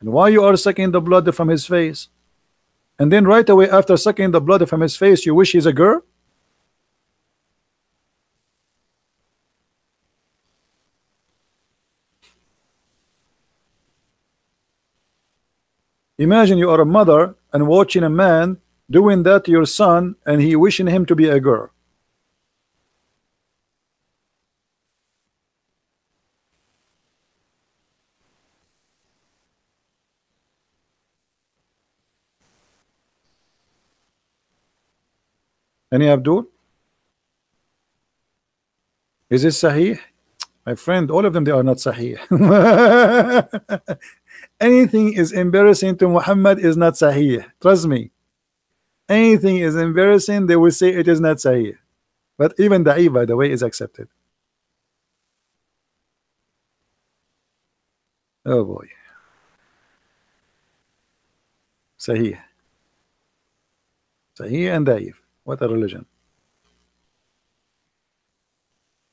and why you are sucking the blood from his face? And then right away after sucking the blood from his face, you wish he's a girl? Imagine you are a mother and watching a man doing that to your son, and he wishing him to be a girl. Any Abdul? Is it Sahih? My friend, all of them, they are not Sahih. Anything is embarrassing to Muhammad is not Sahih. Trust me. Anything is embarrassing, they will say it is not Sahih. But even Da'if, by the way, is accepted. Oh boy. Sahih. Sahih and Da'if. What a religion.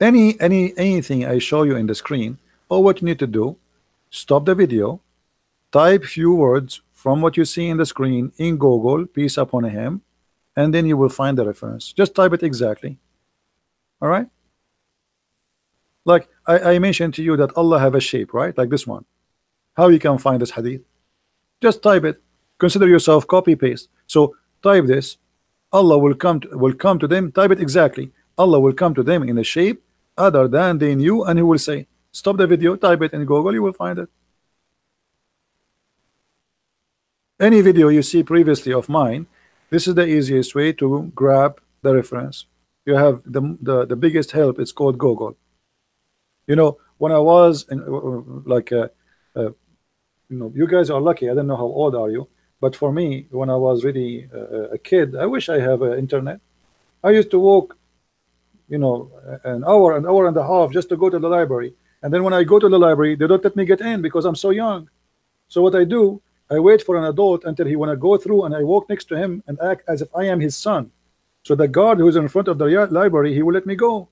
Anything I show you in the screen, all what you need to do, stop the video, type few words from what you see in the screen in Google, peace upon him, and then you will find the reference. Just type it exactly. All right? Like I mentioned to you that Allah have a shape, right? Like this one. How you can find this hadith? Just type it. Consider yourself copy paste. So type this. Allah will come to them. Type it exactly. Allah will come to them in a shape other than they knew, and he will say, stop the video, type it in Google, you will find it. Any video you see previously of mine, this is the easiest way to grab the reference. You have the biggest help, it's called Google. You know, when I was in, you know, you guys are lucky. I don't know how old are you, but for me, when I was really a kid, I wish I have internet. I used to walk, you know, an hour and a half just to go to the library, and then when I go to the library, they don't let me get in because I'm so young. So what I do, I wait for an adult until he wanna go through, and I walk next to him and act as if I am his son. So the guard who is in front of the library, he will let me go.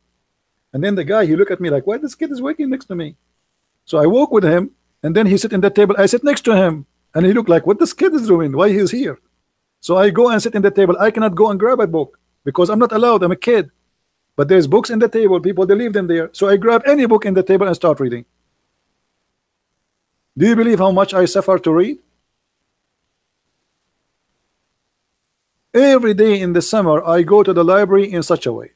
And then the guy, he look at me like, why this kid is working next to me? So I walk with him, and then he sit in the table. I sit next to him, and he look like, what this kid is doing? Why he's here? So I go and sit in the table. I cannot go and grab a book because I'm not allowed. I'm a kid. But there's books in the table. People, they leave them there. So I grab any book in the table and start reading. Do you believe how much I suffer to read? Every day in the summer, I go to the library in such a way.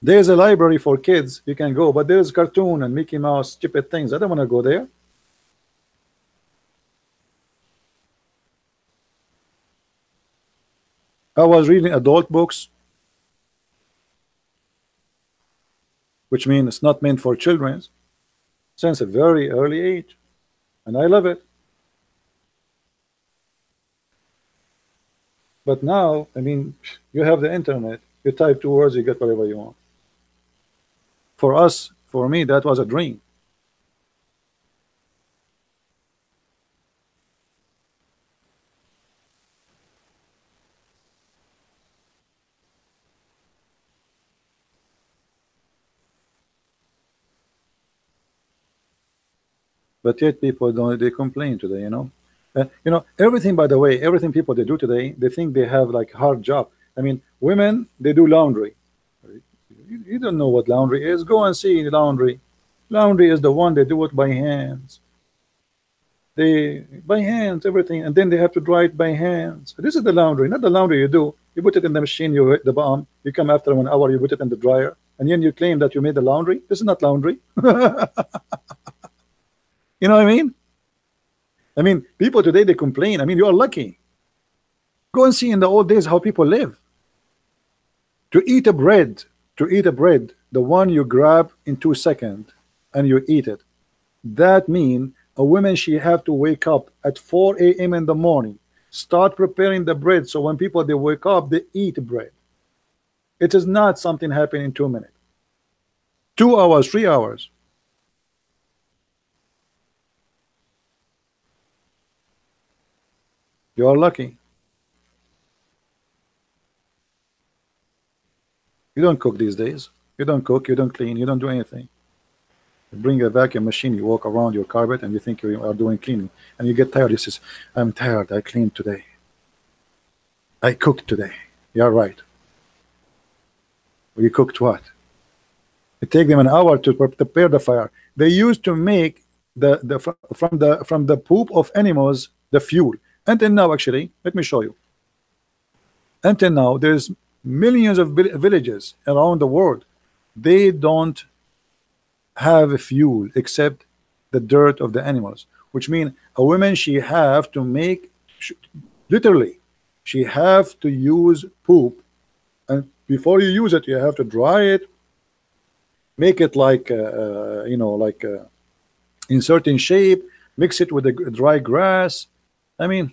There's a library for kids, you can go, but there's cartoon and Mickey Mouse, stupid things. I don't want to go there. I was reading adult books, which means it's not meant for children, since a very early age, and I love it. But now, I mean, you have the internet, you type 2 words, you get whatever you want. For us, for me, that was a dream. But yet people don't, they complain today, you know. You know, everything, by the way, everything people they do today, they think they have like hard job. I mean, women, they do laundry. You don't know what laundry is. Go and see laundry. Laundry is the one they do it by hands. They by hands everything, and then they have to dry it by hands. This is the laundry, not the laundry you do. You put it in the machine, you hit the bomb, you come after 1 hour, you put it in the dryer, and then you claim that you made the laundry. This is not laundry. You know what I mean? I mean, people today, they complain. I mean, you are lucky. Go and see in the old days how people live. To eat a bread, the one you grab in 2 seconds and you eat it. That means a woman, she have to wake up at 4 a.m. in the morning, start preparing the bread, so when people they wake up, they eat bread. It is not something happening in 2 minutes, 2 hours, 3 hours. You are lucky. You don't cook these days. You don't cook, you don't clean, you don't do anything. You bring a vacuum machine, you walk around your carpet and you think you are doing cleaning, and you get tired. You say, I'm tired, I cleaned today, I cooked today. You're right. You cooked what? It takes them an hour to prepare the fire. They used to make from the poop of animals the fuel. Until now, actually, let me show you. Until now, there's millions of villages around the world. They don't have a fuel except the dirt of the animals, which means a woman, she have to make, literally, she have to use poop, and before you use it, you have to dry it, make it like you know, like in certain shape, mix it with the dry grass. I mean,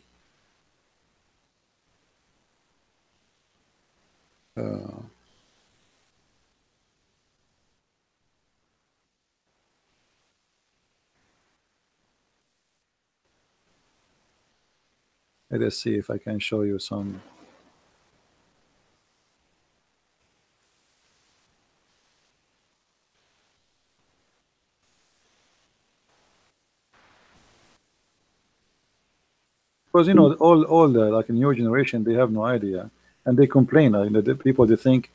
let us see if I can show you some. Because you know, all the like new generation, they have no idea, and they complain. The people, they think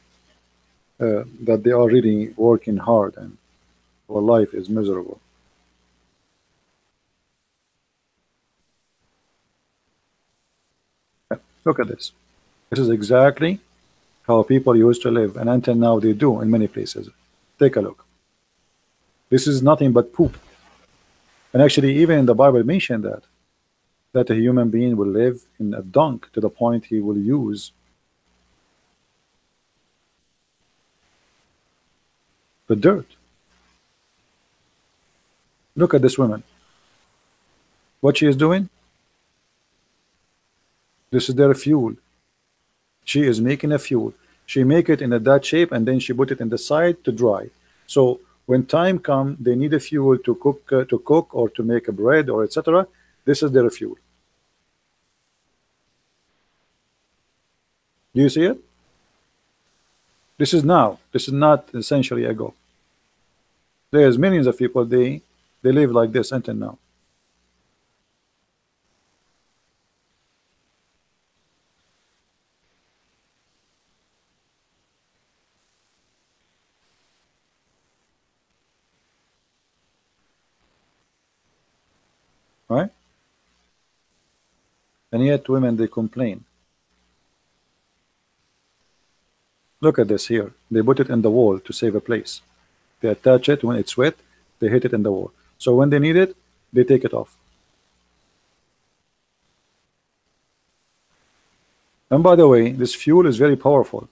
that they are really working hard and our life is miserable. Look at this. This is exactly how people used to live, and until now they do in many places. Take a look. This is nothing but poop. And actually, even in the Bible mentioned that a human being will live in a dung to the point he will use the dirt. Look at this woman. What she is doing? This is their fuel. She is making a fuel. She make it in that shape, and then she put it in the side to dry. So when time come, they need a fuel to cook or to make a bread or etc. This is their fuel. Do you see it? This is now. This is not a century ago. There's millions of people, they live like this until now. Right? And yet women, they complain. Look at this here. They put it in the wall to save a place. They attach it when it's wet, they hit it in the wall. So when they need it, they take it off. And by the way, this fuel is very powerful.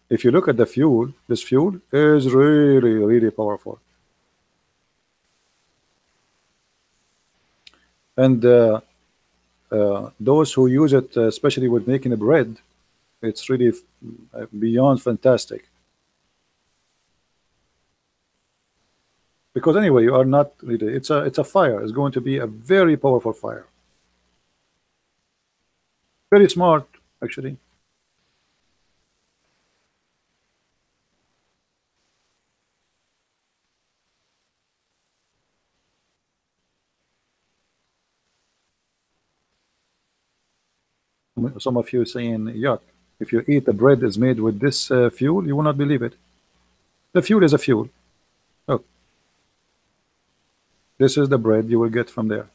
If you look at the fuel, this fuel is really, really powerful. And those who use it, especially with making a bread, it's really beyond fantastic. Because anyway, you are not really, it's a fire. It's going to be a very powerful fire. Very smart, actually. Some of you saying, yuck, if you eat the bread is made with this fuel, you will not believe it. The fuel is a fuel. Look. This is the bread you will get from there.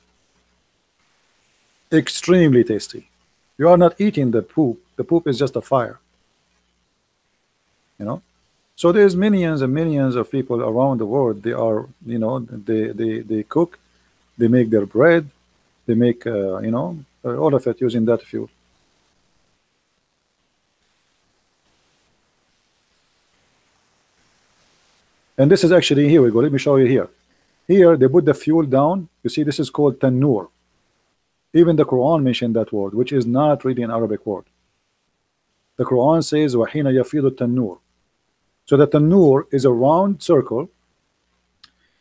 Extremely tasty. You are not eating the poop. The poop is just a fire. You know. So there's millions and millions of people around the world. They are, they cook, they make their bread, they make, all of it using that fuel. And this is actually, here we go. Let me show you here. Here they put the fuel down. You see, this is called tanur. Even the Quran mentioned that word, which is not really an Arabic word. The Quran says, وَحِينَ يَفِيضُ التَّنُّورُ. So the tanur is a round circle,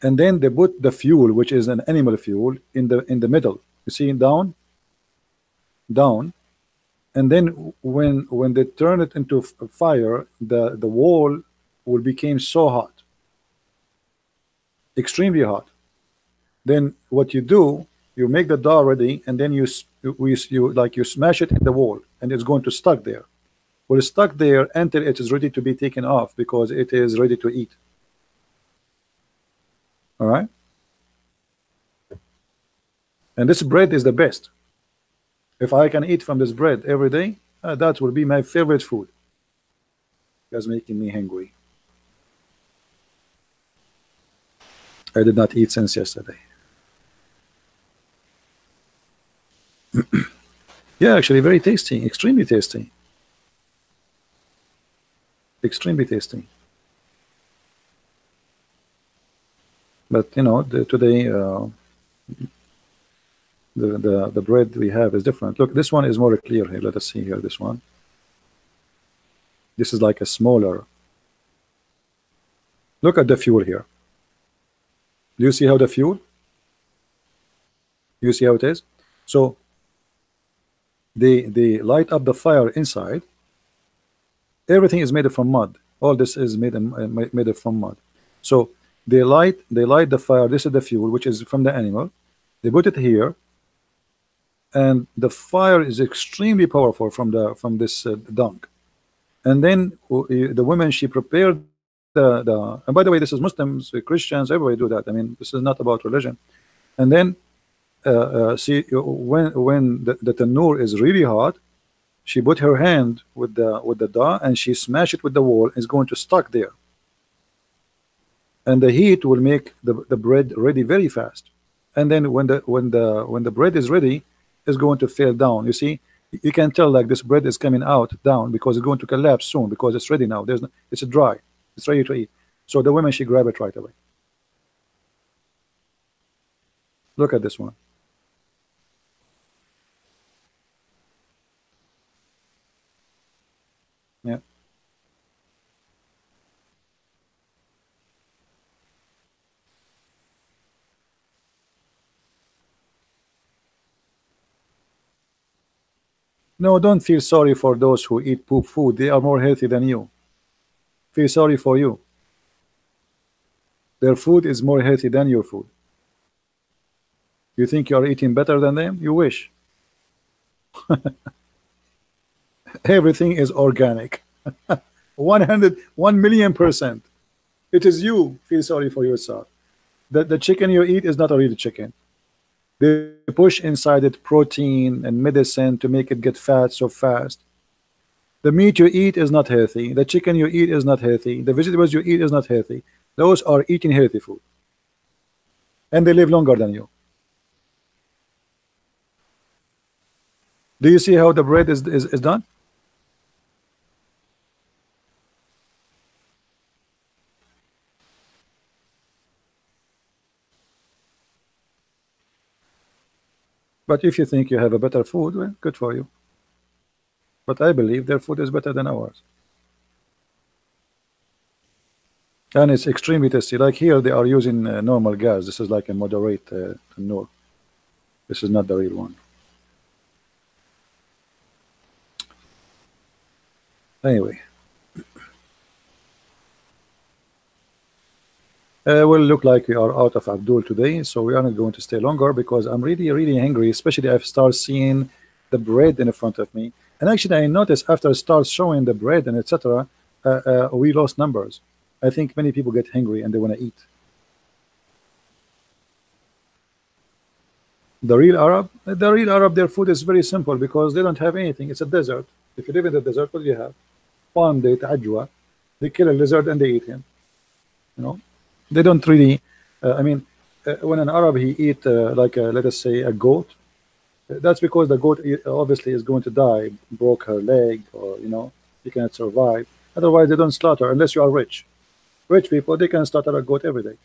and then they put the fuel, which is an animal fuel, in the middle. You see, down, and then when they turn it into fire, the wall will become so hot, extremely hot. Then what you do, you make the dough ready, and then you smash it in the wall, and it's going to stuck there. Well, it's stuck there until it is ready to be taken off, because it is ready to eat. All right. And this bread is the best. If I can eat from this bread every day, that will be my favorite food. It's making me hungry. I did not eat since yesterday. Yeah, actually very tasty, extremely tasty. Extremely tasty. But today the bread we have is different. Look, this one is more clear here. Let us see here. This one. This is like a smaller. Look at the fuel here. Do you see how the fuel? You see how it is? So they light up the fire inside. Everything is made from mud. All this is made from mud. So they light the fire. This is the fuel, which is from the animal. They put it here, and the fire is extremely powerful from this dung. And then the women, she prepared the and by the way, this is Muslims, Christians, everybody do that. I mean, this is not about religion. And then see, when the tanur is really hot, she put her hand with the dough, and she smashed it with the wall. It's going to stuck there, and the heat will make the bread ready very fast. And then when the bread is ready, it's going to fall down. You see, you can tell like this bread is coming out down, because it's going to collapse soon, because it's ready now. It's dry, it's ready to eat. So the women, she grab it right away. Look at this one. Yeah. No, don't feel sorry for those who eat poop food. They are more healthy than you. Feel sorry for you. Their food is more healthy than your food. You think you are eating better than them? You wish. Everything is organic. 1,000,000%. It is you feel sorry for yourself. The chicken you eat is not a real chicken. They push inside it protein and medicine to make it get fat so fast. The meat you eat is not healthy. The chicken you eat is not healthy. The vegetables you eat is not healthy. Those are eating healthy food, and they live longer than you. Do you see how the bread is done? But if you think you have a better food, well, good for you. But I believe their food is better than ours. And it's extremely tasty. Like here, they are using normal gas. This is like a moderate tanur. This is not the real one. Anyway. Will look like we are out of Abdul today, so we are not going to stay longer, because I'm really hungry, especially if I start seeing the bread in front of me. And actually, I noticed after I start showing the bread and etc., we lost numbers. I think many people get hungry and they want to eat. The real Arab, their food is very simple because they don't have anything. It's a desert. If you live in the desert, what do you have? Palm date, ajwa. They kill a lizard and they eat him. You know, they don't really. I mean, when an Arab he eat like let us say a goat, that's because the goat obviously is going to die, broke her leg, or he cannot survive. Otherwise, they don't slaughter unless you are rich. Rich people, they can slaughter a goat every day.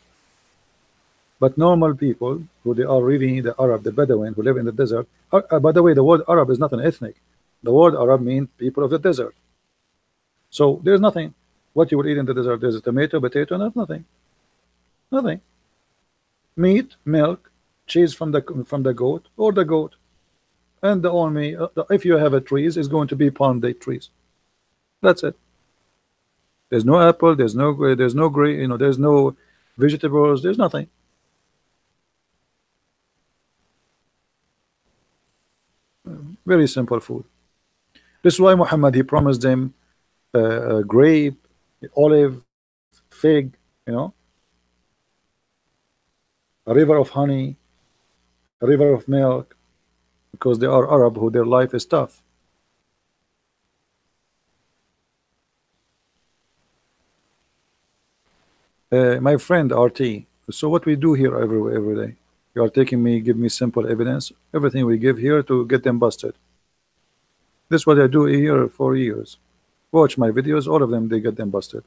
But normal people, who they are really the Arab, the Bedouin who live in the desert. By the way, the word Arab is not an ethnic. The word Arab means people of the desert. So there's nothing. What you will eat in the desert? There's a tomato, potato, nothing. Nothing. Meat, milk, cheese from the goat or the goat, and the only if you have a trees is going to be palm date trees. That's it. There's no apple. There's no grain. There's no vegetables. There's nothing. Very simple food. This is why Muhammad he promised them grape, olive, fig, a river of honey, a river of milk, because they are Arab who their life is tough. My friend RT, so what we do here every day, you are taking me, give me simple evidence, everything we give here to get them busted. This is what I do here for years. Watch my videos, all of them, they get them busted.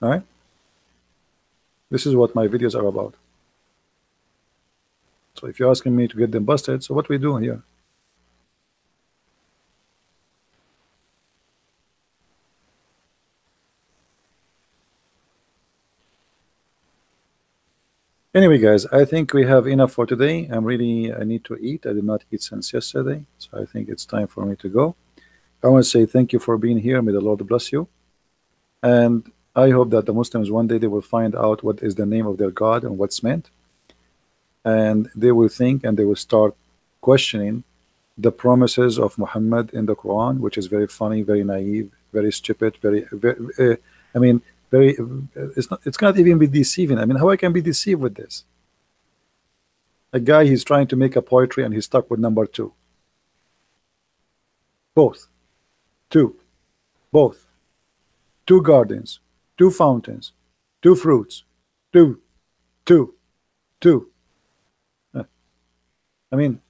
All right? This is what my videos are about. So if you're asking me to get them busted, so what we do here? Anyway, guys, I think we have enough for today. I need to eat. I did not eat since yesterday, so I think it's time for me to go. I want to say thank you for being here. May the Lord bless you. And I hope that the Muslims one day they will find out what is the name of their God and what's meant. And they will think and they will start questioning the promises of Muhammad in the Quran, which is very funny, very naive, very stupid, I mean, it's cannot even be deceiving. I mean, how I can be deceived with this? A guy, he's trying to make a poetry and he's stuck with number 2. Both. 2. Both. 2 gardens. 2 fountains. 2 fruits. 2. 2. 2. I mean,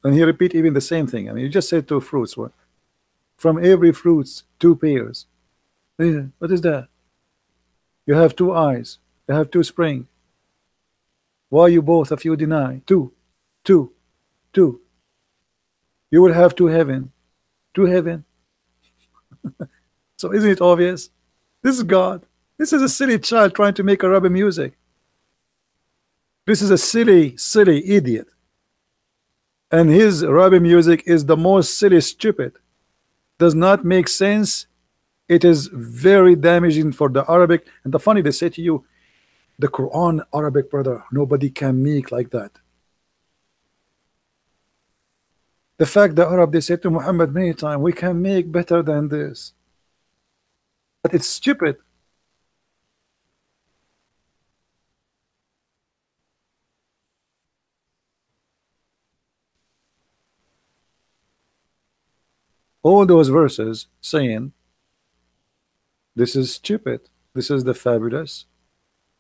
and he repeat even the same thing. I mean, you just said 2 fruits. What? From every fruits, 2 pears. What is that? You have 2 eyes. You have 2 spring. Why you both of you deny? 2. 2. 2. You will have 2 heaven. 2 heaven. So isn't it obvious? This is God. This is a silly child trying to make Arabic music. This is a silly idiot. And his Arabic music is the most silly, stupid. Does not make sense. It is very damaging for the Arabic. And the funny, they say to you, the Quran Arabic, brother, nobody can make like that. The fact that Arab, they say to Muhammad many times, we can make better than this. But it's stupid. All those verses saying, this is stupid. This is the fabulous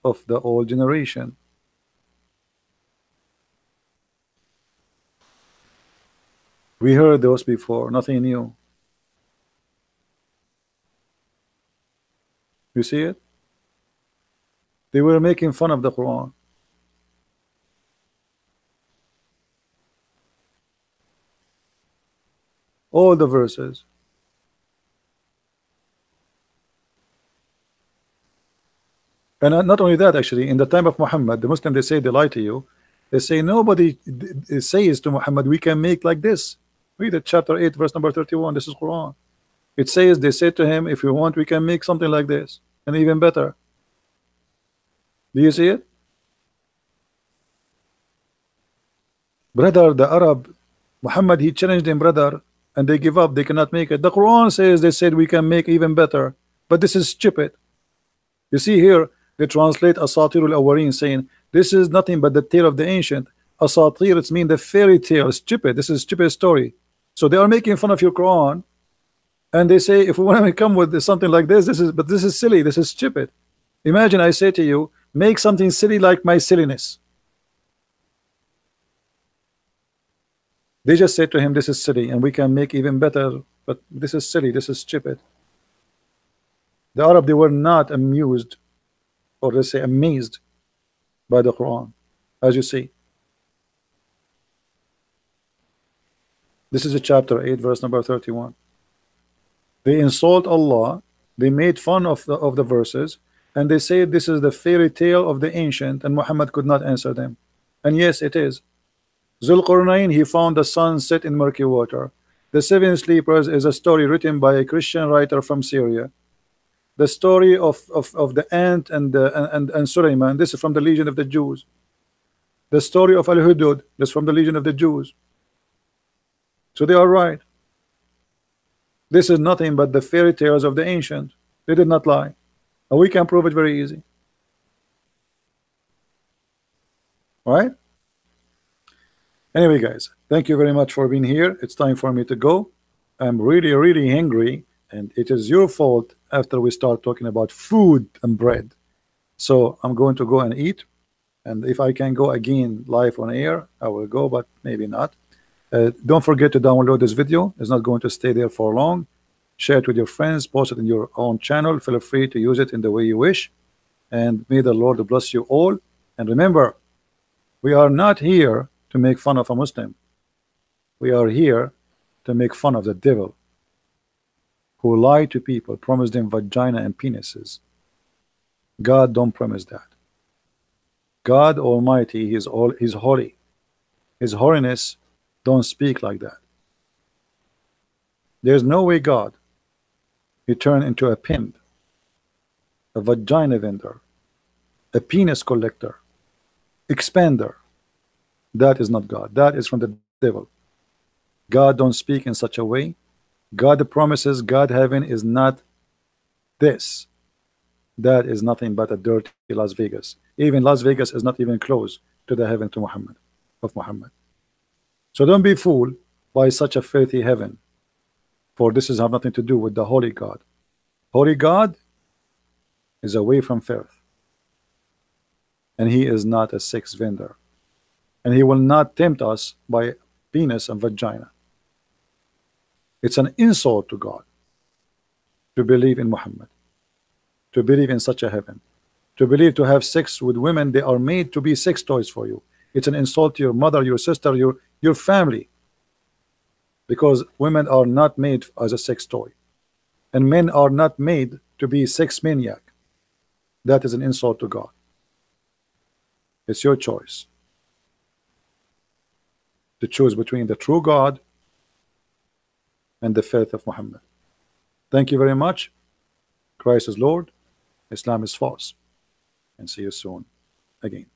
of the old generation. We heard those before, nothing new. You see it? They were making fun of the Quran. All the verses. And not only that, actually, in the time of Muhammad, the Muslims, they say they lie to you. They say nobody says to Muhammad, we can make like this. Read it, chapter 8, verse number 31. This is Quran. It says, they say to him, if you want, we can make something like this, and even better. Do you see it? Brother, the Arab, Muhammad, he challenged them, brother, and they give up. They cannot make it. The Quran says, they said we can make even better. But this is stupid. You see here, They translate Asatir al-Awwalin, saying this is nothing but the tale of the ancient. Asatir, it's mean the fairy tale. Stupid. This is stupid story. So they are making fun of your Quran, and they say if we want to come with something like this, this is silly. This is stupid. Imagine I say to you, make something silly like my silliness. They just say to him, this is silly, and we can make even better, but this is silly, this is stupid. The Arab, they were not amused, or let's say amazed, by the Quran, as you see. This is a chapter 8, verse number 31. They insult Allah, they made fun of the verses, and they say this is the fairy tale of the ancient, and Muhammad could not answer them. And yes, it is. Zulqarnain, he found the sun set in murky water. The Seven Sleepers is a story written by a Christian writer from Syria. The story of the ant and Sulaiman, this is from the Legion of the Jews. The story of Al-Hudud, this is from the Legion of the Jews. So they are right. This is nothing but the fairy tales of the ancient. They did not lie. And we can prove it very easy. Right? Anyway, guys, thank you very much for being here. It's time for me to go. I'm really hungry, and it is your fault after we start talking about food and bread. So I'm going to go and eat, and if I can go again live on air, I will go, but maybe not. Don't forget to download this video. It's not going to stay there for long. Share it with your friends, post it in your own channel. Feel free to use it in the way you wish, and may the Lord bless you all. And remember, we are not here to make fun of a Muslim. We are here to make fun of the devil, who lie to people, promise them vagina and penises. God don't promise that. God Almighty, He's holy. His holiness don't speak like that. There's no way God, He turned into a pimp, a vagina vendor, a penis collector, expander. That is not God. That is from the devil. God don't speak in such a way. God promises, God heaven is not this. That is nothing but a dirty Las Vegas. Even Las Vegas is not even close to the heaven to Muhammad, of Muhammad. So don't be fooled by such a filthy heaven, for this has nothing to do with the holy God. Holy God is away from filth, and He is not a sex vendor, and He will not tempt us by penis and vagina. It's an insult to God to believe in Muhammad, to believe in such a heaven, to believe to have sex with women. They are made to be sex toys for you. It's an insult to your mother, your sister, your family, because women are not made as a sex toy, and men are not made to be sex maniac. That is an insult to God. It's your choice to choose between the true God and the faith of Muhammad. Thank you very much. Christ is Lord, Islam is false, and see you soon again.